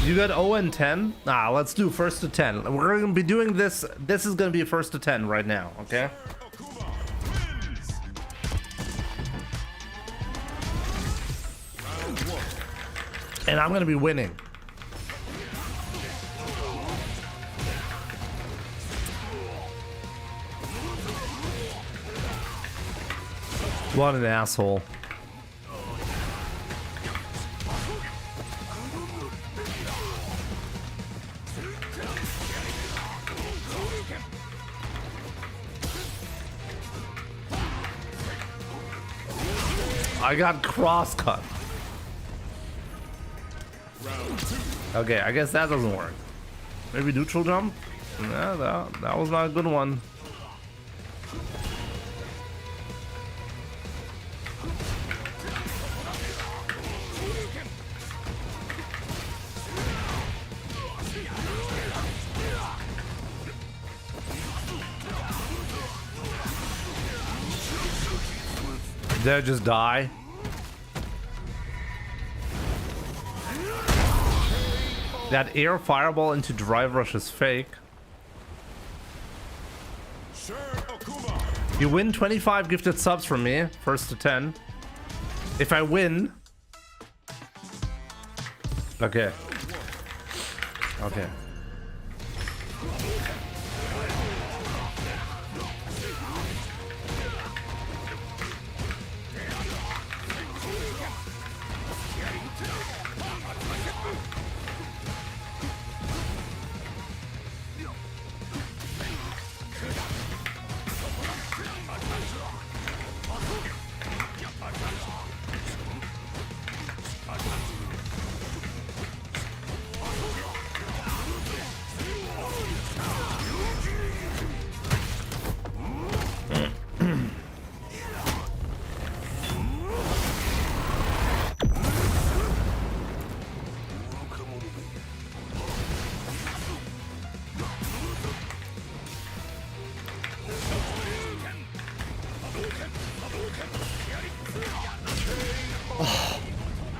You got 0 and 10? Ah, let's do first to 10. We're gonna be doing this. This is gonna be first to 10 right now, okay? And I'm gonna be winning. What an asshole. I got cross-cut. Okay, I guess that doesn't work. Maybe neutral jump? Yeah, that was not a good one. Did I just die? That air fireball into drive rush is fake. You win 25 gifted subs from me, first to 10. If I win... Okay. Okay.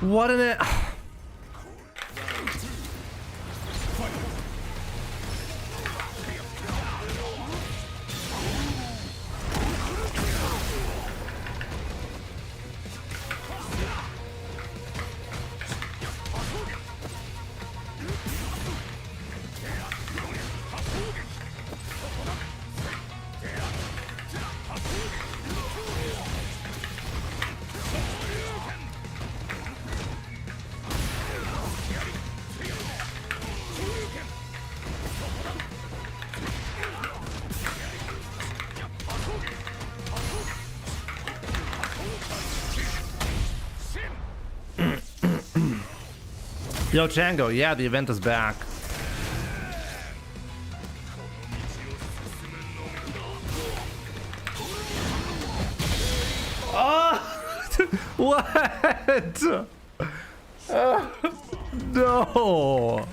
What in it? Yo, Django, yeah, the event is back. Oh! What? No!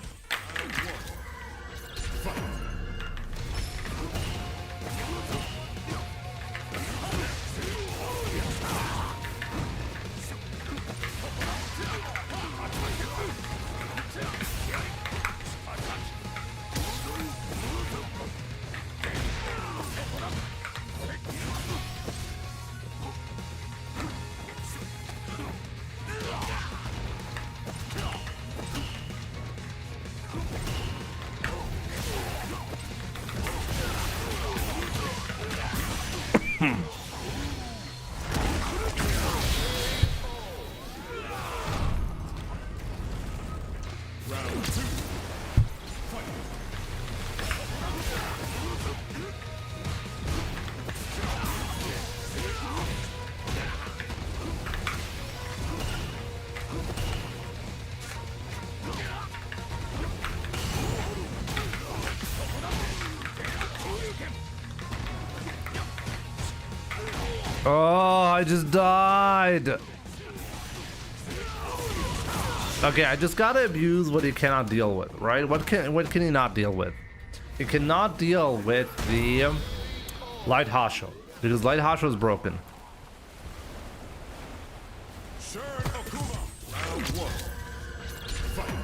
Oh, I just died. Okay, I just gotta abuse what he cannot deal with, right? What can he not deal with? He cannot deal with the Light Hasho, because Light Hasho is broken. Sure, Okuma. Round one. Fight.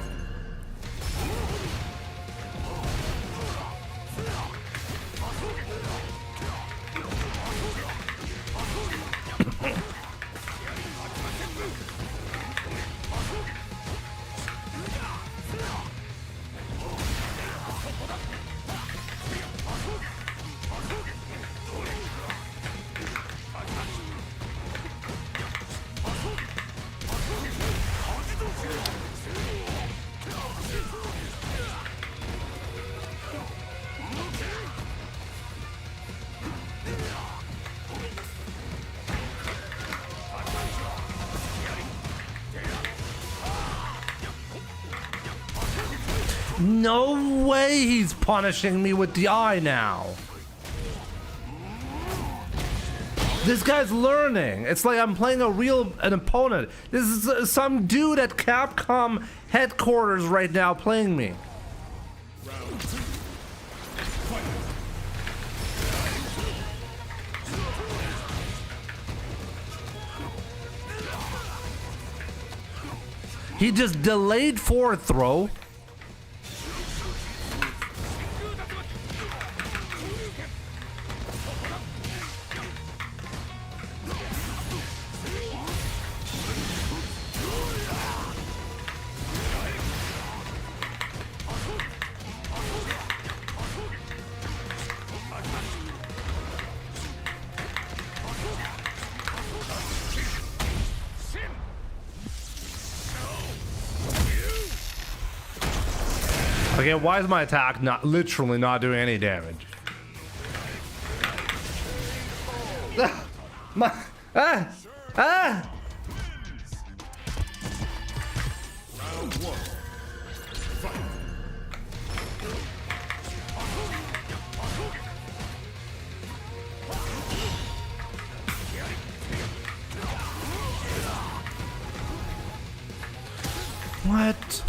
No way he's punishing me with the eye now. This guy's learning. It's like I'm playing an opponent. This is some dude at Capcom headquarters right now playing me. Round two. Fight. He just delayed forward throw. Okay, why is my attack literally not doing any damage? Round one. Fight. What?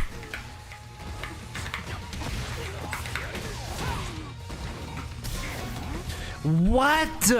What?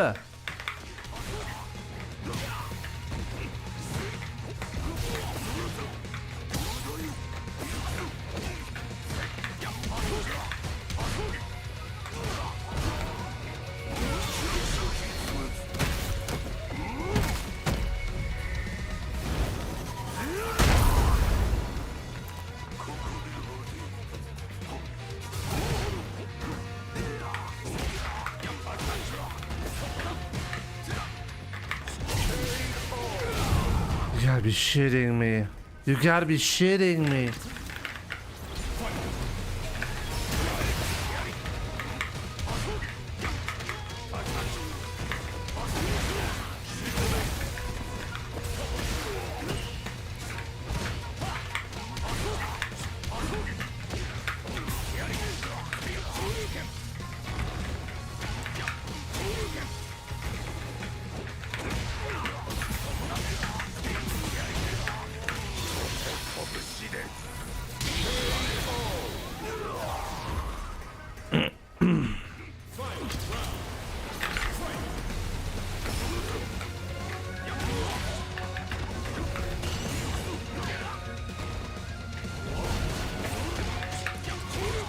You gotta be shitting me. You gotta be shitting me.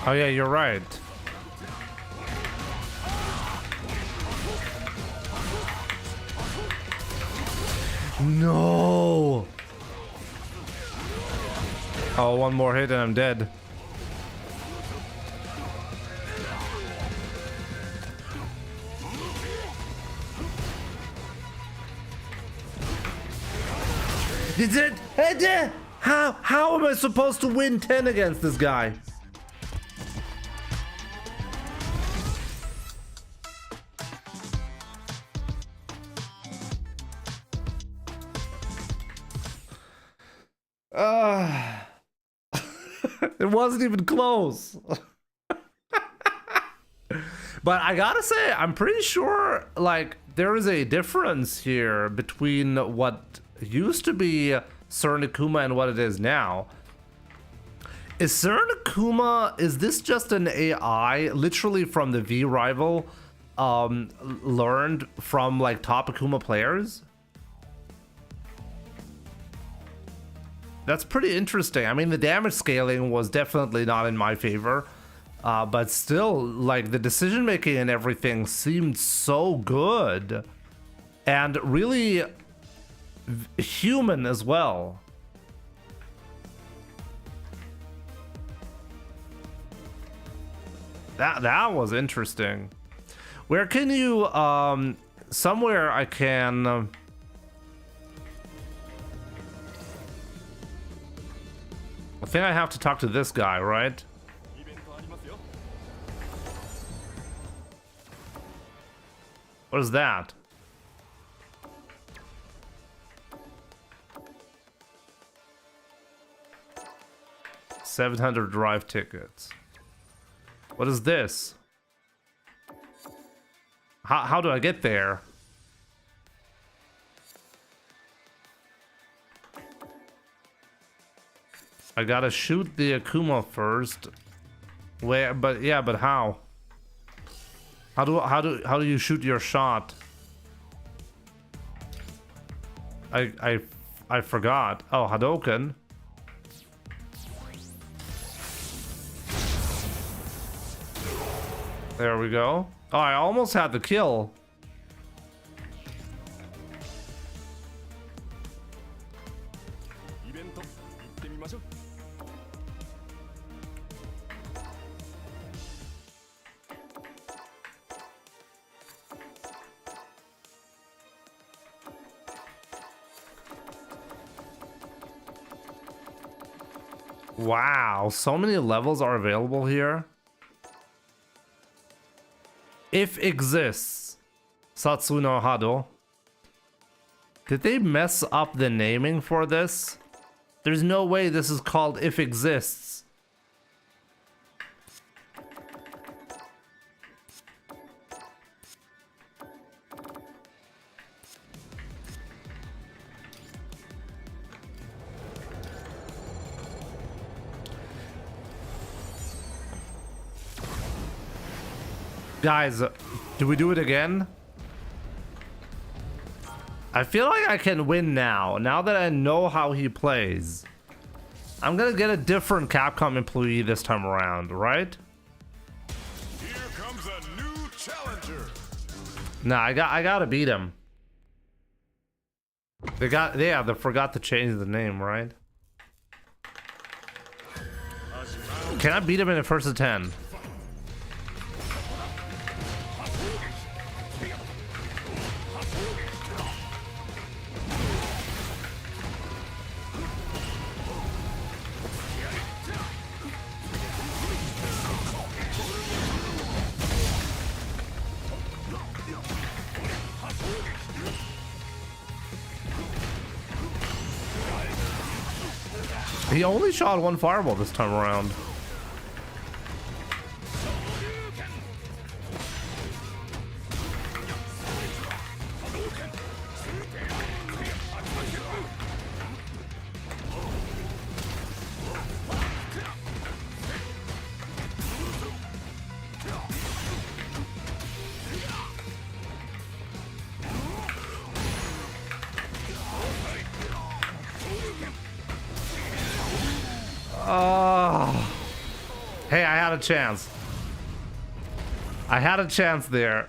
Oh yeah, you're right. No. Oh, one more hit and I'm dead. Is it? How am I supposed to win 10 against this guy? It wasn't even close. But I gotta say, I'm pretty sure, like, there is a difference here between what used to be Sir Nakuma and what it is now. Is Sir Nakuma, is this just an AI, literally from the V-Rival, learned from, like, top Akuma players? That's pretty interesting. I mean, the damage scaling was definitely not in my favor. But still, like, the decision making and everything seemed so good. And really human as well. That was interesting. Where can you, somewhere I can... I think I have to talk to this guy, right? What is that? 700 drive tickets. What is this? How do I get there? I gotta shoot the Akuma first. Where? But yeah, but how? How do you shoot your shot? I forgot. Oh, Hadouken. There we go. Oh, I almost had the kill. Wow, so many levels are available here. If exists, Satsuno Hado. Did they mess up the naming for this? There's no way this is called if exists. Guys, do we do it again? I feel like I can win now that I know how he plays. I'm gonna get a different Capcom employee this time around, right? Here comes a new challenger. Nah, I gotta beat him. They forgot to change the name, right? Can I beat him in the first of 10? He only shot one fireball this time around. Oh. Hey, I had a chance. I had a chance there.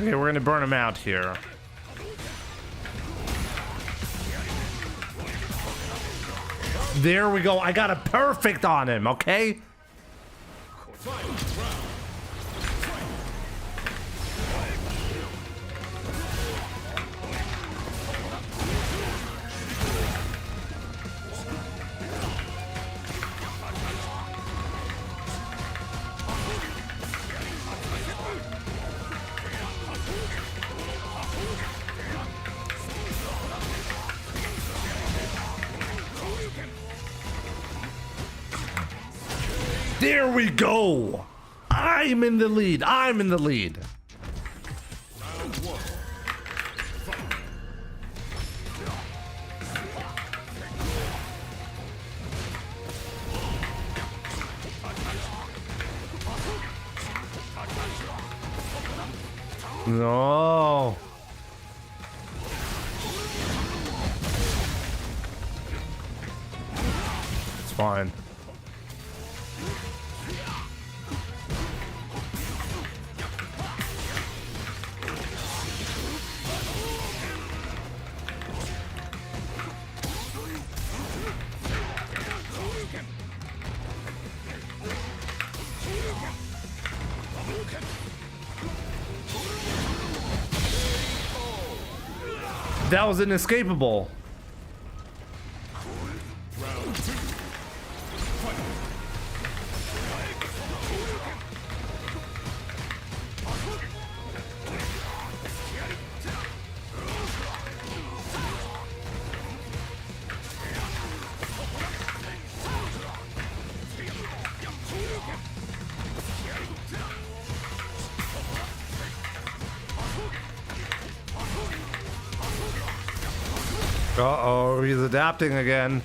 Okay, we're gonna burn him out here. There we go. I got a perfect on him, okay? There we go. I'm in the lead. I'm in the lead. No. It's fine. That was inescapable. Uh-oh, he's adapting again.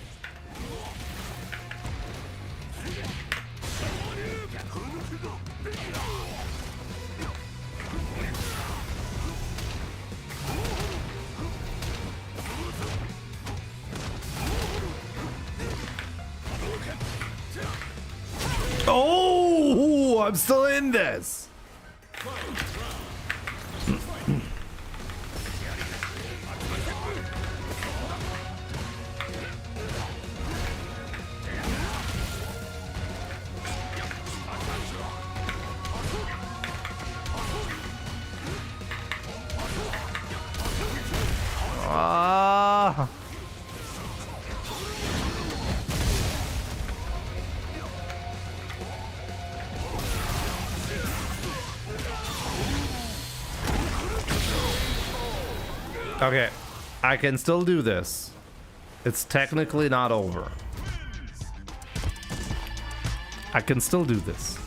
Oh, I'm still in this. Ah. Okay, I can still do this. It's technically not over. I can still do this.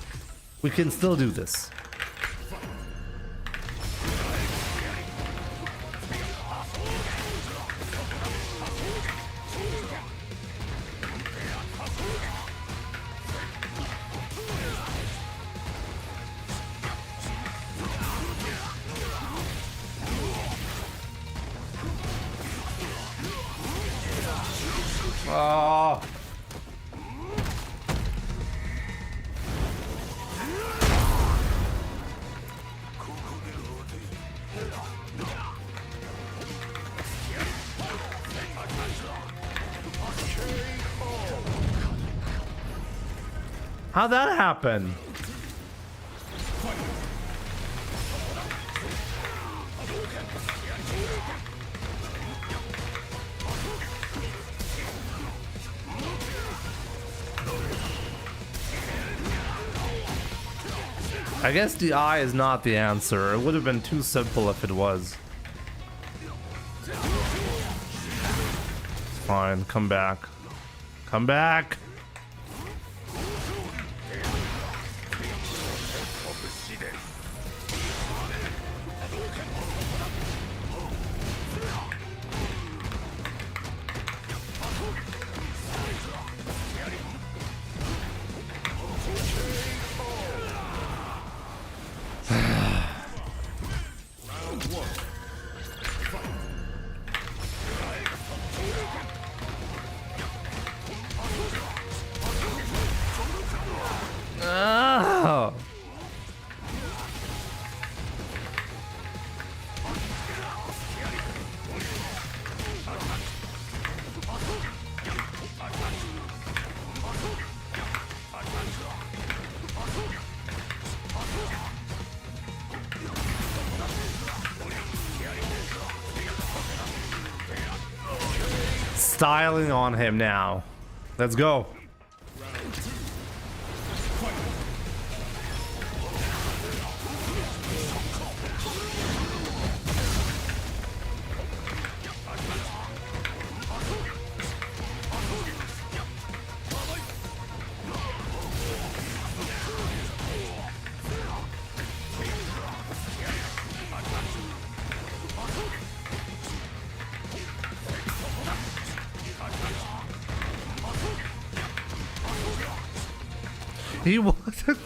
We can still do this. Oh. How'd that happen? I guess the eye is not the answer. It would have been too simple if it was. Fine, come back. Come back! styling on him now. Let's go. He wasn't.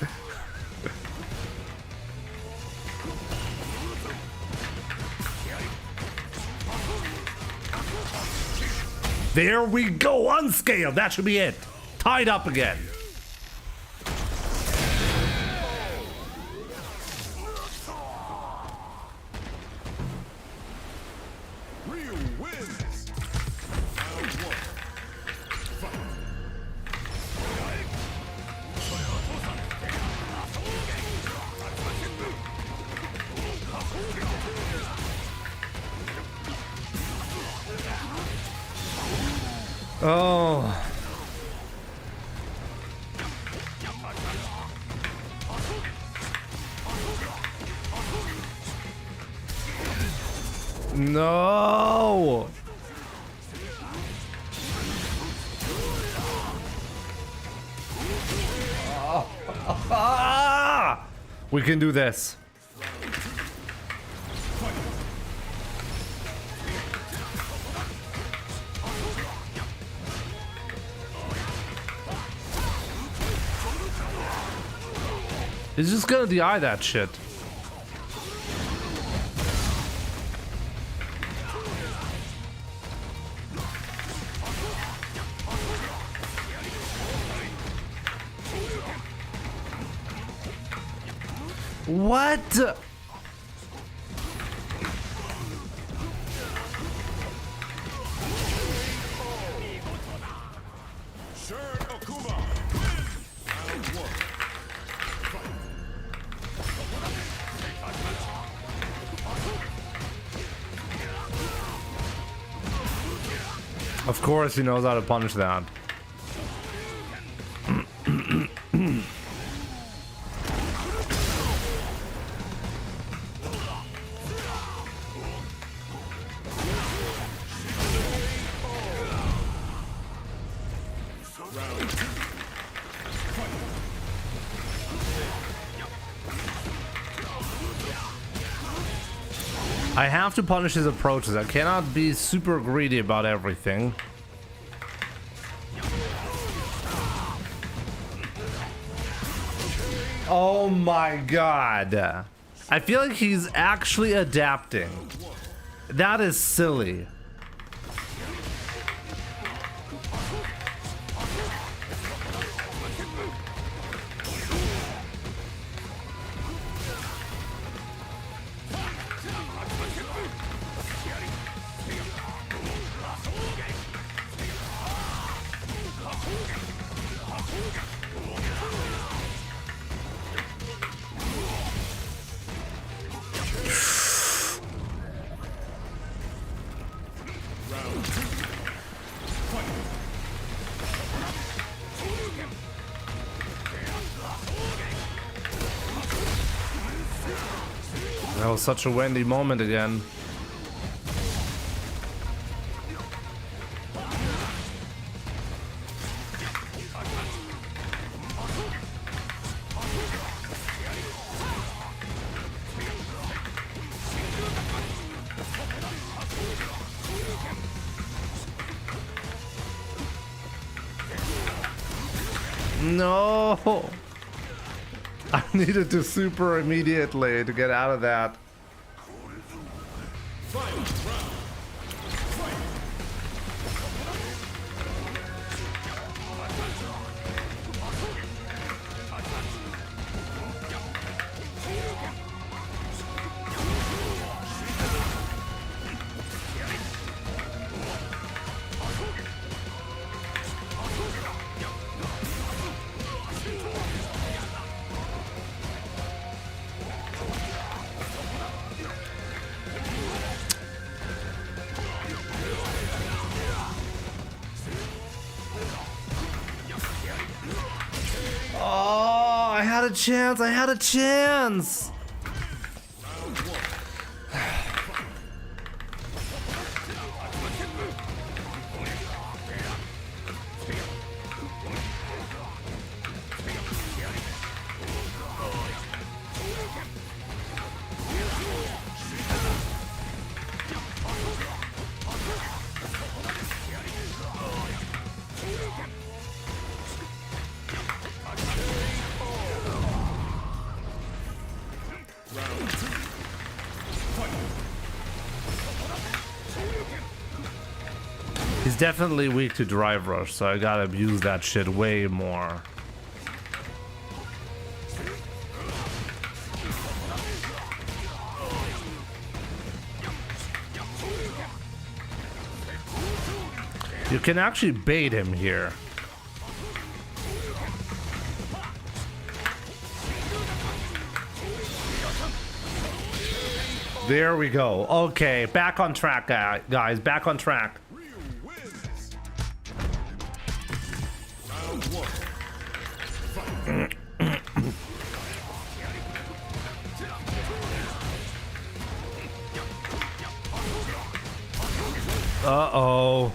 There we go, unscaled. That should be it. Tied up again. Ryu wins. Round one. Oh. No. Ah! We can do this. He's just gonna DI that shit. What? Of course he knows how to punish that. I have to punish his approaches. I cannot be super greedy about everything. Oh my god. I feel like he's actually adapting. That is silly. That was such a Wendy moment again. No! I needed to super immediately to get out of that. a chance. I had a chance. He's definitely weak to drive rush, so I gotta abuse that shit way more. You can actually bait him here. There we go. Okay, back on track, guys. Back on track. Uh-oh.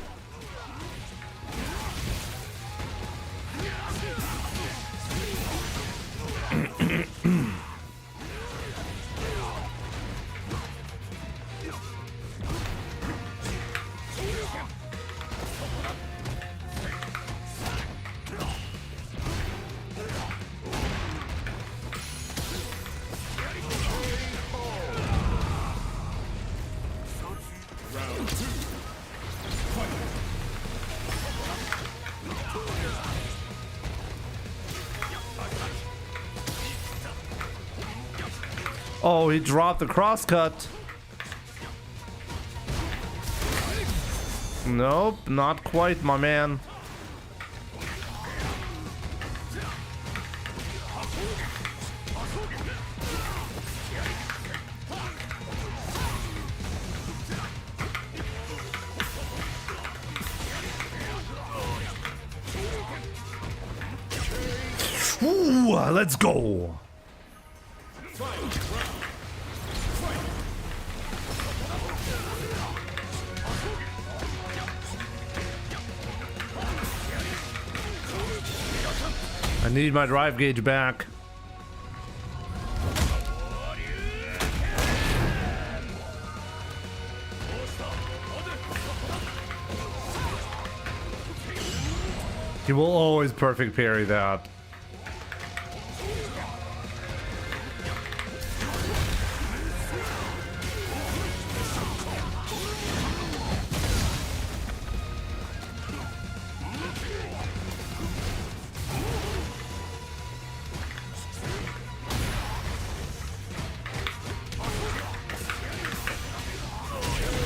Oh, he dropped the crosscut. Nope, not quite, my man. Ooh, let's go. I need my drive gauge back. He will always perfect parry that.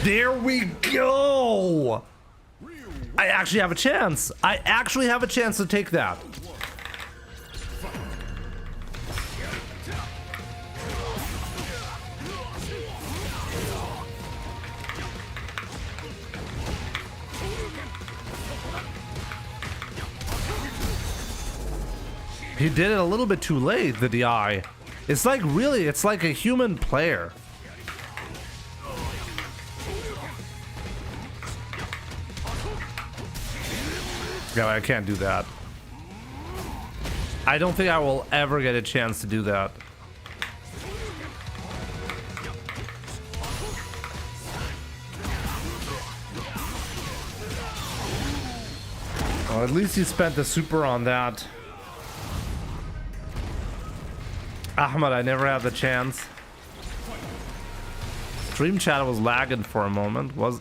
There we go! I actually have a chance. I actually have a chance to take that. He did it a little bit too late, the DI. It's like, really, it's like a human player. Yeah, I can't do that. I don't think I will ever get a chance to do that. Well, at least he spent the super on that. Ahmed, I never had the chance. Stream chat was lagging for a moment. Was...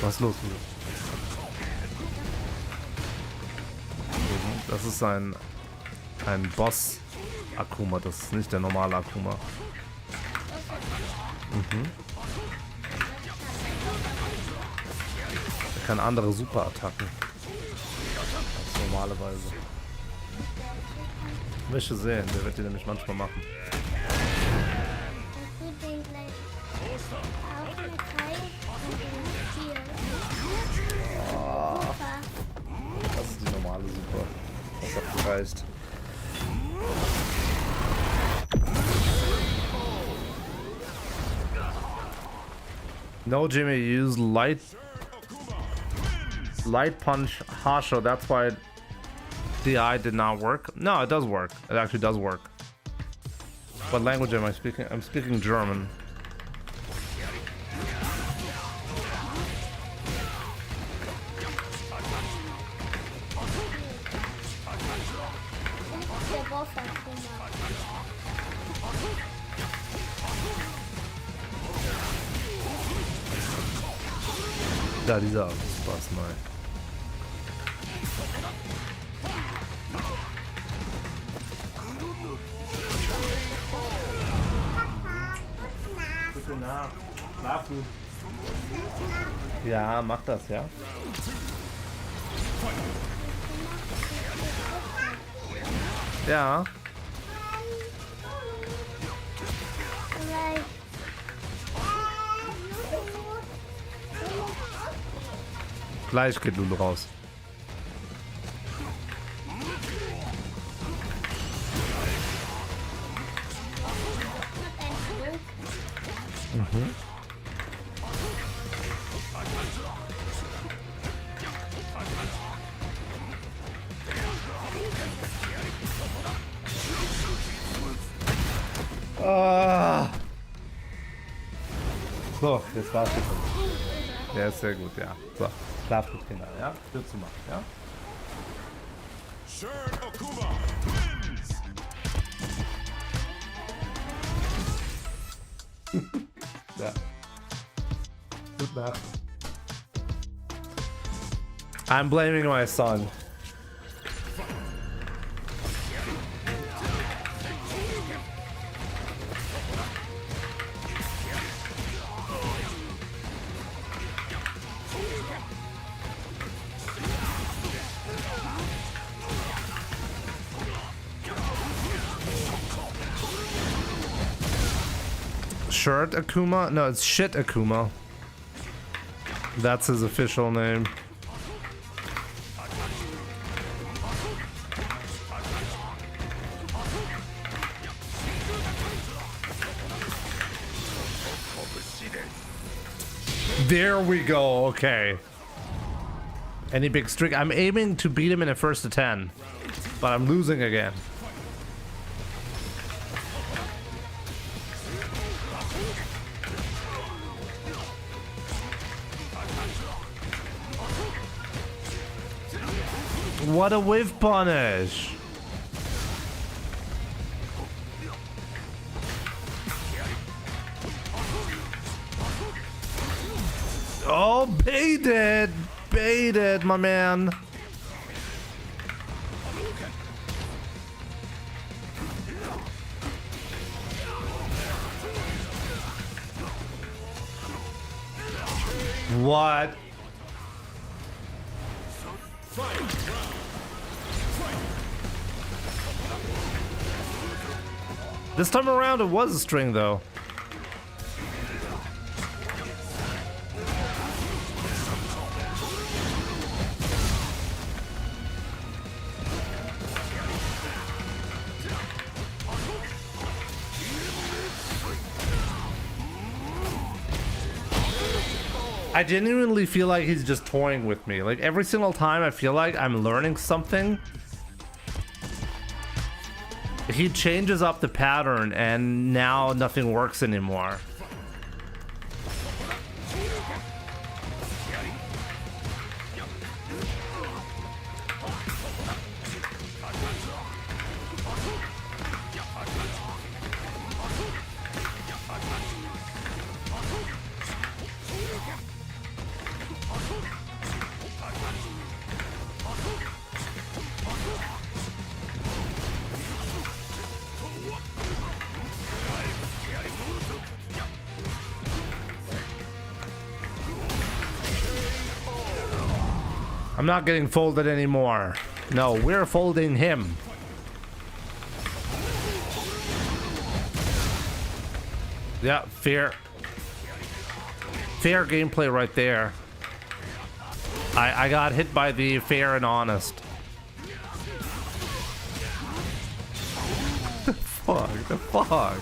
Was ist los? Das ist ein Boss Akuma, das ist nicht der normale Akuma. Er kann andere Superattacken als normalerweise. Möchte sehen, der wird die nämlich manchmal machen. Das ist die normale Super. Das hat gereicht. No, Jimmy, you use light punch Hasho. That's why DI did not work. No, it does work. It actually does work. What language am I speaking? I'm speaking German. Ja, dieser Spaß neu. Bitte nach. Schlafen. Ja, mach das, ja. Ja. Gleich geht Lulu raus. Mhm. Ah. So, jetzt war's schon. Der ist sehr gut, ja. So, schlaf gut, Kinder, ja? Tür zu machen, ja? Ja. Gute Nacht. I'm blaming my son. Shirt Akuma? No, it's Shit Akuma. That's his official name. There we go, okay. Any big streak? I'm aiming to beat him in a first to 10, but I'm losing again. What a whiff punish! Oh, baited! Baited, my man! What? This time around it was a string though. I genuinely feel like he's just toying with me. Like every single time I feel like I'm learning something, he changes up the pattern and now nothing works anymore. I'm not getting folded anymore. No, we're folding him. Yeah, fear. Fair gameplay right there. I got hit by the fair and honest. The fuck? The fuck?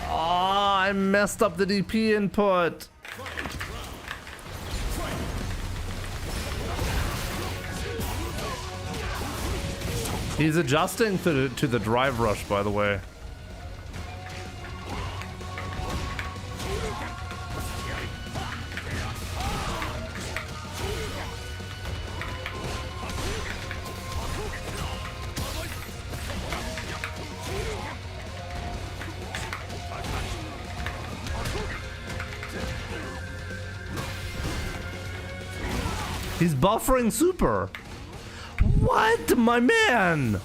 Oh, I messed up the DP input. He's adjusting to the drive rush, by the way. He's buffering super. What, my man?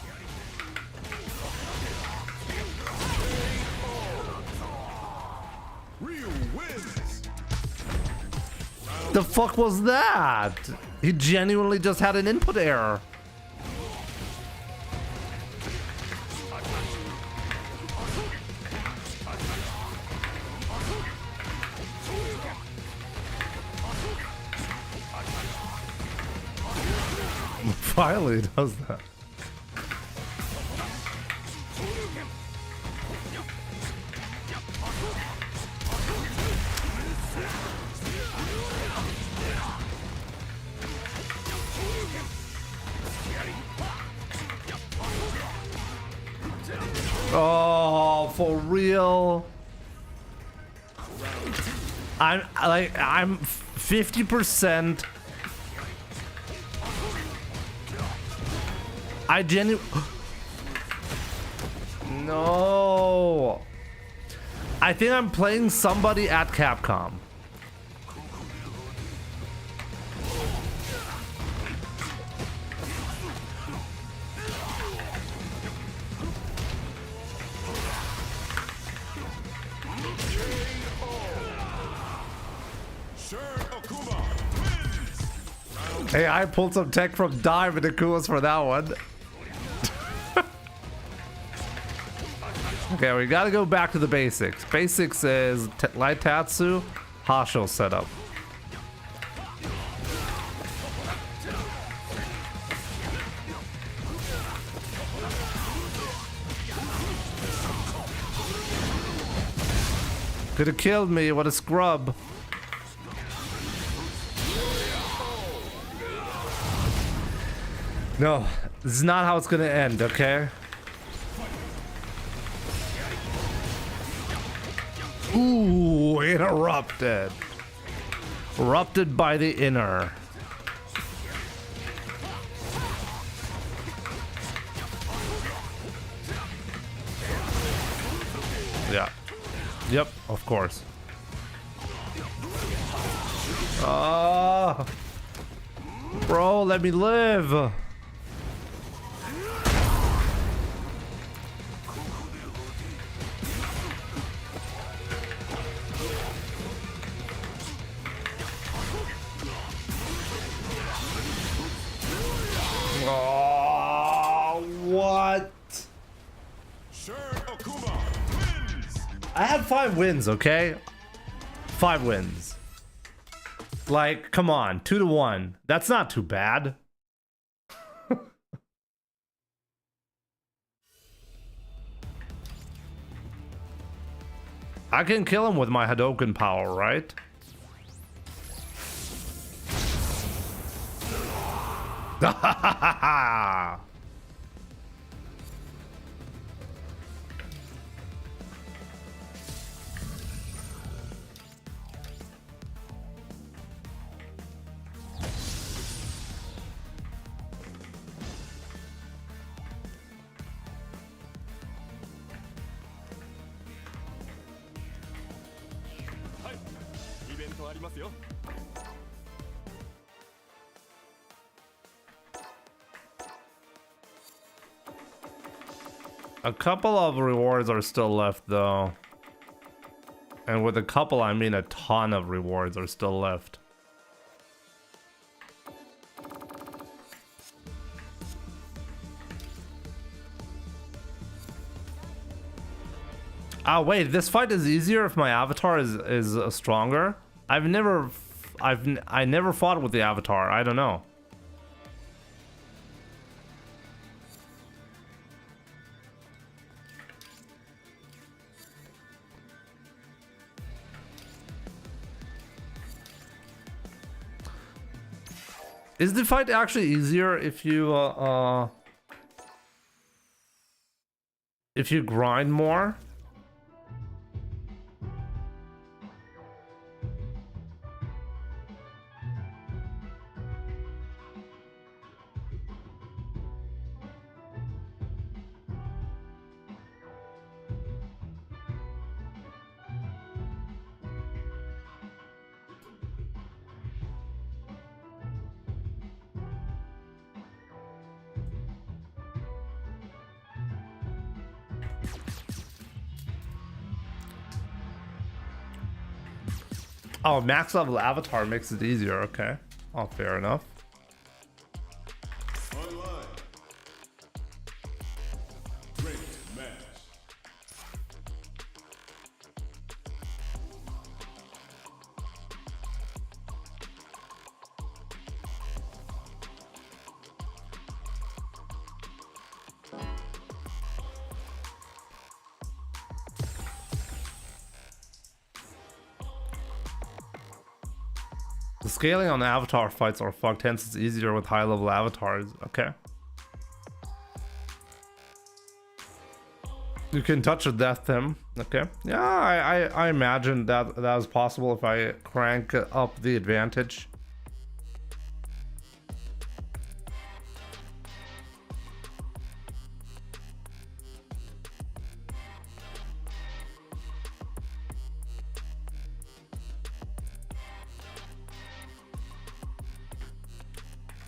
Ryu wins. The fuck was that? He genuinely just had an input error. Finally does that. Oh, for real? I'm 50%. I genuinely... No. I think I'm playing somebody at Capcom. Hey, I pulled some tech from Dime and Akua's for that one. Okay, we gotta go back to the basics. Basics is Light Tatsu, Hasho setup. Could have killed me, what a scrub. No, this is not how it's gonna end, okay? Ooh, interrupted. Erupted by the inner. Yeah. Yep, of course. Ah, bro, let me live. Oh, what? I had 5 wins, okay? 5 wins. Like, come on, 2-1. That's not too bad. I can kill him with my Hadouken power, right? A couple of rewards are still left though. And with a couple, I mean a ton of rewards are still left. Ah, wait, this fight is easier if my avatar is stronger? I never fought with the avatar. I don't know. Is the fight actually easier if you grind more? Oh, max level avatar makes it easier. Okay. Oh, fair enough. Online. Great match. The scaling on avatar fights are fucked, hence it's easier with high level avatars. Okay. You can touch a death him. Okay. Yeah, I imagine that is possible if I crank up the advantage.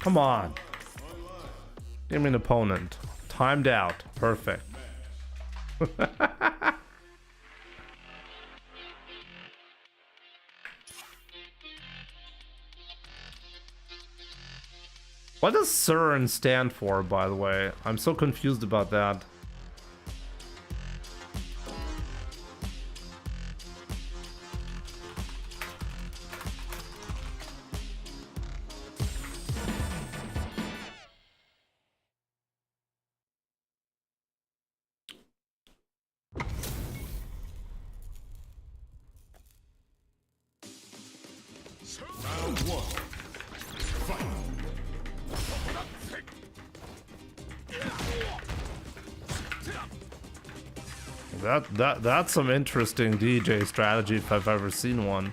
Come on. Give me an opponent. Timed out. Perfect. What does CERN stand for, by the way? I'm so confused about that. Round one. Fight. That's some interesting DJ strategy if I've ever seen one.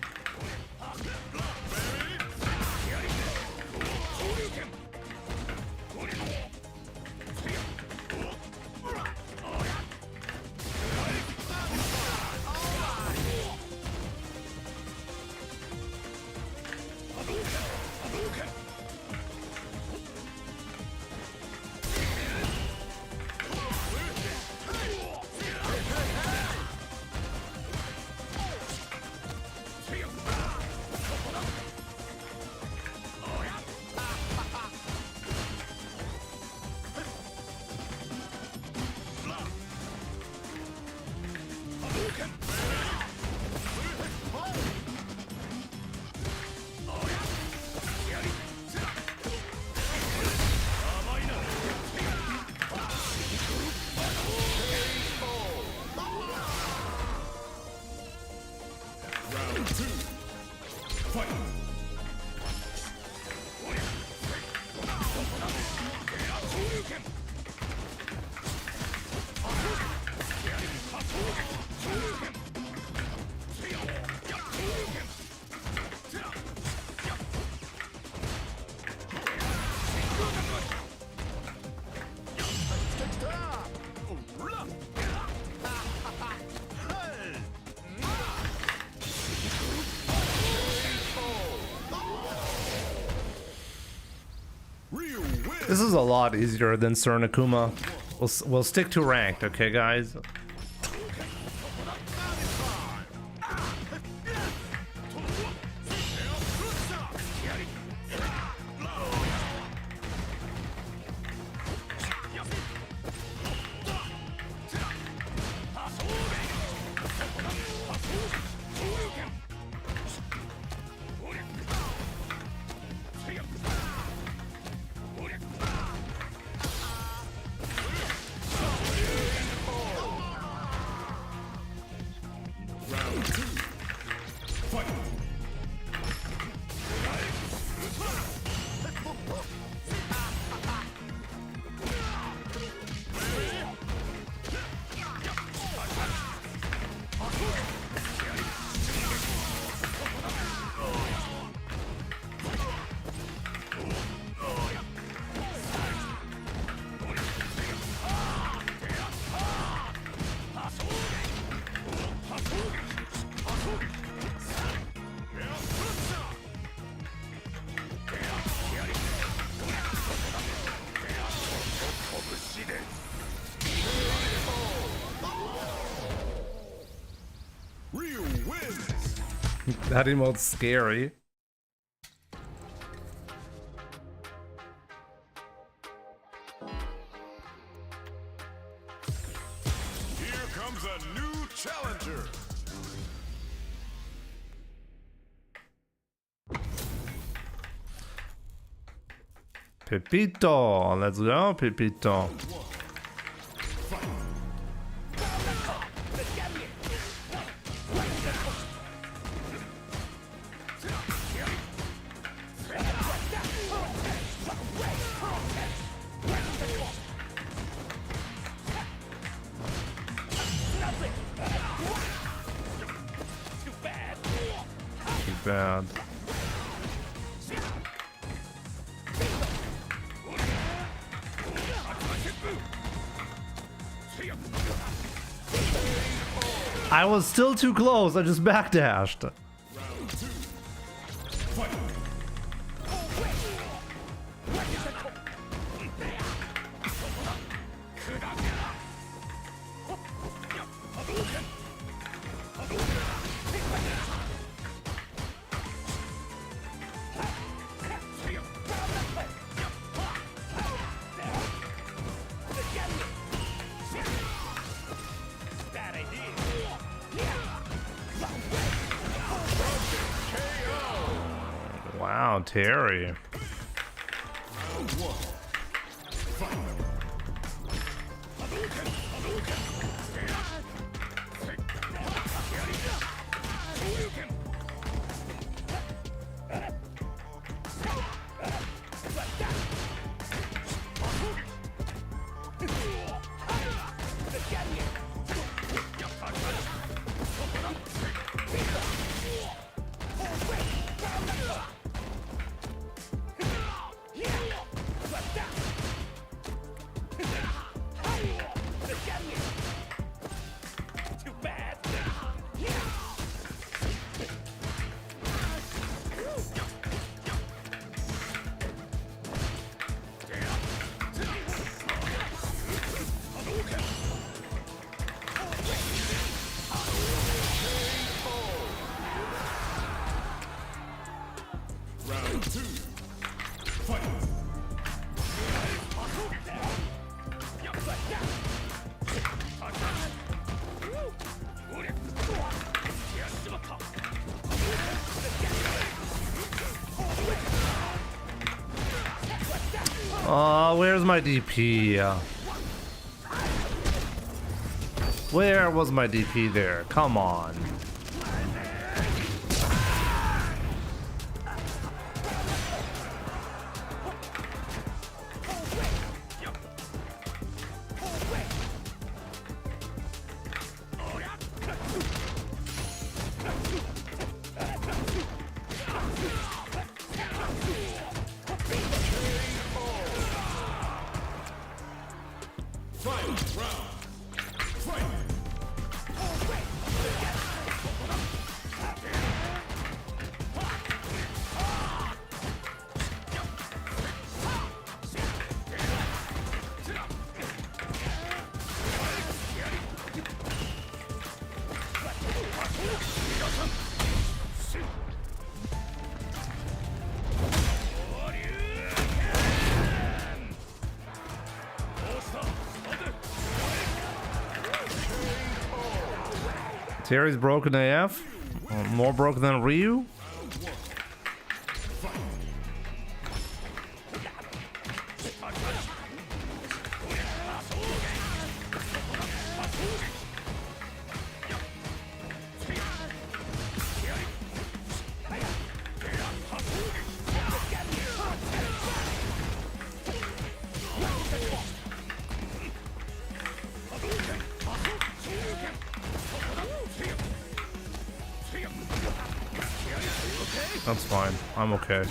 This is a lot easier than CERN Akuma. We'll stick to ranked, okay, guys? That emote's scary. Here comes a new challenger. Pepito, let's go, Pepito. Too bad. I was still too close, I just backdashed. Wow, Terry. Oh, where's my DP? Where was my DP there? Come on. Terry's broken AF? More broken than Ryu? That's fine. I'm okay.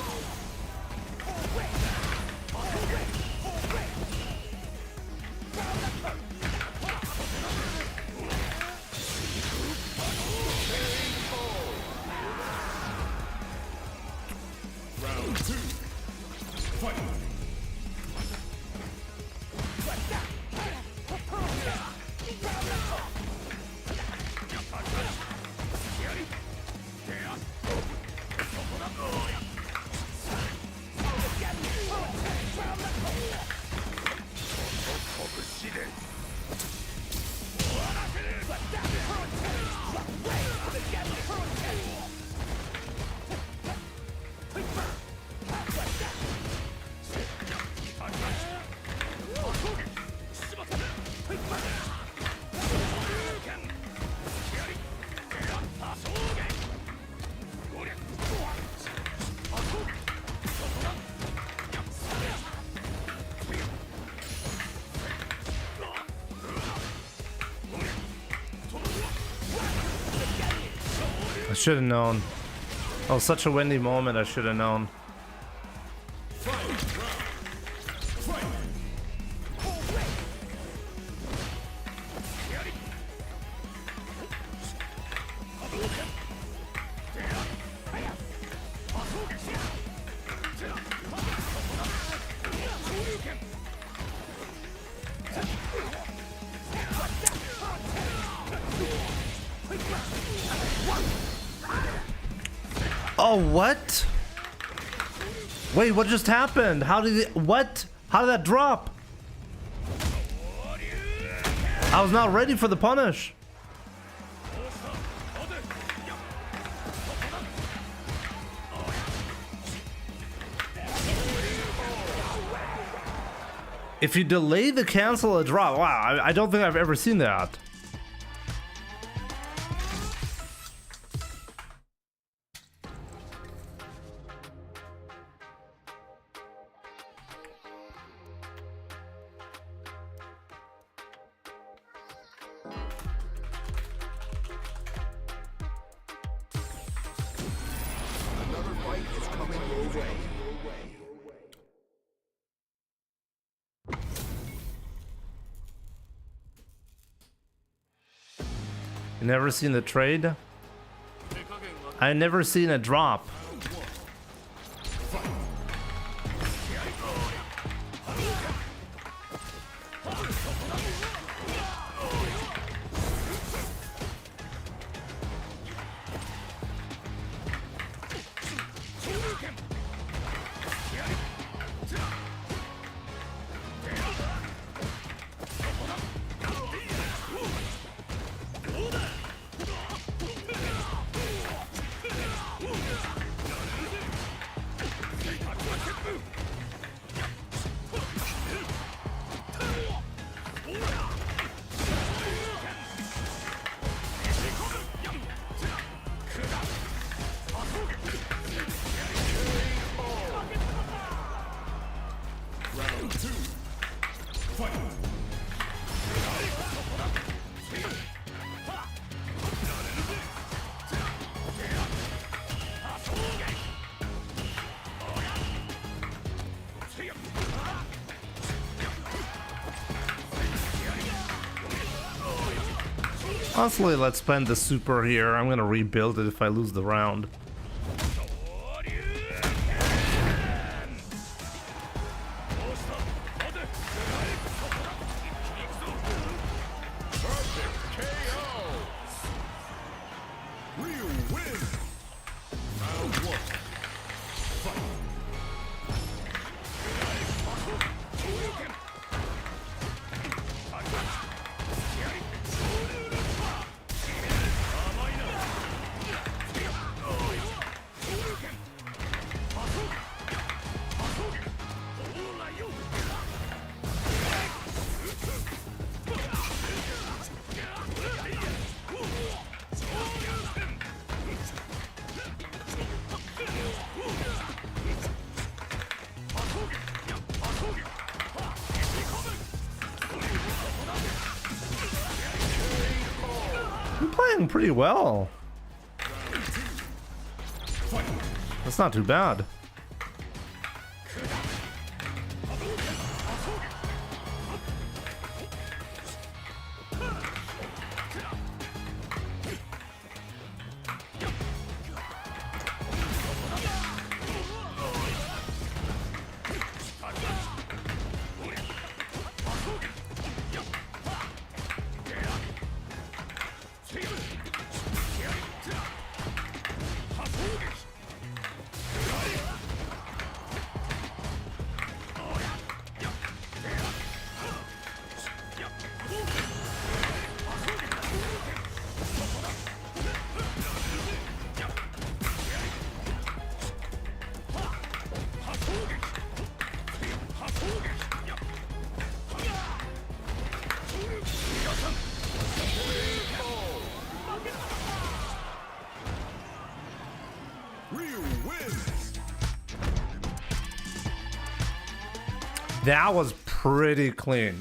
I should have known. Oh, such a windy moment. I should have known. Oh, what? Wait, what just happened? How did it, what? How did that drop? I was not ready for the punish. If you delay the cancel a drop, wow, I don't think I've ever seen that. You never seen the trade? I never seen a drop. Honestly, let's spend the super here. I'm gonna rebuild it if I lose the round. Pretty well. That's not too bad. That was pretty clean.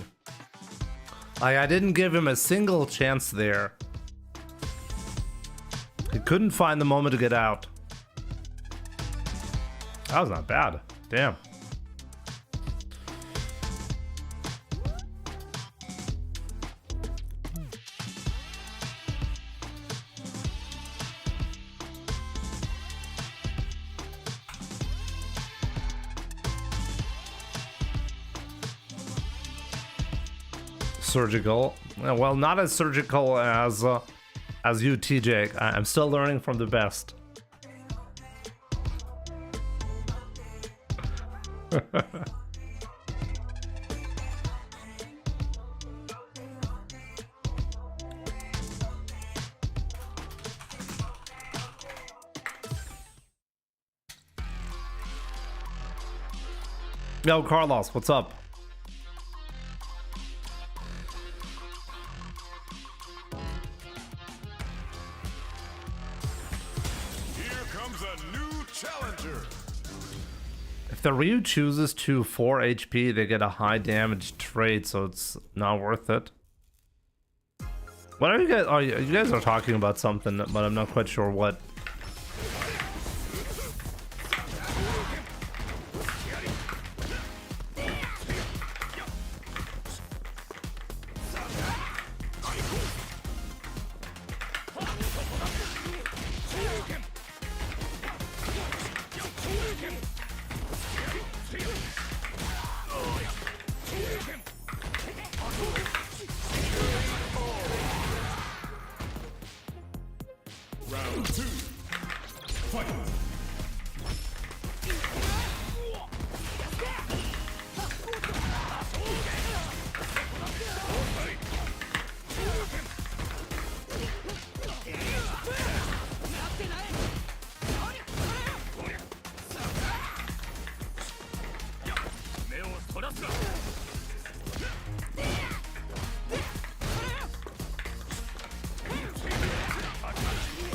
I didn't give him a single chance there. He Couldn't find the moment to get out. That was not bad. Damn. Surgical. Well, not as surgical as you, TJ. I'm still learning from the best. Yo, Carlos, what's up? If the Ryu chooses to 4 HP, they get a high damage trait, so it's not worth it. What are you guys? Oh, you guys are talking about something, but I'm not quite sure what.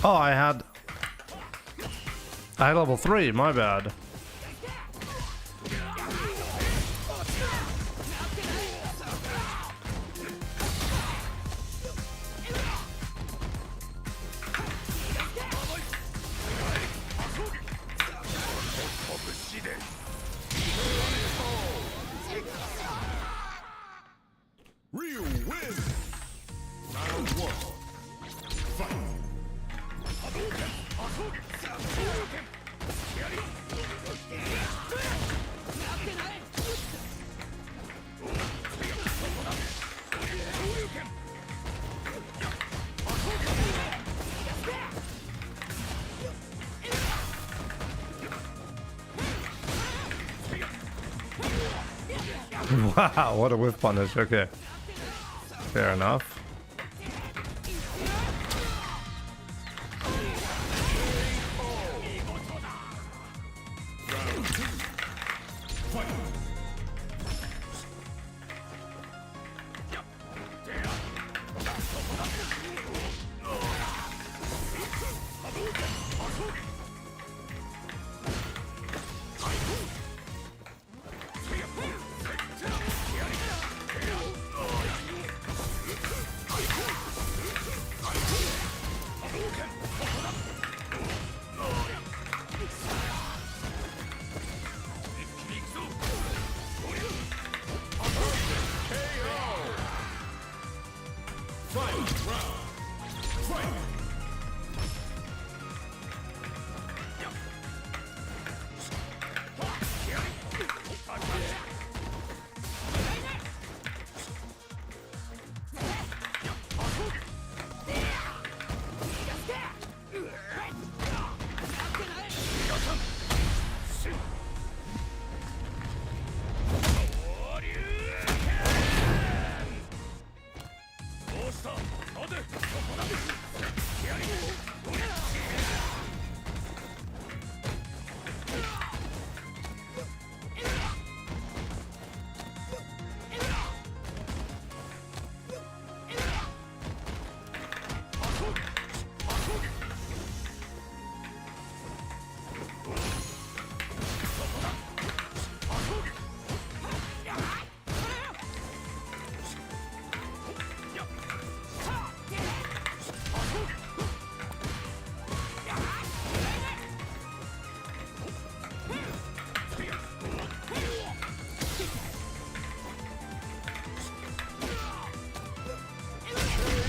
Oh, I had level 3, my bad. Ryu win. Round 1. Fight. Wow, what a whiff punish. Okay. Fair enough.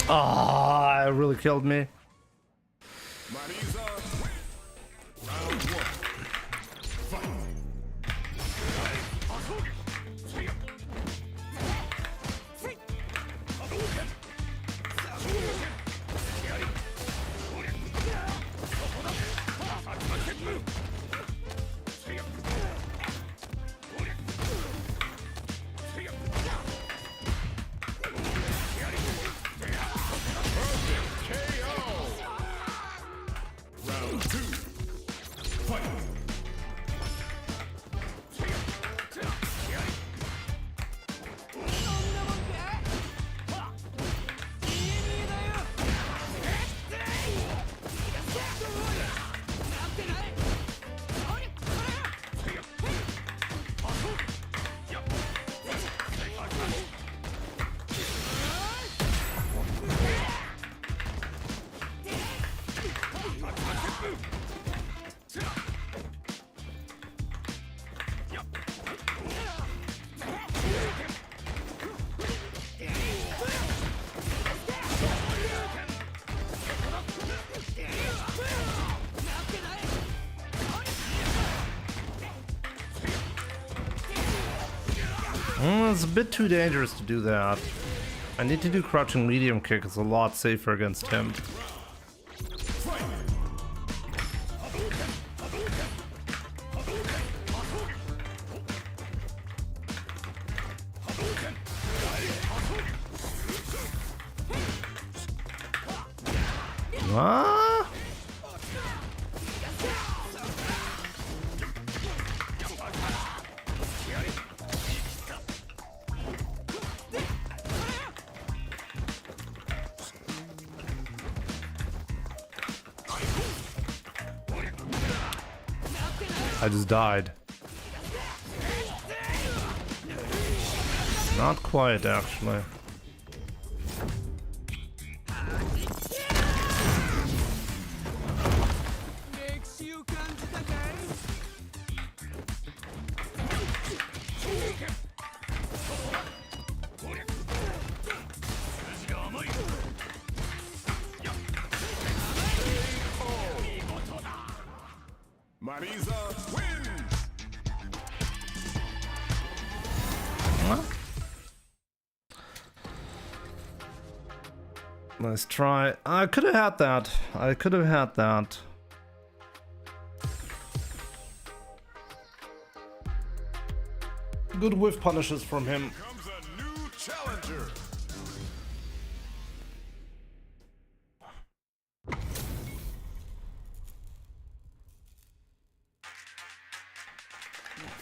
Ah, it really killed me. Marisa, round one. Fight. Round two. Fight. It's a bit too dangerous to do that. I need to do crouching medium kick. It's a lot safer against him. Ah! I just died. Not quite, actually. Marisa wins. Nice try. I could have had that. I could have had that. Good whiff punishes from him. Comes a new challenger.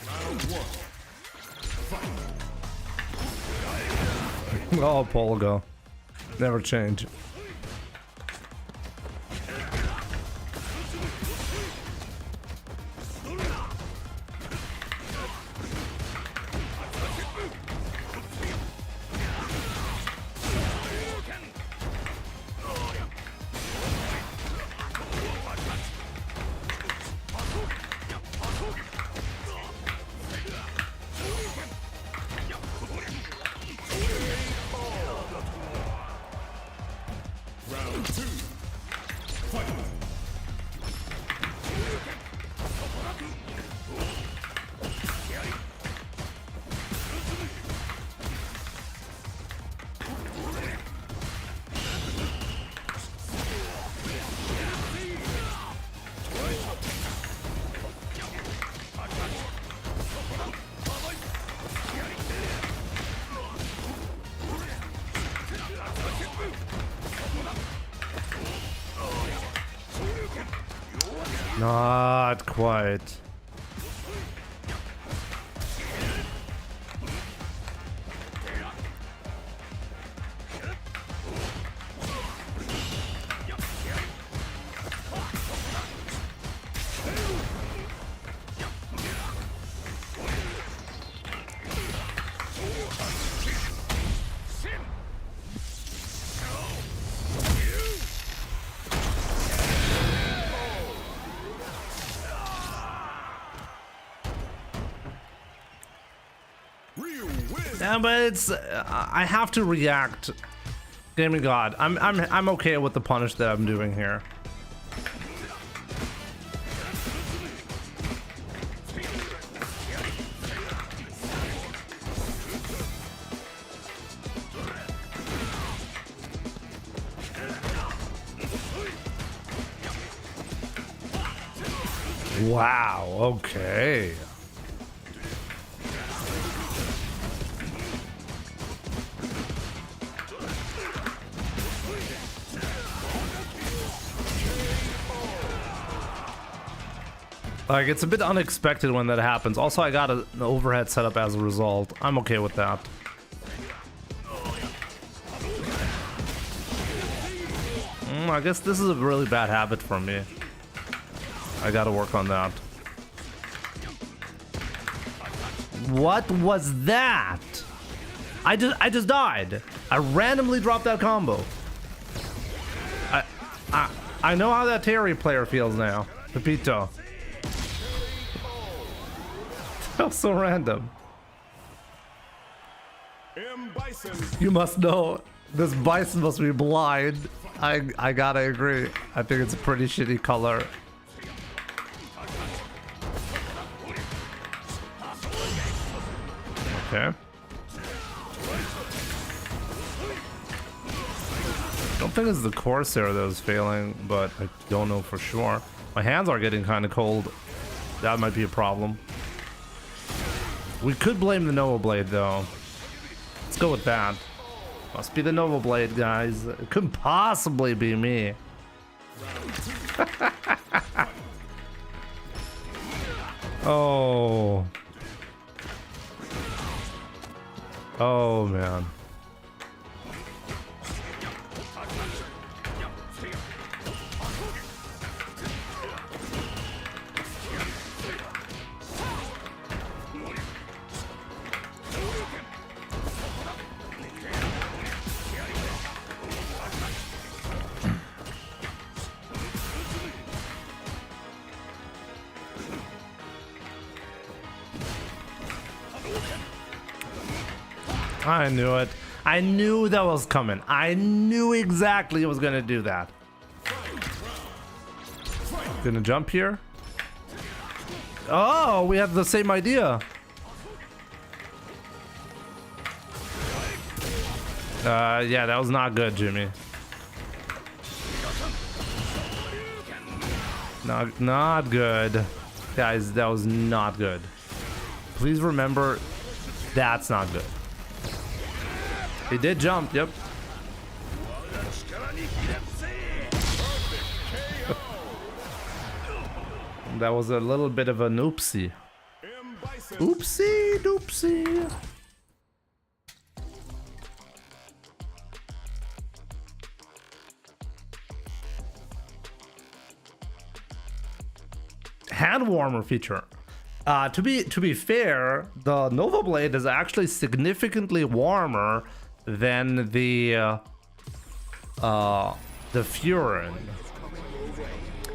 Round one. Fight. Oh, Polgo. Never change. Round two. Fight. Not quite. Ryu wins. Yeah, but it's I have to react Gaming God, I'm okay with the punish that I'm doing here. Wow, okay. Like, it's a bit unexpected when that happens. Also, I got an overhead setup as a result. I'm okay with that. I guess this is a really bad habit for me. I gotta work on that. What was that? I just died. I randomly dropped that combo. I know how that Terry player feels now. Pepito. That was so random. You must know this bison must be blind. I gotta agree. I think it's a pretty shitty color. Okay. Don't think it's the Corsair that was failing, but I don't know for sure. My hands are getting kind of cold. That might be a problem. We could blame the Nova Blade though. Let's go with that. Must be the Nova Blade, guys. It couldn't possibly be me. Oh. Oh, man. I knew it. I knew that was coming. I knew exactly it was gonna do that. Gonna jump here. Oh, we have the same idea. Yeah, that was not good, Jimmy. Not good. Guys, that was not good. Please remember, that's not good. He did jump, yep. That was a little bit of an oopsie. Oopsie doopsie. Hand warmer feature. To be fair, the Nova Blade is actually significantly warmer than the Furin,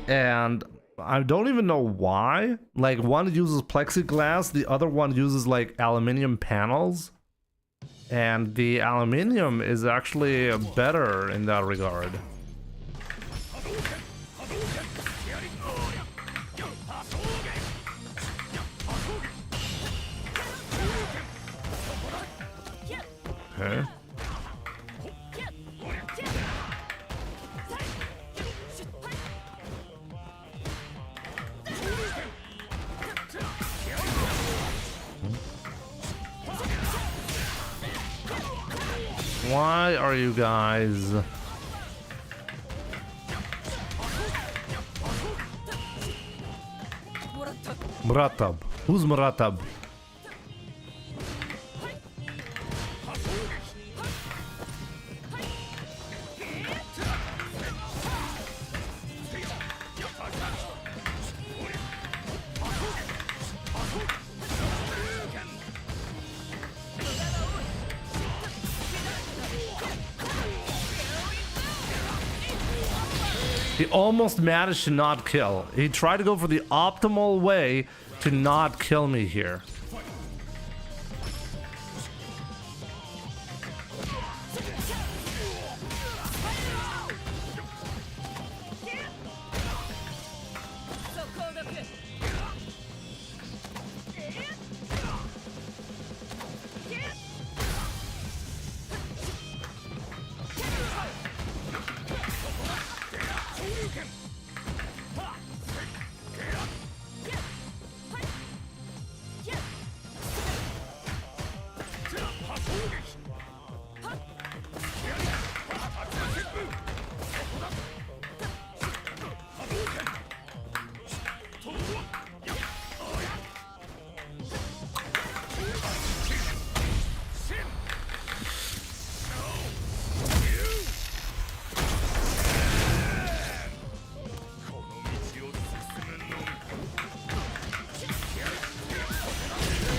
and I don't even know why. Like, one uses plexiglass, the other one uses like aluminium panels, and the aluminium is actually better in that regard. Okay. Why are you guys... Muratab. Who's Muratab? He almost managed to not kill. He tried to go for the optimal way to not kill me here.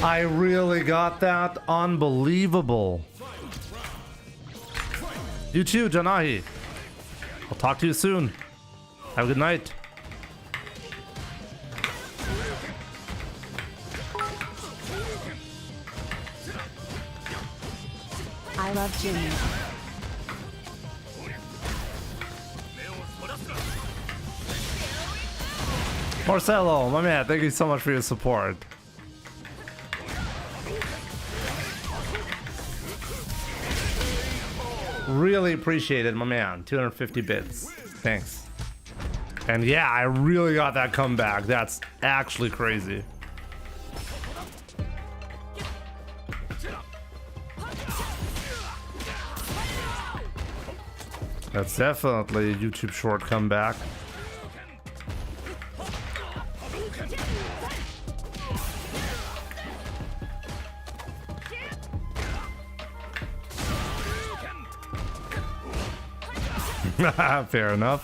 I really got that. Unbelievable. You too, Janahi. I'll talk to you soon. Have a good night. I love Jimmy. Marcelo, my man, thank you so much for your support. Really appreciate it, my man. 250 bits. Thanks. And yeah, I really got that comeback. That's actually crazy. That's definitely a YouTube short comeback. Fair enough.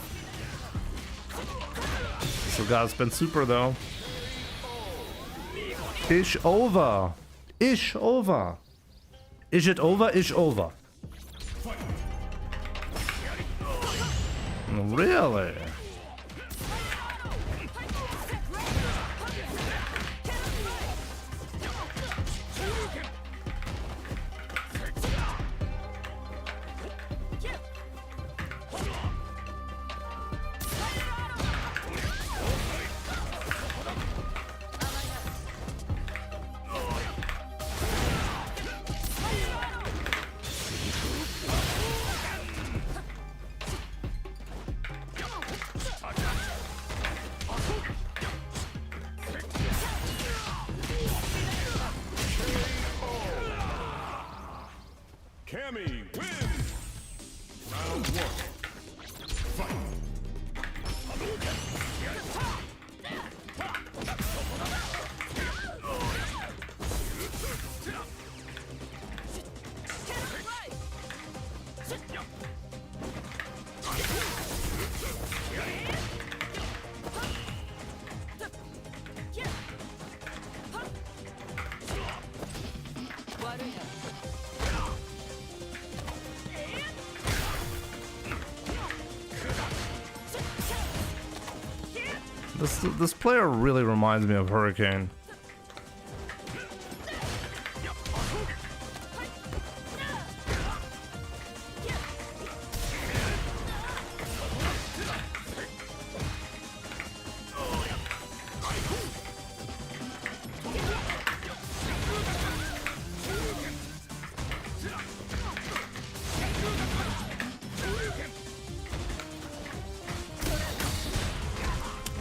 Still gotta spend super though. Ish over. Ish over. Is it over? Ish over. Really? Cammy wins. Round one. Fight. This player really reminds me of Hurricane.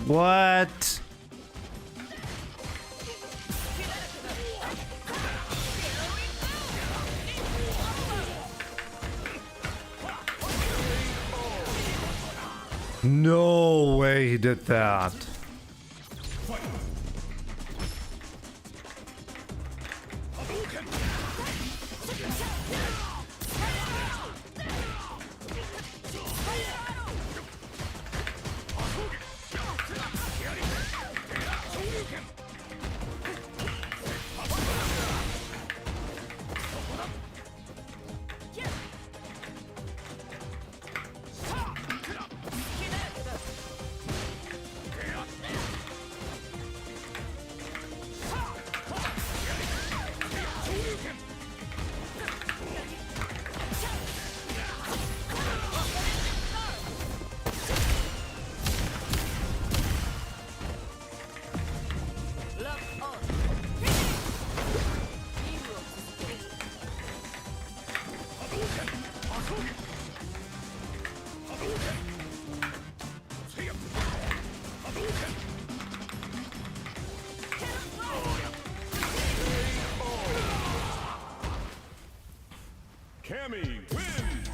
What? No way he did that. Cammy wins.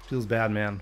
Feels bad, man.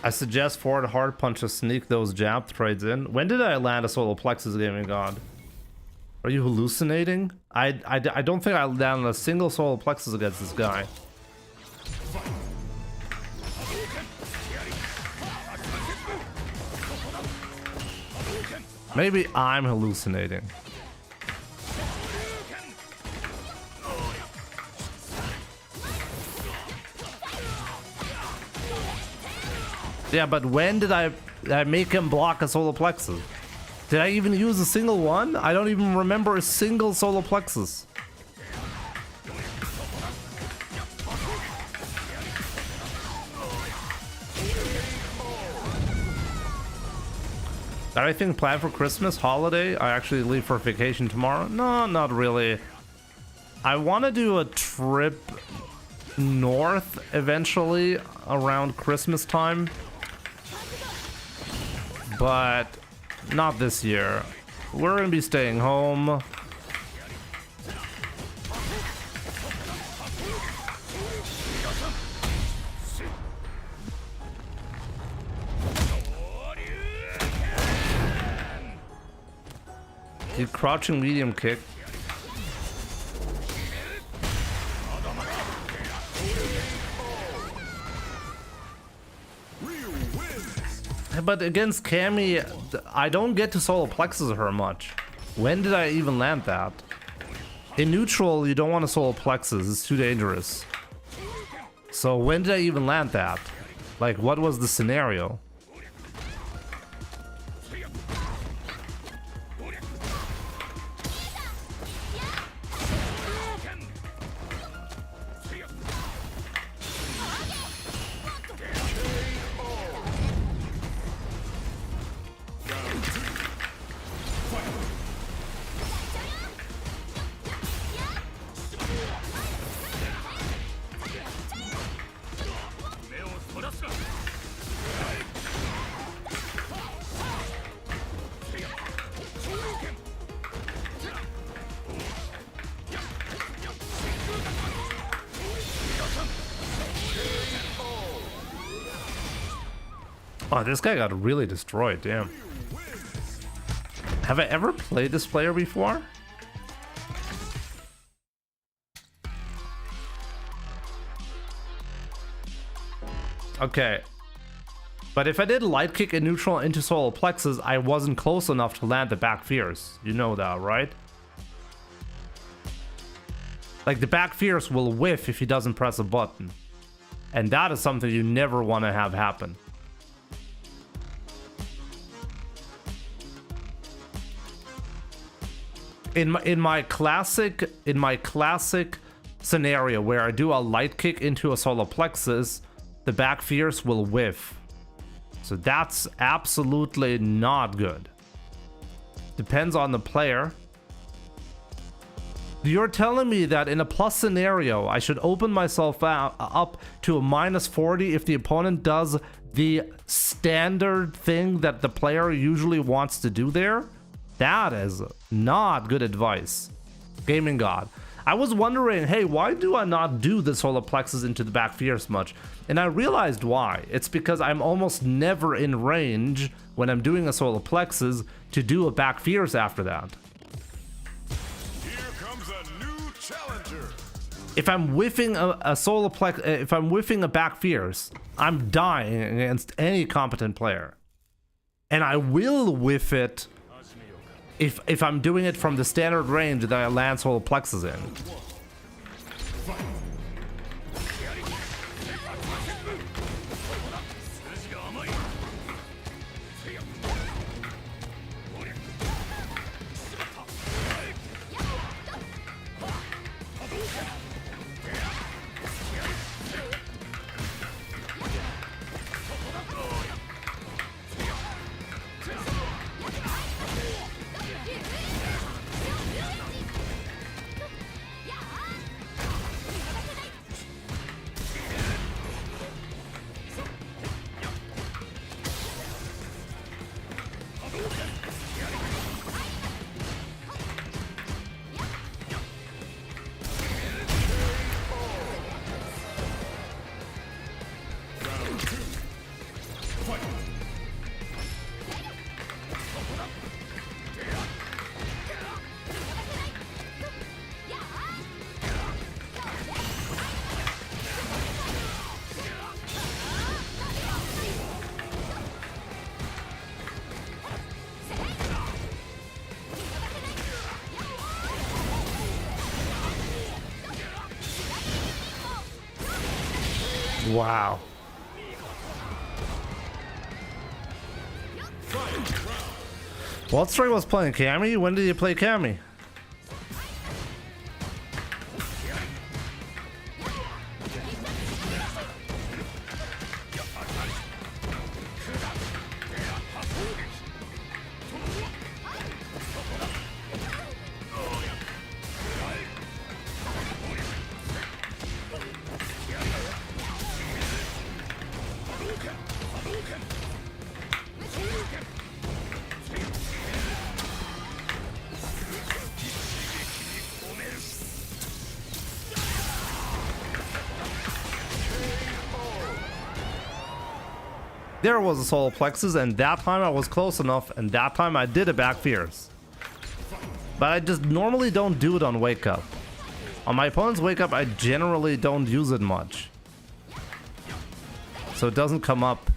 I suggest forward hard punch to sneak those jab trades in. When did I land a solar plexus, gaming god? Are you hallucinating? I don't think I landed a single solar plexus against this guy. Maybe I'm hallucinating. Yeah, but when did I make him block a solar plexus? Did I even use a single one? I don't even remember a single solar plexus. Got anything planned for Christmas, holiday? I actually leave for vacation tomorrow. No, not really. I want to do a trip north eventually around Christmas time, but not this year. We're gonna be staying home. The crouching medium kick. But against Cammy, I don't get to solar plexus her much. When did I even land that? In neutral, you don't want to solar plexus, it's too dangerous. So when did I even land that? Like, what was the scenario? Oh, this guy got really destroyed, damn. Have I ever played this player before? Okay. But if I did light kick in neutral into solar plexus, I wasn't close enough to land the back fierce. You know that, right? Like, the back fierce will whiff if he doesn't press a button. And that is something you never want to have happen. In my classic scenario where I do a light kick into a solar plexus, the back fierce will whiff. So that's absolutely not good. Depends on the player. You're telling me that in a plus scenario, I should open myself up to a -40 if the opponent does the standard thing that the player usually wants to do there? That is not good advice. Gaming God. I was wondering, hey, why do I not do the solar plexus into the back fierce much? And I realized why. It's because I'm almost never in range when I'm doing a solar plexus to do a back fierce after that. Here comes a new challenger. If I'm whiffing a solar plex, if I'm whiffing a back fierce, I'm dying against any competent player. And I will whiff it if I'm doing it from the standard range that I land solar plexus in. Wow. What Stray was playing Cammy? When did you play Cammy? There was a solar plexus, and that time I was close enough, and that time I did a back fierce. But I just normally don't do it on wake up. On my opponent's wake up, I generally don't use it much. So it doesn't come up.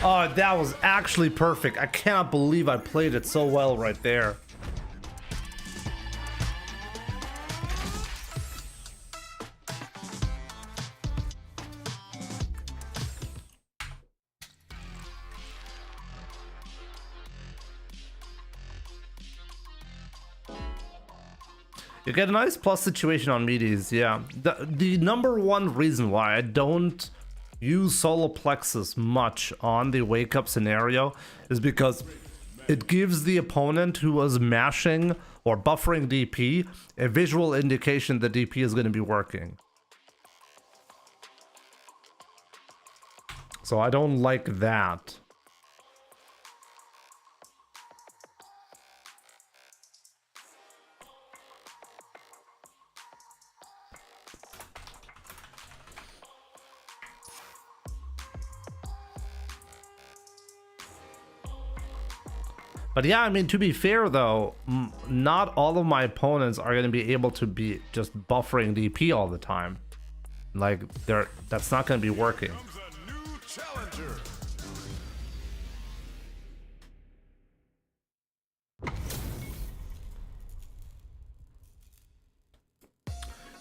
Oh, that was actually perfect. I cannot believe I played it so well right there. You get a nice plus situation on meaties, yeah. The number one reason why I don't use solar plexus much on the wake up scenario is because it gives the opponent who was mashing or buffering DP a visual indication that DP is going to be working. So I don't like that. But yeah, I mean, to be fair though, not all of my opponents are going to be able to be just buffering DP all the time. Like, that's not going to be working.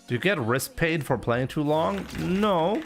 Do you get wrist paid for playing too long? No.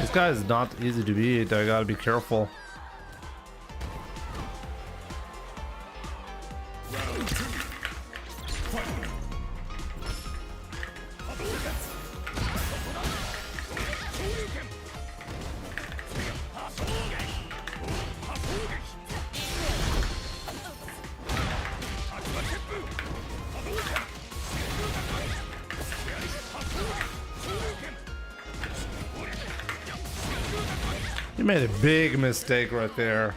This guy is not easy to beat. I gotta be careful. You made a big mistake right there.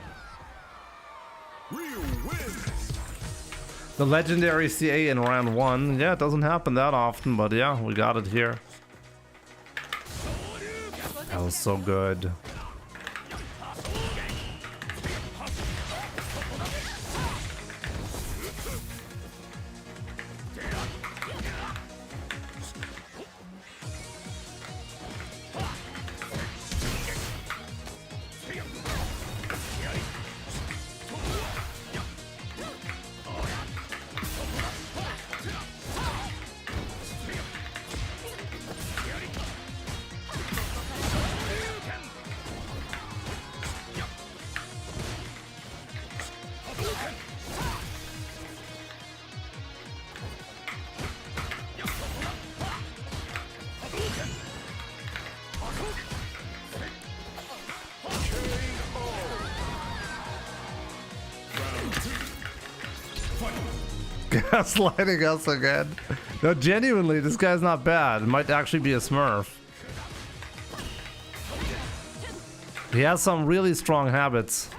The legendary CA in round 1. Yeah, it doesn't happen that often, but yeah, we got it here. That was so good. Gaslighting us again. No, genuinely, this guy's not bad. It might actually be a smurf. He has some really strong habits.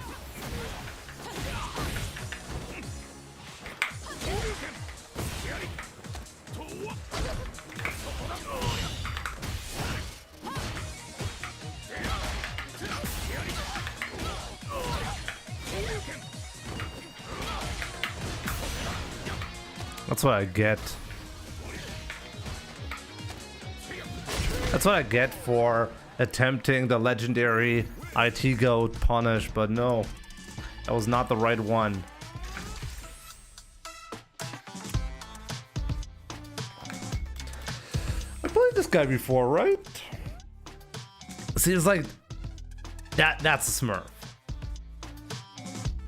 That's what I get. That's what I get for attempting the legendary IT goat punish, but no, that was not the right one. I played this guy before, right? Seems like that's a smurf.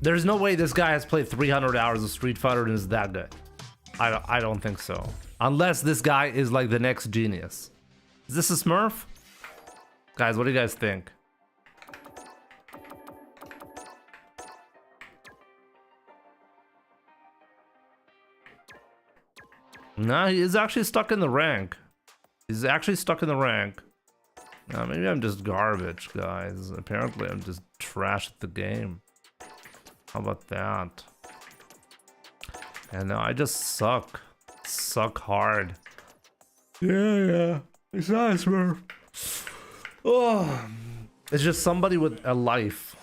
There's no way this guy has played 300 hours of Street Fighter and is that good. I don't think so. Unless this guy is like the next genius. Is this a smurf? Guys, what do you guys think? Nah, he is actually stuck in the rank. He's actually stuck in the rank. Maybe I'm just garbage, guys. Apparently I'm just trash at the game. How about that? And no, I just suck. Suck hard. Yeah. It's not a smurf. Oh, it's just somebody with a life.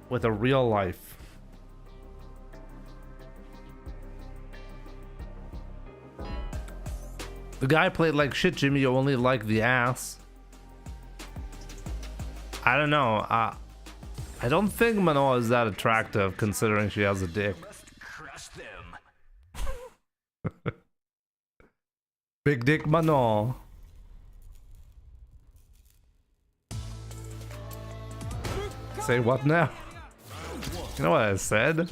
With a real life. The guy played like shit, Jimmy. You only like the ass. I don't know. I don't think Manoa is that attractive considering she has a dick. Big dick Manoa. Say what now? You know what I said?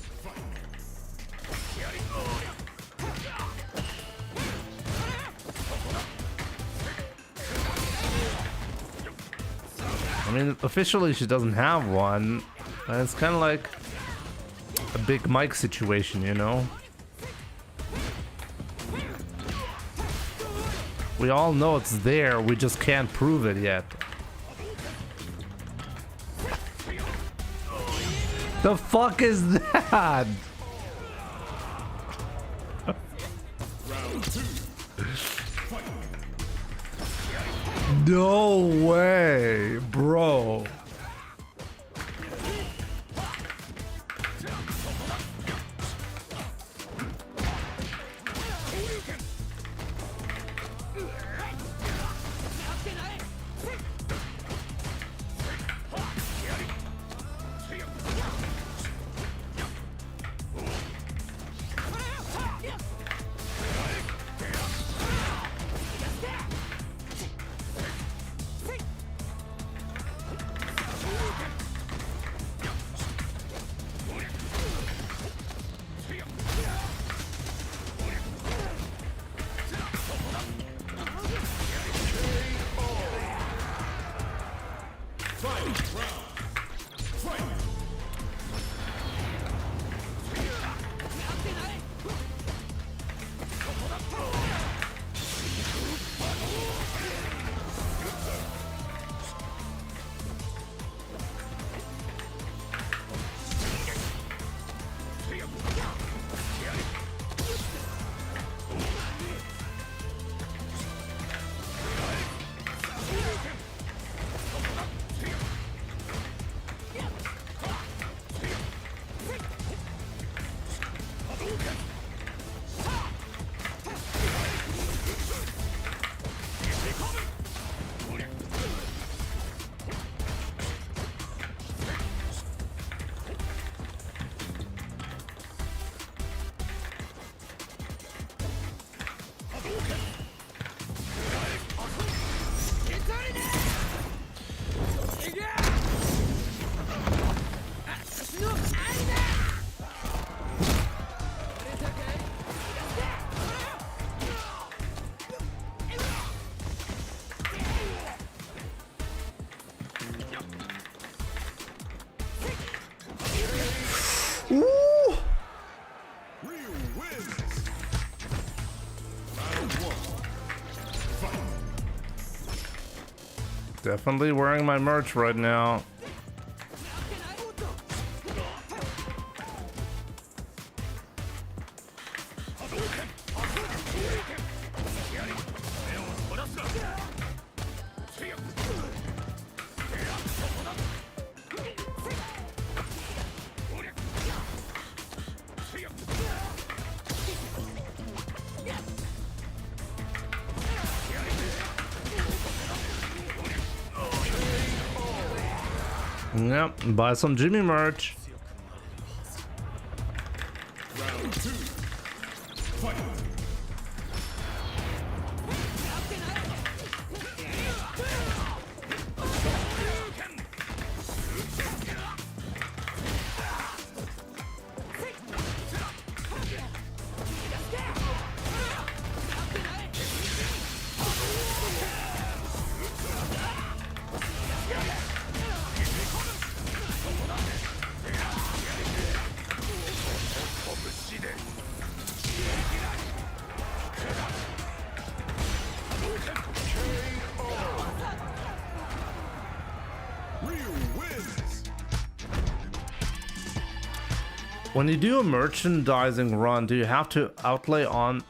I mean, officially she doesn't have one, but it's kind of like a big Mike situation, you know? We all know it's there, we just can't prove it yet. The fuck is that? No way, bro. Definitely wearing my merch right now. Yep, buy some Jimmy merch. When you do a merchandising run, do you have to outlay on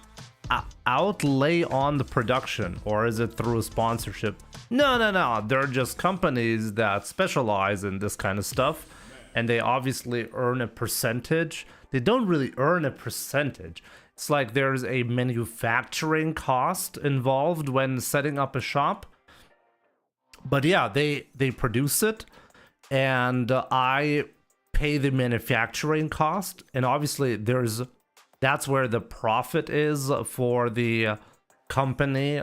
the production, or is it through a sponsorship? No. They're just companies that specialize in this kind of stuff, and they obviously earn a percentage. They don't really earn a percentage. It's like there's a manufacturing cost involved when setting up a shop. But yeah, they produce it, and I pay the manufacturing cost, and obviously that's where the profit is for the company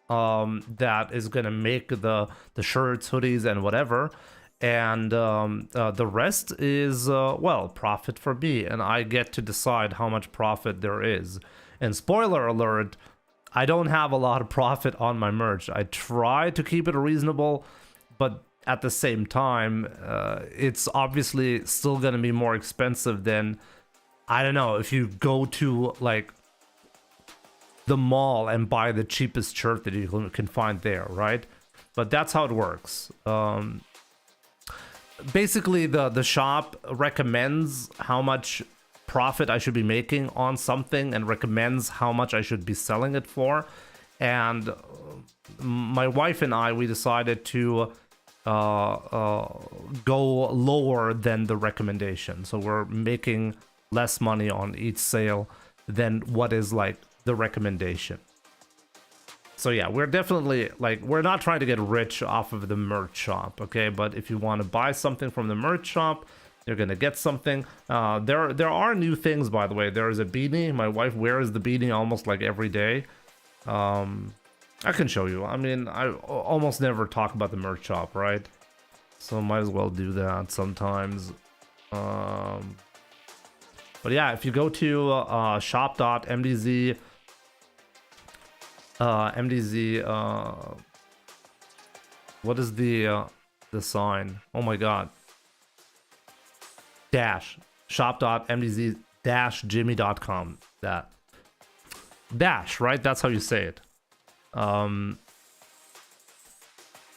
that is gonna make the shirts, hoodies, and whatever. and the rest is well, profit for me, and I get to decide how much profit there is. And spoiler alert, I don't have a lot of profit on my merch. I try to keep it reasonable, but at the same time, it's obviously still gonna be more expensive than, I don't know, if you go to like the mall and buy the cheapest shirt that you can find there, right? But that's how it works. Basically, the shop recommends how much profit I should be making on something and recommends how much I should be selling it for. And my wife and I, we decided to go lower than the recommendation. So we're making less money on each sale than what is like the recommendation. So yeah, we're definitely like, we're not trying to get rich off of the merch shop, okay? But if you want to buy something from the merch shop, you're gonna get something. There are new things, by the way. There is a beanie. My wife wears the beanie almost like every day. I can show you. I mean, I almost never talk about the merch shop, right? So might as well do that sometimes. But yeah, if you go to shop.mdz, what is the sign? Oh my god. Dash shop.mdz-jimmy.com. That dash, right? That's how you say it.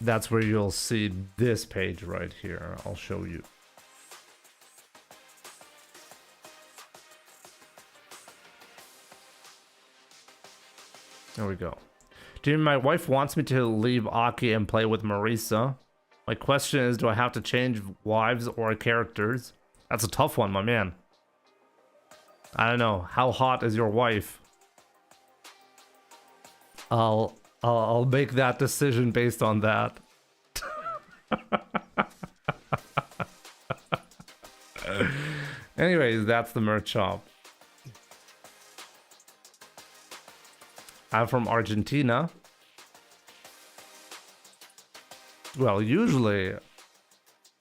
That's where you'll see this page right here. I'll show you. There we go. Jimmy, my wife wants me to leave Aki and play with Marisa. My question is, do I have to change wives or characters? That's a tough one, my man. I don't know. How hot is your wife? I'll make that decision based on that. Anyways, that's the merch shop. I'm from Argentina. Well, usually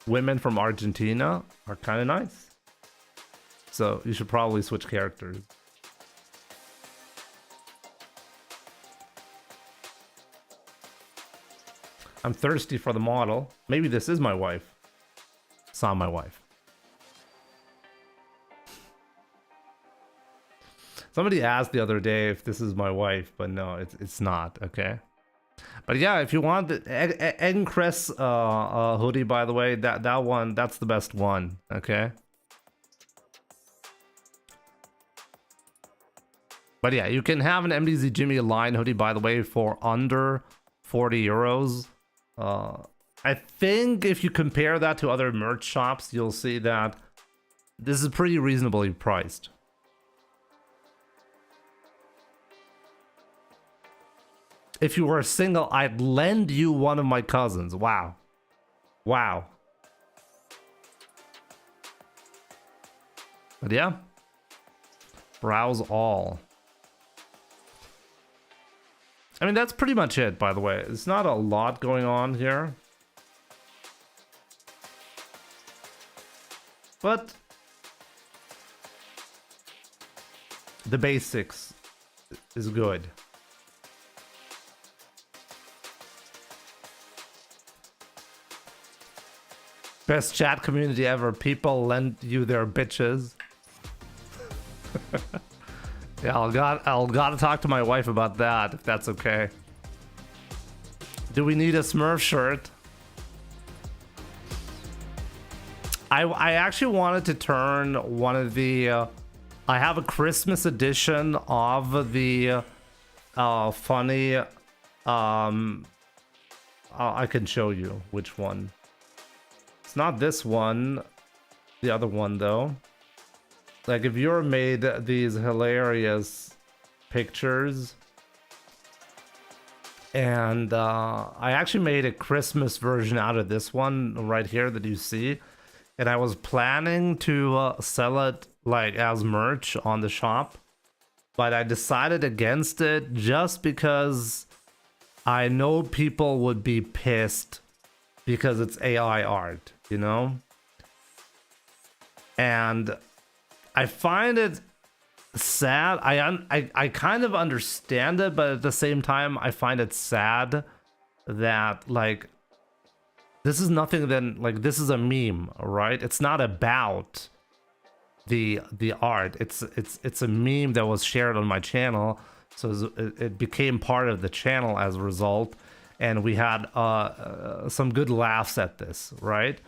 women from Argentina are kind of nice. So you should probably switch characters. I'm thirsty for the model. Maybe this is my wife. It's not my wife. Somebody asked the other day if this is my wife, but no, it's not, okay? But yeah, if you want the Encrest hoodie, by the way, that one, that's the best one, okay? But yeah, you can have an MDZ Jimmy line hoodie, by the way, for under 40 euros. I think if you compare that to other merch shops, you'll see that this is pretty reasonably priced. If you were single, I'd lend you one of my cousins. Wow. Wow. But yeah. Browse all. I mean, that's pretty much it, by the way. It's not a lot going on here. But the basics is good. Best chat community ever. People lend you their bitches. Yeah, I'll gotta talk to my wife about that, if that's okay. Do we need a Smurf shirt? I actually wanted to turn one of the... I have a Christmas edition of the funny... I can show you which one. It's not this one. The other one, though. Like, if you're made these hilarious pictures... And I actually made a Christmas version out of this one right here that you see. And I was planning to sell it like as merch on the shop. But I decided against it just because I know people would be pissed because it's AI art, you know? And I find it sad. I kind of understand it, but at the same time, I find it sad that, like, this is nothing than, like, this is a meme, right? It's not about the art. It's a meme that was shared on my channel, so it became part of the channel as a result, and we had some good laughs at this, right?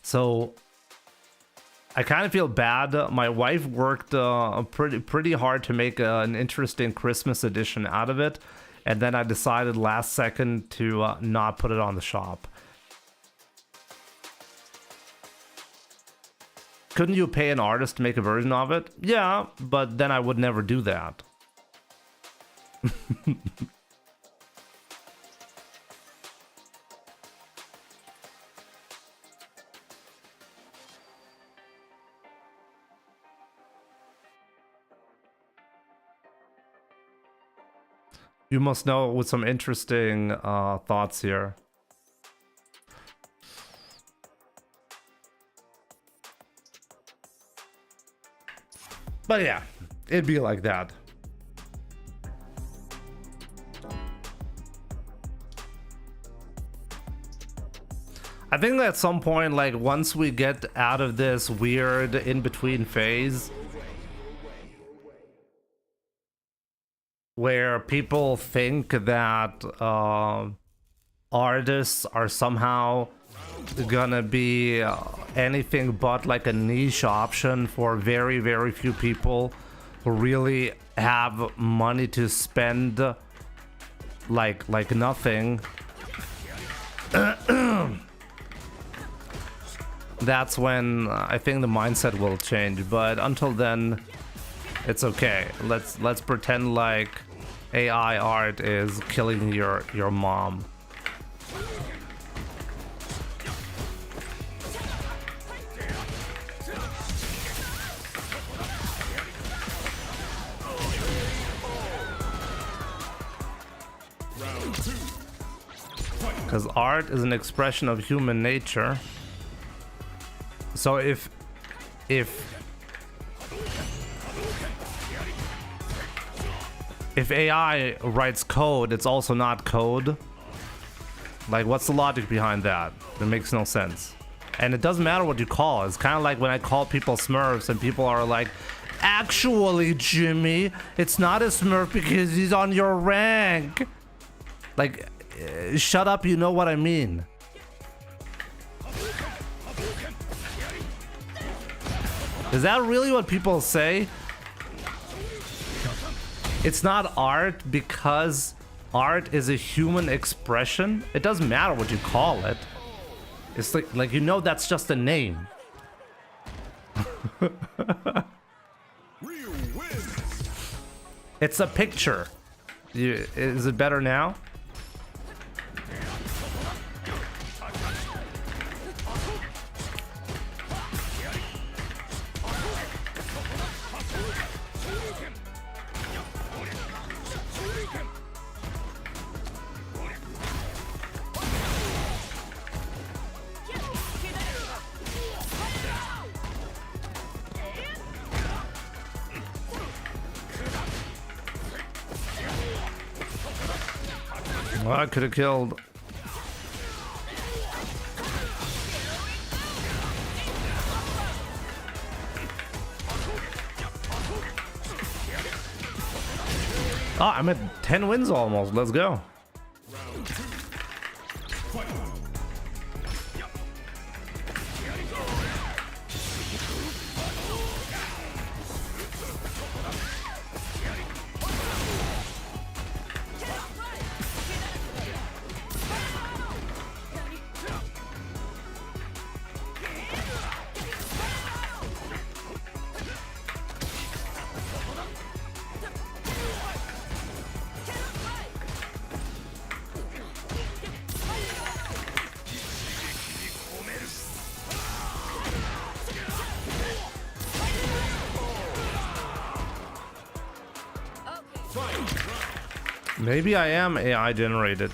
So I kind of feel bad. My wife worked pretty hard to make an interesting Christmas edition out of it, and then I decided last second to not put it on the shop. Couldn't you pay an artist to make a version of it? Yeah, but then I would never do that. You must know with some interesting thoughts here. But yeah, it'd be like that. I think that at some point, like, once we get out of this weird in-between phase where people think that artists are somehow gonna be anything but like a niche option for very, very few people who really have money to spend like nothing, that's when I think the mindset will change. But until then, it's okay. Let's pretend like AI art is killing your mom. Because art is an expression of human nature. So if AI writes code, it's also not code. Like, what's the logic behind that? It makes no sense. And it doesn't matter what you call it. It's kind of like when I call people Smurfs and people are like, actually, Jimmy, it's not a Smurf because he's on your rank. Like, shut up, you know what I mean. Is that really what people say? It's not art because art is a human expression. It doesn't matter what you call it. It's like you know, that's just a name. It's a picture. Is it better now? Well, I could have killed. Oh, I'm at 10 wins almost. Let's go. Maybe I am AI generated.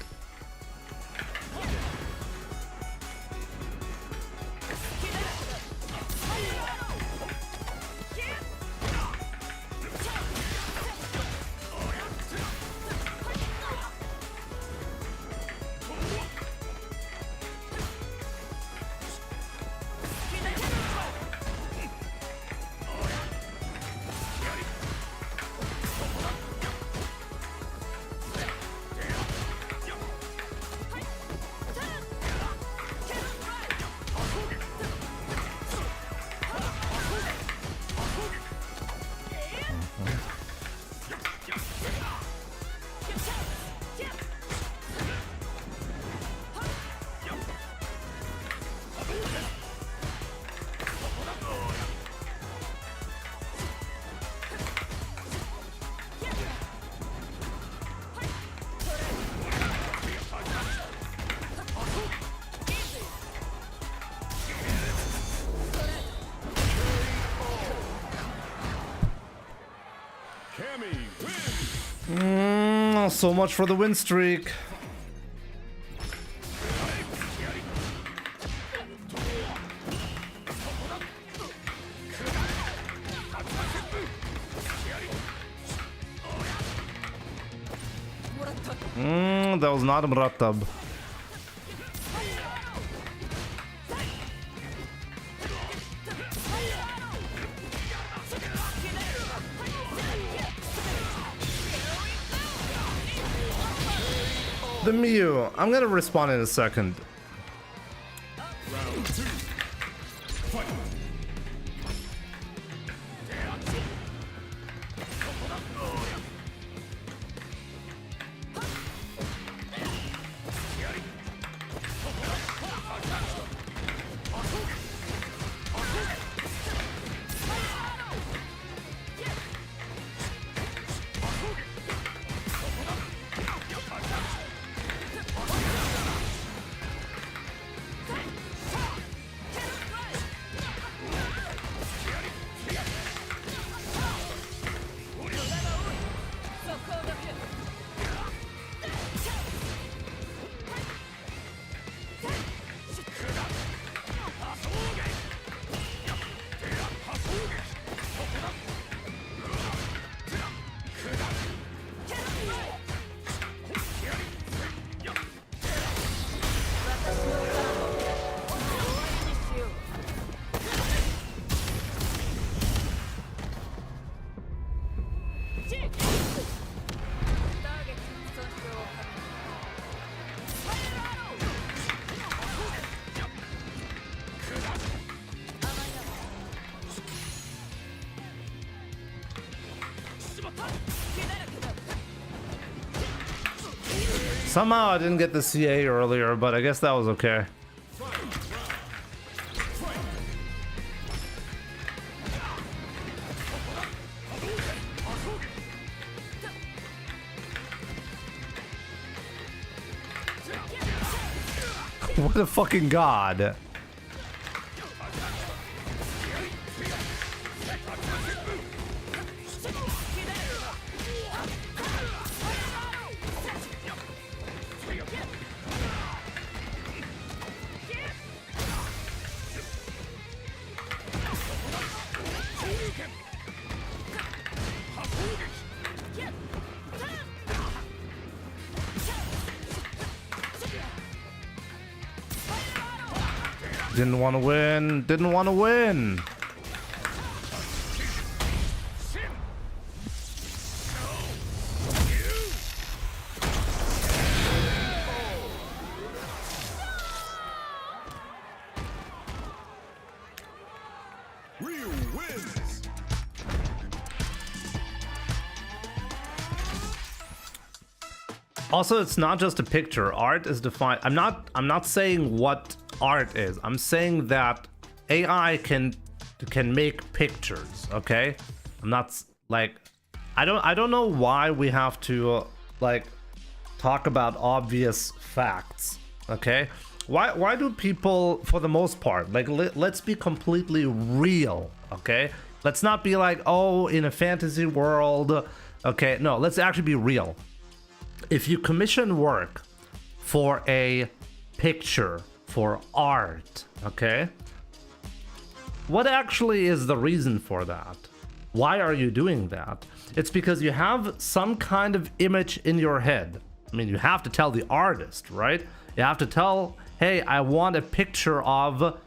wins. So much for the win streak. That was not a Muratab. The Mew. I'm gonna respond in a second. Round 2. Fight. Somehow I didn't get the CA earlier, but I guess that was okay. What a fucking god. Didn't want to win. Didn't want to win. Ryu wins. Also, it's not just a picture. Art is defined. I'm not saying what art is. I'm saying that AI can make pictures, okay? I'm not like I don't know why we have to like talk about obvious facts, okay? Why do people, for the most part, like let's be completely real, okay? Let's not be like, oh, in a fantasy world, okay? No, let's actually be real. If you commission work for a picture, for art, okay? What actually is the reason for that? Why are you doing that? It's because you have some kind of image in your head. I mean, you have to tell the artist, right? You have to tell, hey, I want a picture of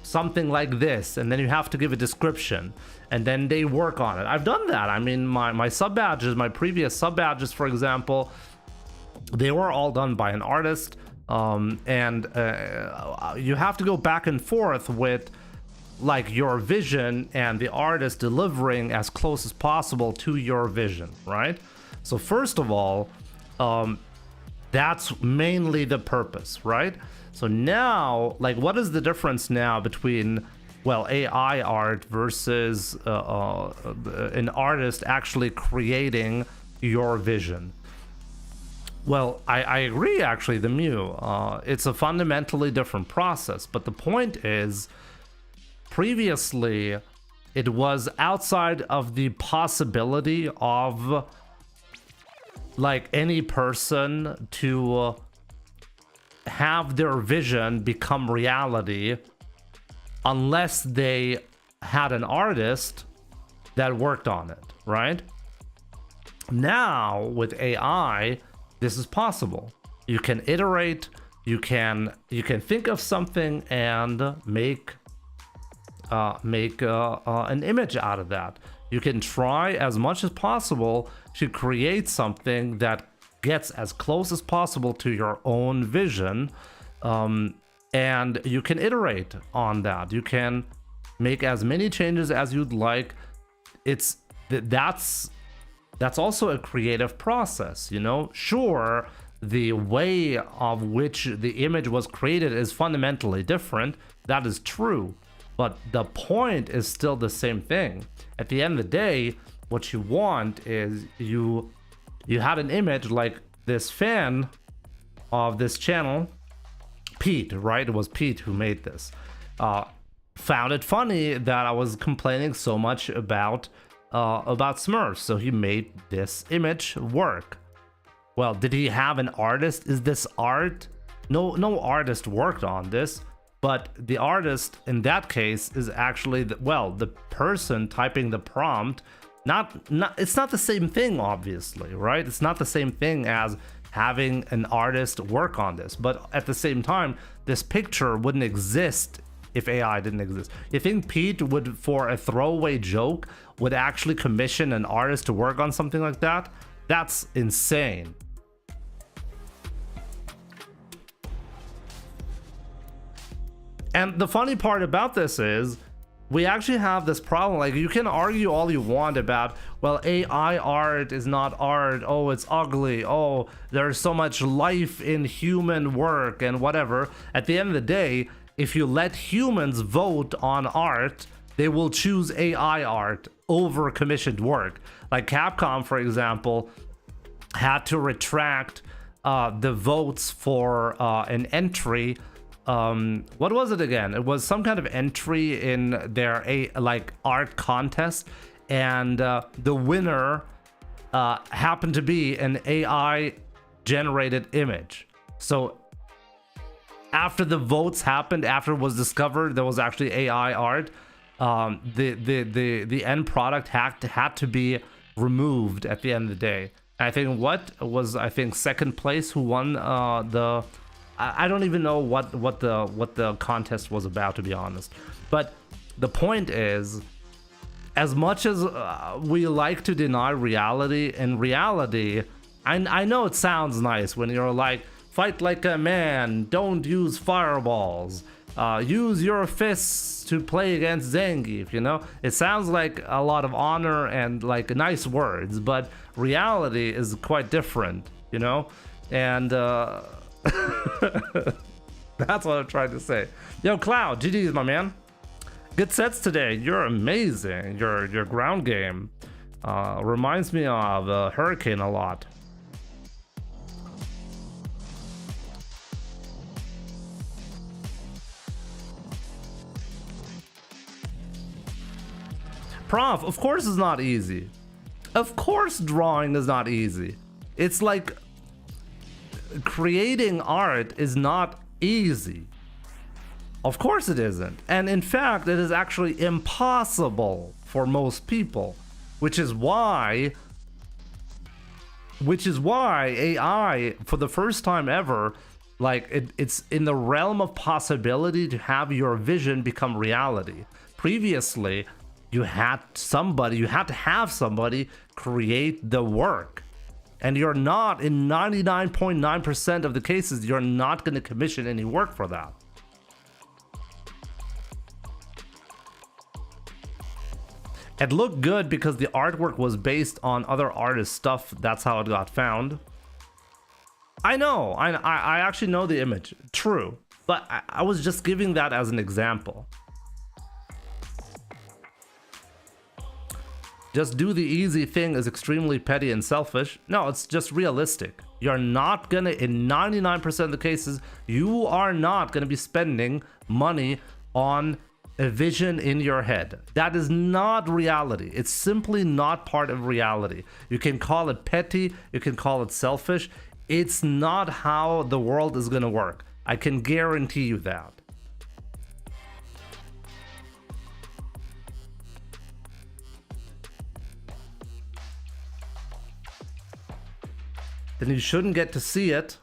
something like this, and then you have to give a description, and then they work on it. I've done that. I mean, my sub badges, my previous sub badges, for example, they were all done by an artist. And you have to go back and forth with like your vision and the artist delivering as close as possible to your vision, right? So first of all, that's mainly the purpose, right? So now, like, what is the difference now between, well, AI art versus an artist actually creating your vision? Well, I agree, actually, the Mew. It's a fundamentally different process, but the point is, previously, it was outside of the possibility of like any person to have their vision become reality unless they had an artist that worked on it, right? Now with AI, this is possible. You can iterate, you can think of something and make an image out of that. You can try as much as possible to create something that gets as close as possible to your own vision, and you can iterate on that. You can make as many changes as you'd like. That's also a creative process, you know? Sure, the way of which the image was created is fundamentally different. That is true. But the point is still the same thing. At the end of the day, what you want is you had an image like this fan of this channel, Pete, right? It was Pete who made this. Found it funny that I was complaining so much about Smurfs, so he made this image work. Well, did he have an artist? Is this art? No artist worked on this. But the artist in that case is actually the person typing the prompt. It's not the same thing, obviously, right? It's not the same thing as having an artist work on this. But at the same time, this picture wouldn't exist if AI didn't exist. You think Pete would, for a throwaway joke, would actually commission an artist to work on something like that? That's insane. And the funny part about this is we actually have this problem. Like, you can argue all you want about, well, AI art is not art. Oh, it's ugly. Oh, there's so much life in human work and whatever. At the end of the day, if you let humans vote on art, they will choose AI art over commissioned work. Like Capcom, for example, had to retract the votes for an entry. What was it again? It was some kind of entry in their art contest, and the winner happened to be an AI generated image. So after the votes happened, after it was discovered there was actually AI art, the end product had to be removed at the end of the day. And I think I think second place who won the. I don't even know what the contest was about, to be honest. But the point is, as much as we like to deny reality, in reality, I know it sounds nice when you're like, fight like a man, don't use fireballs, use your fists to play against Zangief, you know? It sounds like a lot of honor and like nice words, but reality is quite different, you know? And that's what I'm trying to say. Yo, Cloud, GG's, my man. Good sets today. You're amazing. Your ground game reminds me of Hurricane a lot. Prof, of course it's not easy. Of course drawing is not easy. It's like creating art is not easy. Of course it isn't. And in fact, it is actually impossible for most people, which is why AI, for the first time ever, like it's in the realm of possibility to have your vision become reality. Previously, you had to have somebody create the work. And you're not, in 99.9% of the cases, you're not going to commission any work for that. It looked good because the artwork was based on other artists' stuff. That's how it got found. I know, I actually know the image. True. But I was just giving that as an example. Just do the easy thing is extremely petty and selfish. No, it's just realistic. You're not gonna, in 99% of the cases, you are not gonna be spending money on a vision in your head. That is not reality. It's simply not part of reality. You can call it petty, you can call it selfish. It's not how the world is going to work. I can guarantee you that. Then you shouldn't get to see it.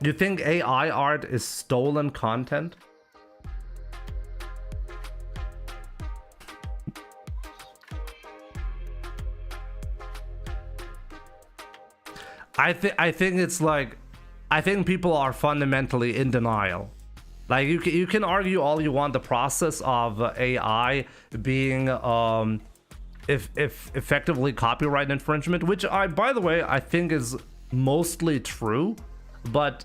You think AI art is stolen content? I think it's like, I think people are fundamentally in denial. Like you can argue all you want the process of AI being if effectively copyright infringement, which by the way I think is mostly true, but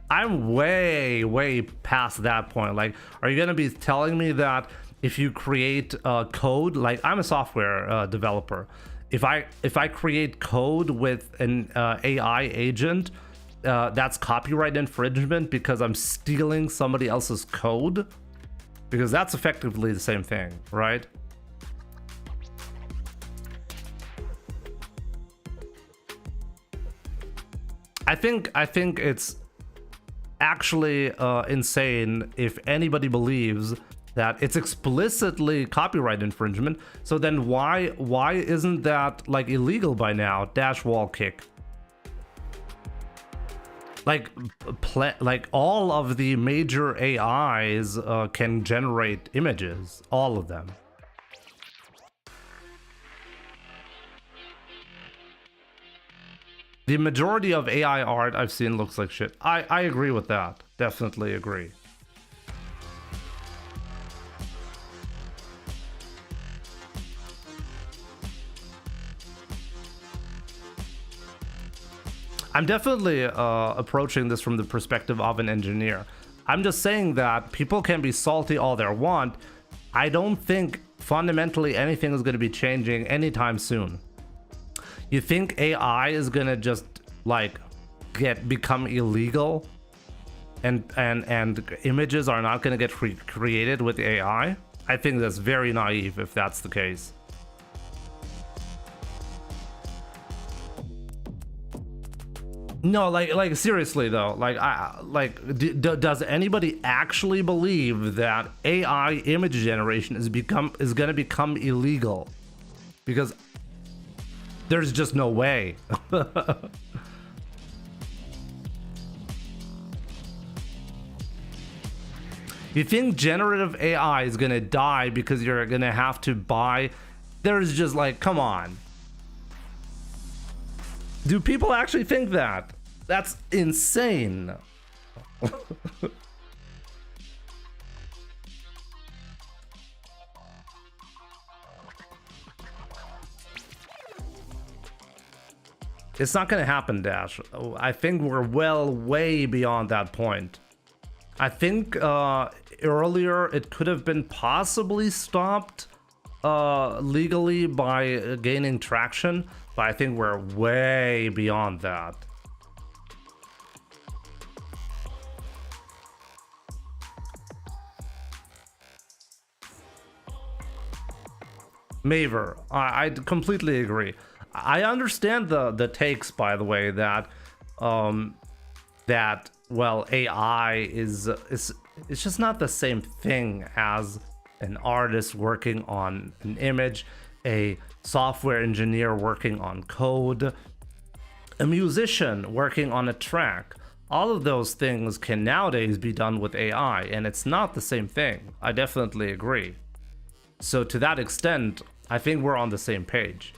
I'm way past that point. Like, are you gonna be telling me that if you create code, like I'm a software developer, if I create code with an AI agent, that's copyright infringement because I'm stealing somebody else's code? Because that's effectively the same thing, right? I think it's actually insane if anybody believes that it's explicitly copyright infringement. So then why isn't that like illegal by now? Dash wall kick. Like all of the major AIs can generate images, all of them. The majority of AI art I've seen looks like shit. I agree with that. Definitely agree. I'm definitely approaching this from the perspective of an engineer. I'm just saying that people can be salty all they want. I don't think fundamentally anything is going to be changing anytime soon. You think AI is going to just like become illegal and images are not going to get created with AI? I think that's very naive if that's the case. No, like seriously though, does anybody actually believe that AI image generation is going to become illegal? Because there's just no way. You think generative AI is going to die because you're going to have to buy? There's just like, come on. Do people actually think that? That's insane. It's not going to happen, Dash. I think we're way beyond that point. I think earlier it could have been possibly stopped legally by gaining traction, but I think we're way beyond that. Maver, I completely agree. I understand the takes, by the way, that well, AI is it's just not the same thing as an artist working on an image, a software engineer working on code, a musician working on a track. All of those things can nowadays be done with AI, and it's not the same thing. I definitely agree. So to that extent, I think we're on the same page.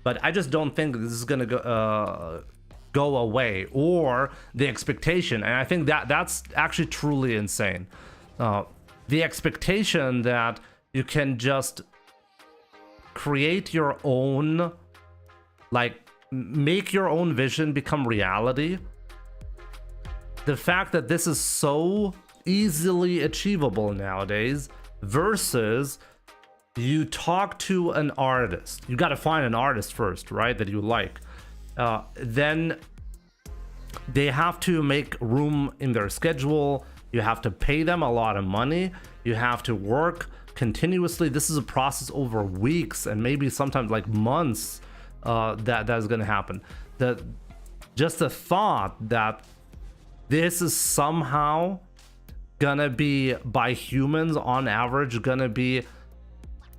But I just don't think this is gonna go away, or the expectation, and I think that's actually truly insane. The expectation that you can just create your own, like make your own vision become reality. The fact that this is so easily achievable nowadays versus you talk to an artist. You got to find an artist first, right, that you like. Then they have to make room in their schedule. You have to pay them a lot of money. You have to work continuously. This is a process over weeks and maybe sometimes like months that is going to happen. Just the thought that this is somehow gonna be by humans on average gonna be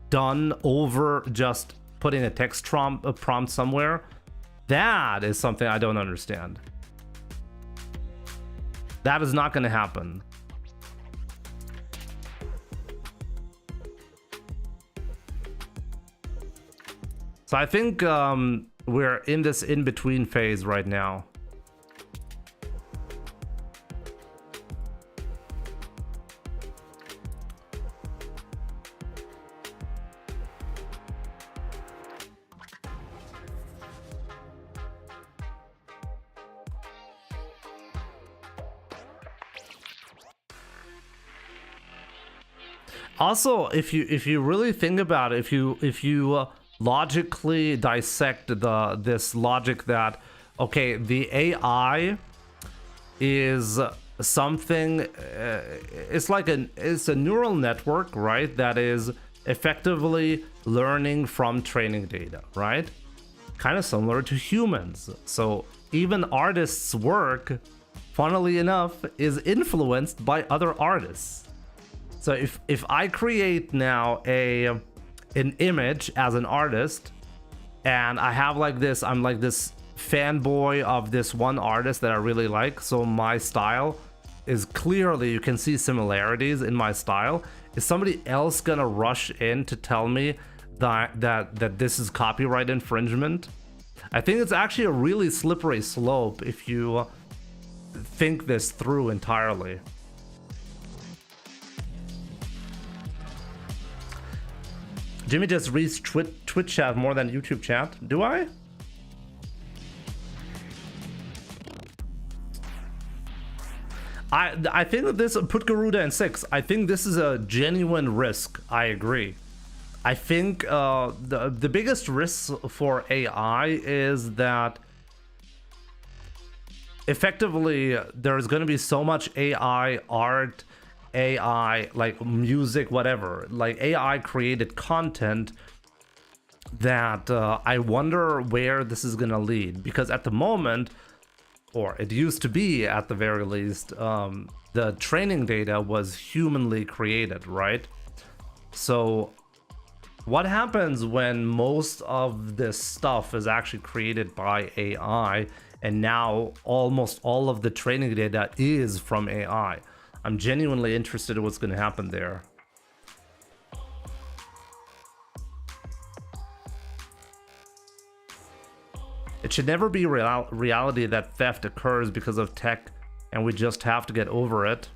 done over just putting a text prompt somewhere, that is something I don't understand. That is not gonna happen. So I think we're in this in-between phase right now. Also, if you really think about it, if you logically dissect this logic that, okay, the AI is something, it's a neural network, right, that is effectively learning from training data, right? Kind of similar to humans. So even artists' work, funnily enough, is influenced by other artists. So if I create now an image as an artist, and I have like this, I'm like this fanboy of this one artist that I really like, so my style is clearly, you can see similarities in my style. Is somebody else gonna rush in to tell me that this is copyright infringement? I think it's actually a really slippery slope if you think this through entirely. Jimmy just reads Twitch chat more than YouTube chat. Do I? I think that this, put Garuda in 6. I think this is a genuine risk. I agree. I think the biggest risk for AI is that effectively there's going to be so much AI art, AI like music, whatever, like AI created content that I wonder where this is going to lead, because at the moment, or it used to be at the very least, the training data was humanly created, right? So what happens when most of this stuff is actually created by AI, and now almost all of the training data is from AI? I'm genuinely interested in what's going to happen there. It should never be reality that theft occurs because of tech, and we just have to get over it.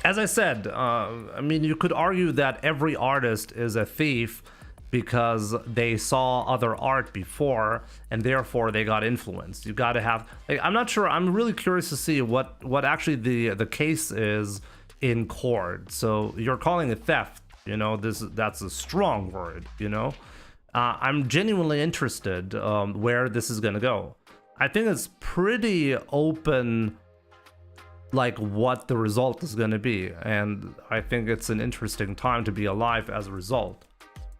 As I said, I mean, you could argue that every artist is a thief because they saw other art before and therefore they got influenced. You got to have, like, I'm not sure, I'm really curious to see what actually the case is in court. So you're calling it theft, you know, that's a strong word, you know. I'm genuinely interested where this is gonna go. I think it's pretty open, like what the result is gonna be, and I think it's an interesting time to be alive as a result.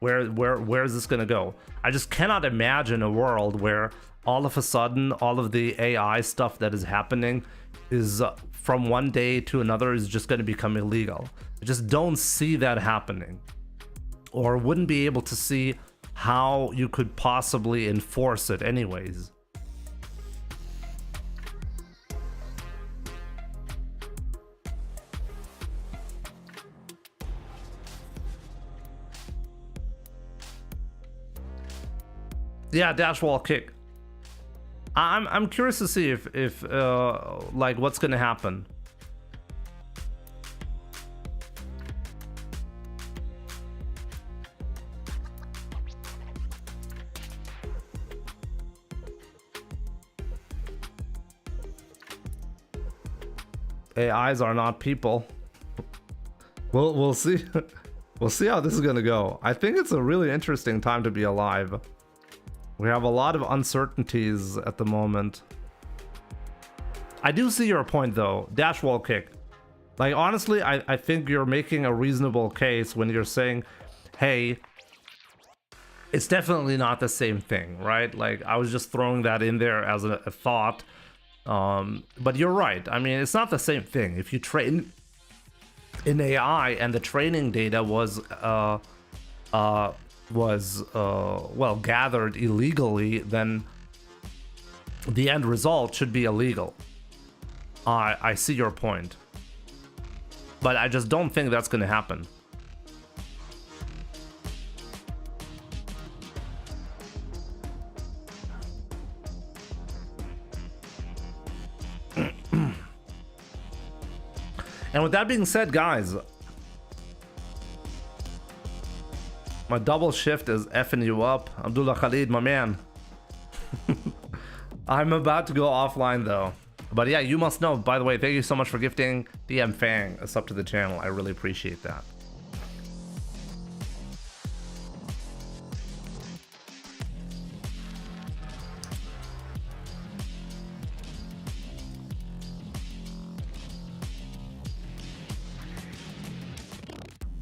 Where is this gonna go? I just cannot imagine a world where all of a sudden all of the AI stuff that is happening is from one day to another is just going to become illegal. I just don't see that happening, or wouldn't be able to see how you could possibly enforce it anyways. Yeah, dash wall kick. I'm curious to see if like what's gonna happen. AIs are not people. We'll see. We'll see how this is gonna go. I think it's a really interesting time to be alive. We have a lot of uncertainties at the moment. I do see your point though, dash wall kick. Like honestly, I think you're making a reasonable case when you're saying, hey, it's definitely not the same thing, right? Like I was just throwing that in there as a thought. But you're right. I mean, it's not the same thing. If you train in AI and the training data was well gathered illegally, then the end result should be illegal. I see your point, but I just don't think that's going to happen. And with that being said, guys, my double shift is effing you up. Abdullah Khalid, my man. I'm about to go offline though. But yeah, you must know. By the way, thank you so much for gifting DM Fang a sub to the channel. I really appreciate that.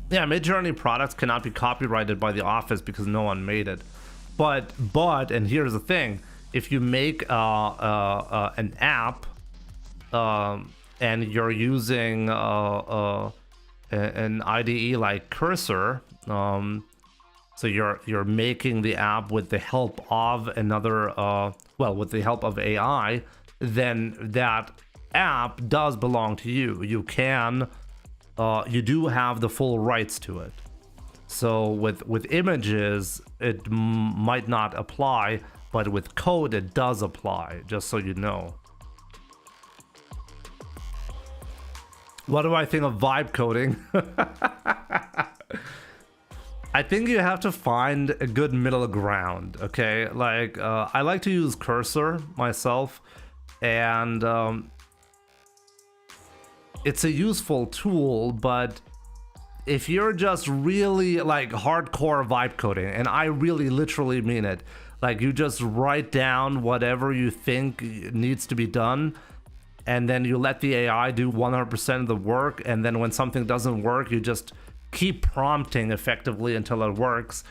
Yeah, Midjourney products cannot be copyrighted by the office because no one made it. But and here's the thing: if you make an app and you're using an IDE like Cursor, so you're making the app with the help of another, with the help of AI, then that app does belong to you. You can. You do have the full rights to it. So with images, it might not apply, but with code, it does apply, just so you know. What do I think of vibe coding? I think you have to find a good middle ground, okay? Like, I like to use Cursor myself, and it's a useful tool, but if you're just really like hardcore vibe coding, and I really literally mean it, like you just write down whatever you think needs to be done, and then you let the AI do 100% of the work, and then when something doesn't work, you just keep prompting effectively until it works.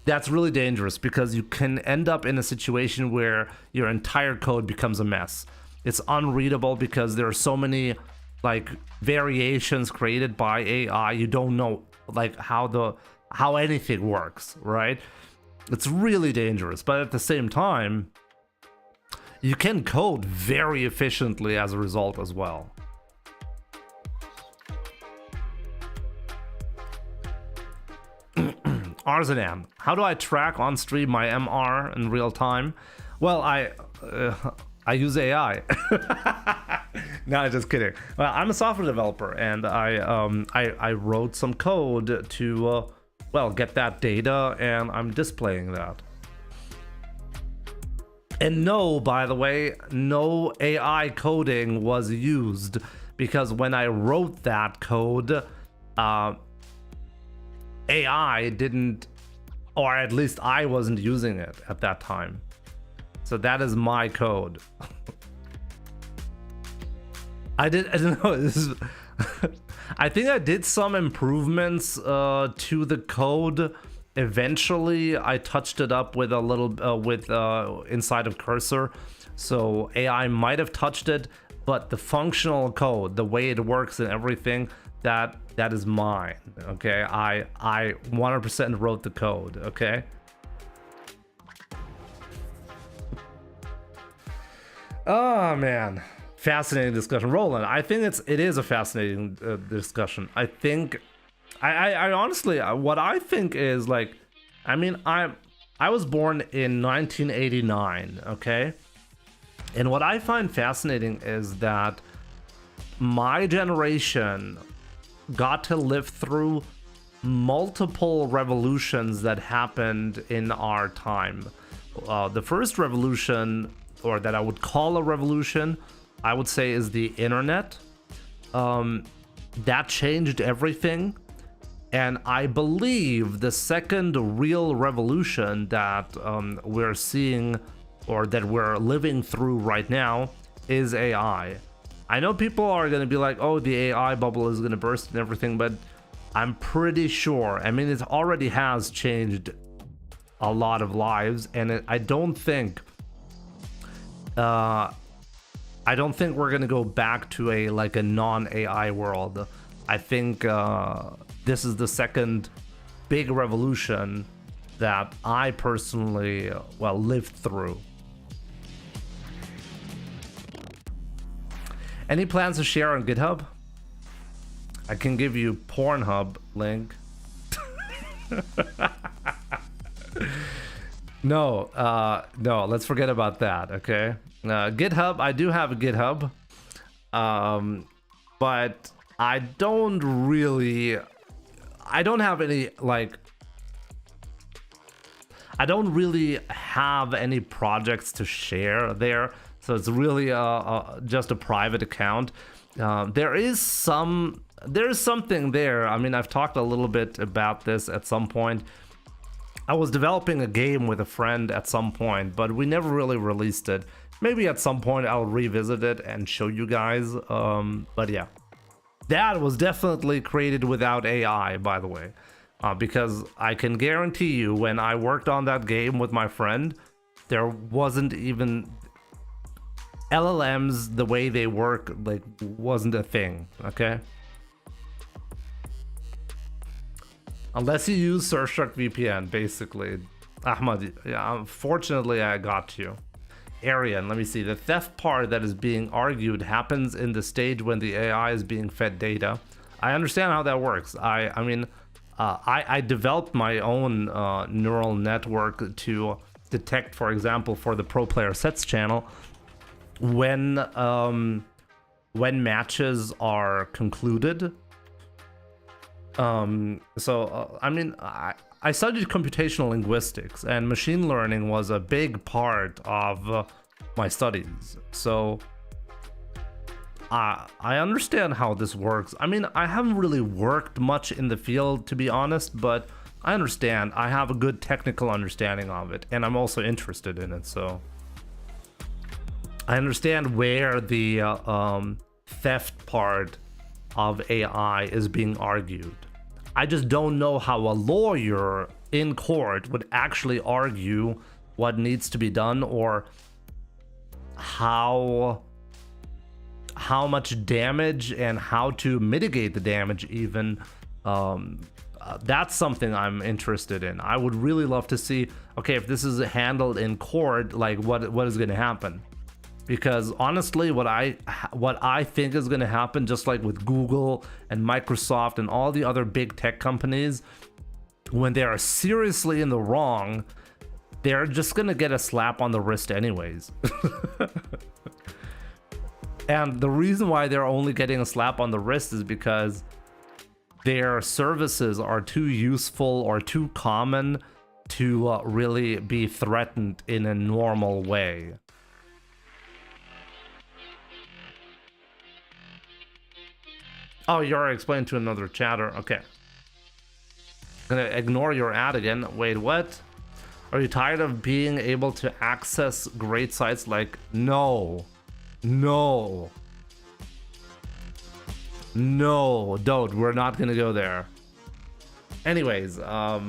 That's really dangerous because you can end up in a situation where your entire code becomes a mess. It's unreadable because there are so many like variations created by AI. You don't know like how anything works, right? It's really dangerous, but at the same time, you can code very efficiently as a result as well. Arzanan, how do I track on stream my MR in real time? Well, I use AI. No, just kidding. Well, I'm a software developer, and I wrote some code to get that data, and I'm displaying that. And no, by the way, no AI coding was used, because when I wrote that code, AI didn't, or at least I wasn't using it at that time. So that is my code. I don't know. This is I think I did some improvements to the code. Eventually, I touched it up with a little inside of Cursor. So AI might have touched it, but the functional code, the way it works and everything, that is mine. Okay, I 100% wrote the code. Okay. Oh man. Fascinating discussion, Roland. I think it is a fascinating discussion. I think, I honestly, what I think is like, I mean, I was born in 1989, okay, and what I find fascinating is that my generation got to live through multiple revolutions that happened in our time. The first revolution, or that I would call a revolution, I would say is the internet. That changed everything. And I believe the second real revolution that we're seeing, or that we're living through right now, is AI. I know people are going to be like, oh, the AI bubble is going to burst and everything, but I'm pretty sure, I mean, it already has changed a lot of lives, and I don't think we're going to go back to a non-AI world. I think this is the second big revolution that I personally, lived through. Any plans to share on GitHub? I can give you Pornhub link. No, let's forget about that, okay? GitHub, I do have a GitHub. But I don't have any, I don't really have any projects to share there. So it's really just a private account. There's something there. I mean, I've talked a little bit about this at some point. I was developing a game with a friend at some point, but we never really released it. Maybe at some point I'll revisit it and show you guys. But yeah, that was definitely created without AI, by the way. Because I can guarantee you, when I worked on that game with my friend, there wasn't even... LLMs, the way they work, wasn't a thing, okay? Unless you use Surfshark VPN, basically. Ahmad, yeah, unfortunately I got you. Arian, let me see. The theft part that is being argued happens in the stage when the AI is being fed data. I understand how that works. I developed my own neural network to detect, for example, for the Pro Player Sets channel, when matches are concluded. I mean, I studied computational linguistics, and machine learning was a big part of my studies. So I understand how this works. I mean, I haven't really worked much in the field, to be honest, but I understand. I have a good technical understanding of it, and I'm also interested in it, so I understand where the theft part of AI is being argued. I just don't know how a lawyer in court would actually argue what needs to be done, or how much damage and how to mitigate the damage even. That's something I'm interested in. I would really love to see, okay, if this is handled in court, what is going to happen? Because honestly, what I think is going to happen, just like with Google and Microsoft and all the other big tech companies, when they are seriously in the wrong, they're just going to get a slap on the wrist anyways. And the reason why they're only getting a slap on the wrist is because their services are too useful or too common to really be threatened in a normal way. Oh, you're explaining to another chatter. Okay. Gonna ignore your ad again. Wait, what? Are you tired of being able to access great sites like... No, don't. We're not gonna go there. Anyways, guys,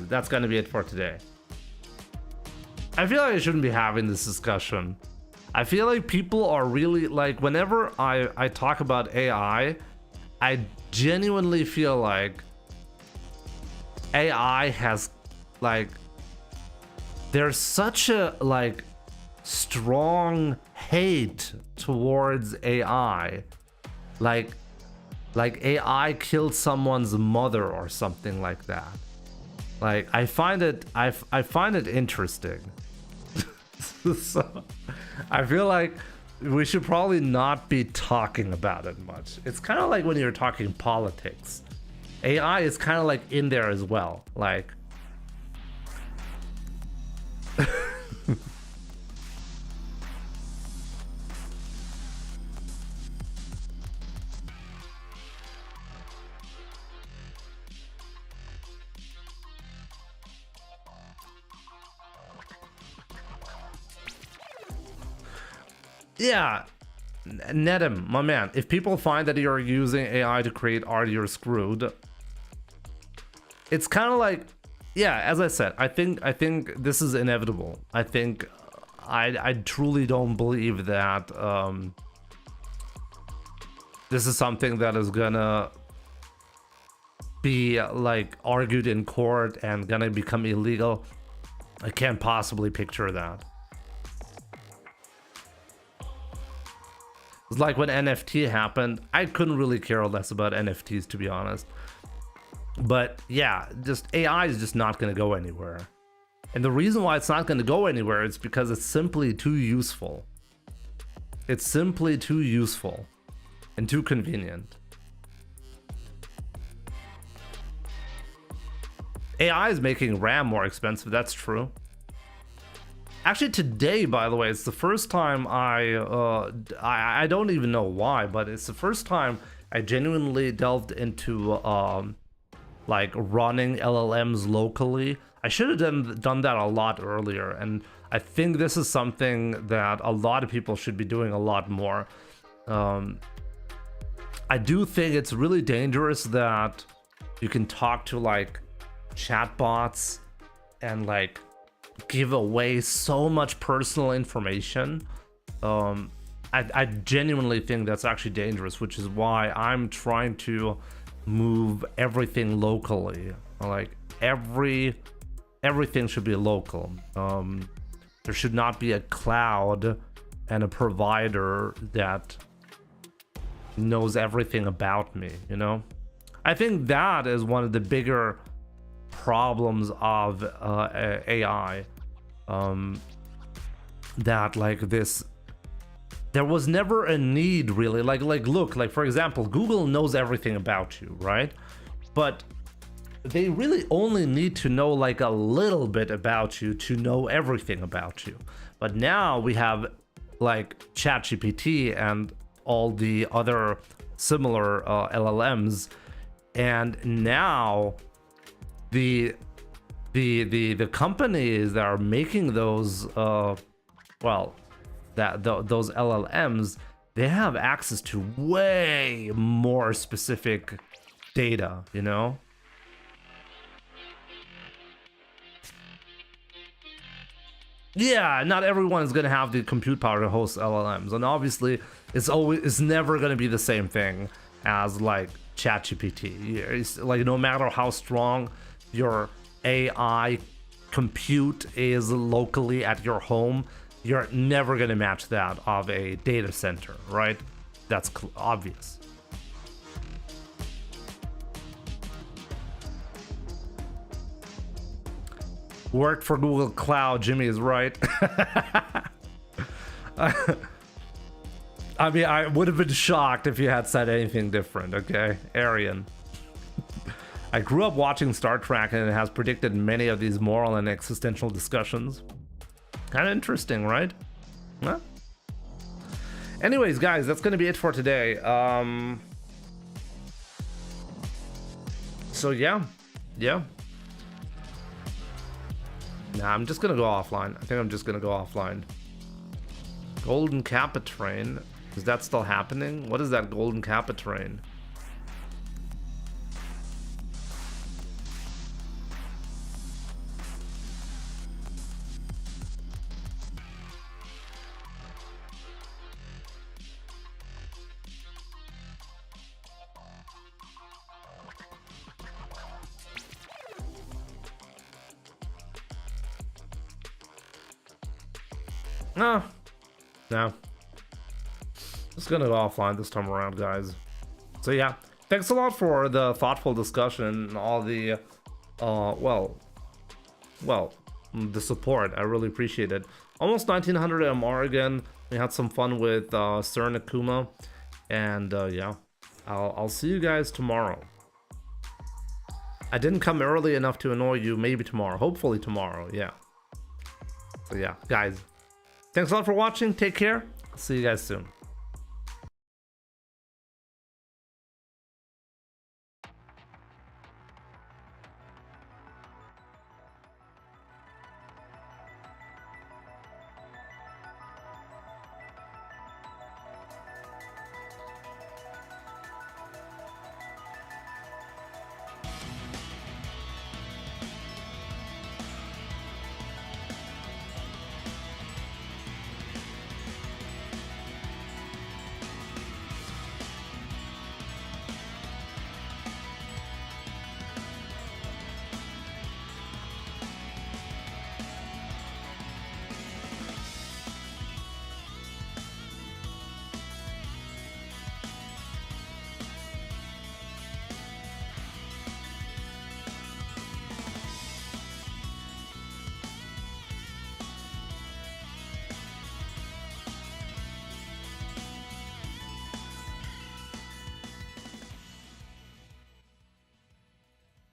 that's gonna be it for today. I feel like I shouldn't be having this discussion. I feel like people are really, whenever I talk about AI, I genuinely feel like AI has, there's such a, strong hate towards AI. Like AI killed someone's mother or something like that. I find it interesting. So I feel like we should probably not be talking about it much. It's kind of like when you're talking politics. AI is kind of in there as well. Yeah, Nedim, my man, if people find that you're using AI to create art, you're screwed. It's kind of like, yeah, as I said, I think this is inevitable. I think I truly don't believe that this is something that is gonna be like argued in court and gonna become illegal. I can't possibly picture that. It's like when NFT happened, I couldn't really care less about NFTs, to be honest. But yeah, just AI is just not going to go anywhere. And the reason why it's not going to go anywhere is because it's simply too useful. It's simply too useful and too convenient. AI is making RAM more expensive, that's true. Actually, today, by the way, it's the first time I don't even know why, but it's the first time I genuinely delved into like running LLMs locally. I should have done that a lot earlier, and I think this is something that a lot of people should be doing a lot more. I do think it's really dangerous that you can talk to like chatbots and like give away so much personal information. I genuinely think that's actually dangerous, which is why I'm trying to move everything locally. Like everything should be local. There should not be a cloud and a provider that knows everything about me, you know? I think that is one of the bigger problems of AI, that like this, there was never a need really, like look, like for example, Google knows everything about you, right? But they really only need to know like a little bit about you to know everything about you. But now we have like ChatGPT and all the other similar LLMs, and now the companies that are making those those LLMs, they have access to way more specific data, you know? Yeah, not everyone is gonna have the compute power to host LLMs, and obviously it's never gonna be the same thing as like ChatGPT. It's like no matter how strong your AI compute is locally at your home, you're never gonna match that of a data center, right? That's obvious. Worked for Google Cloud, Jimmy is right. I mean, I would have been shocked if you had said anything different, okay? Arian. I grew up watching Star Trek, and it has predicted many of these moral and existential discussions. Kind of interesting, right? Huh? Anyways, guys, that's going to be it for today. So, yeah. Nah, I'm just going to go offline. I think I'm just going to go offline. Golden Kappa train. Is that still happening? What is that Golden Kappa train? No. Just gonna go offline this time around, guys. So yeah, thanks a lot for the thoughtful discussion and all the the support. I really appreciate it. Almost 1900 MR again. We had some fun with Sir Nakuma, and yeah, I'll see you guys tomorrow. I didn't come early enough to annoy you. Maybe tomorrow, hopefully tomorrow. Yeah. So yeah, guys, thanks a lot for watching. Take care. See you guys soon.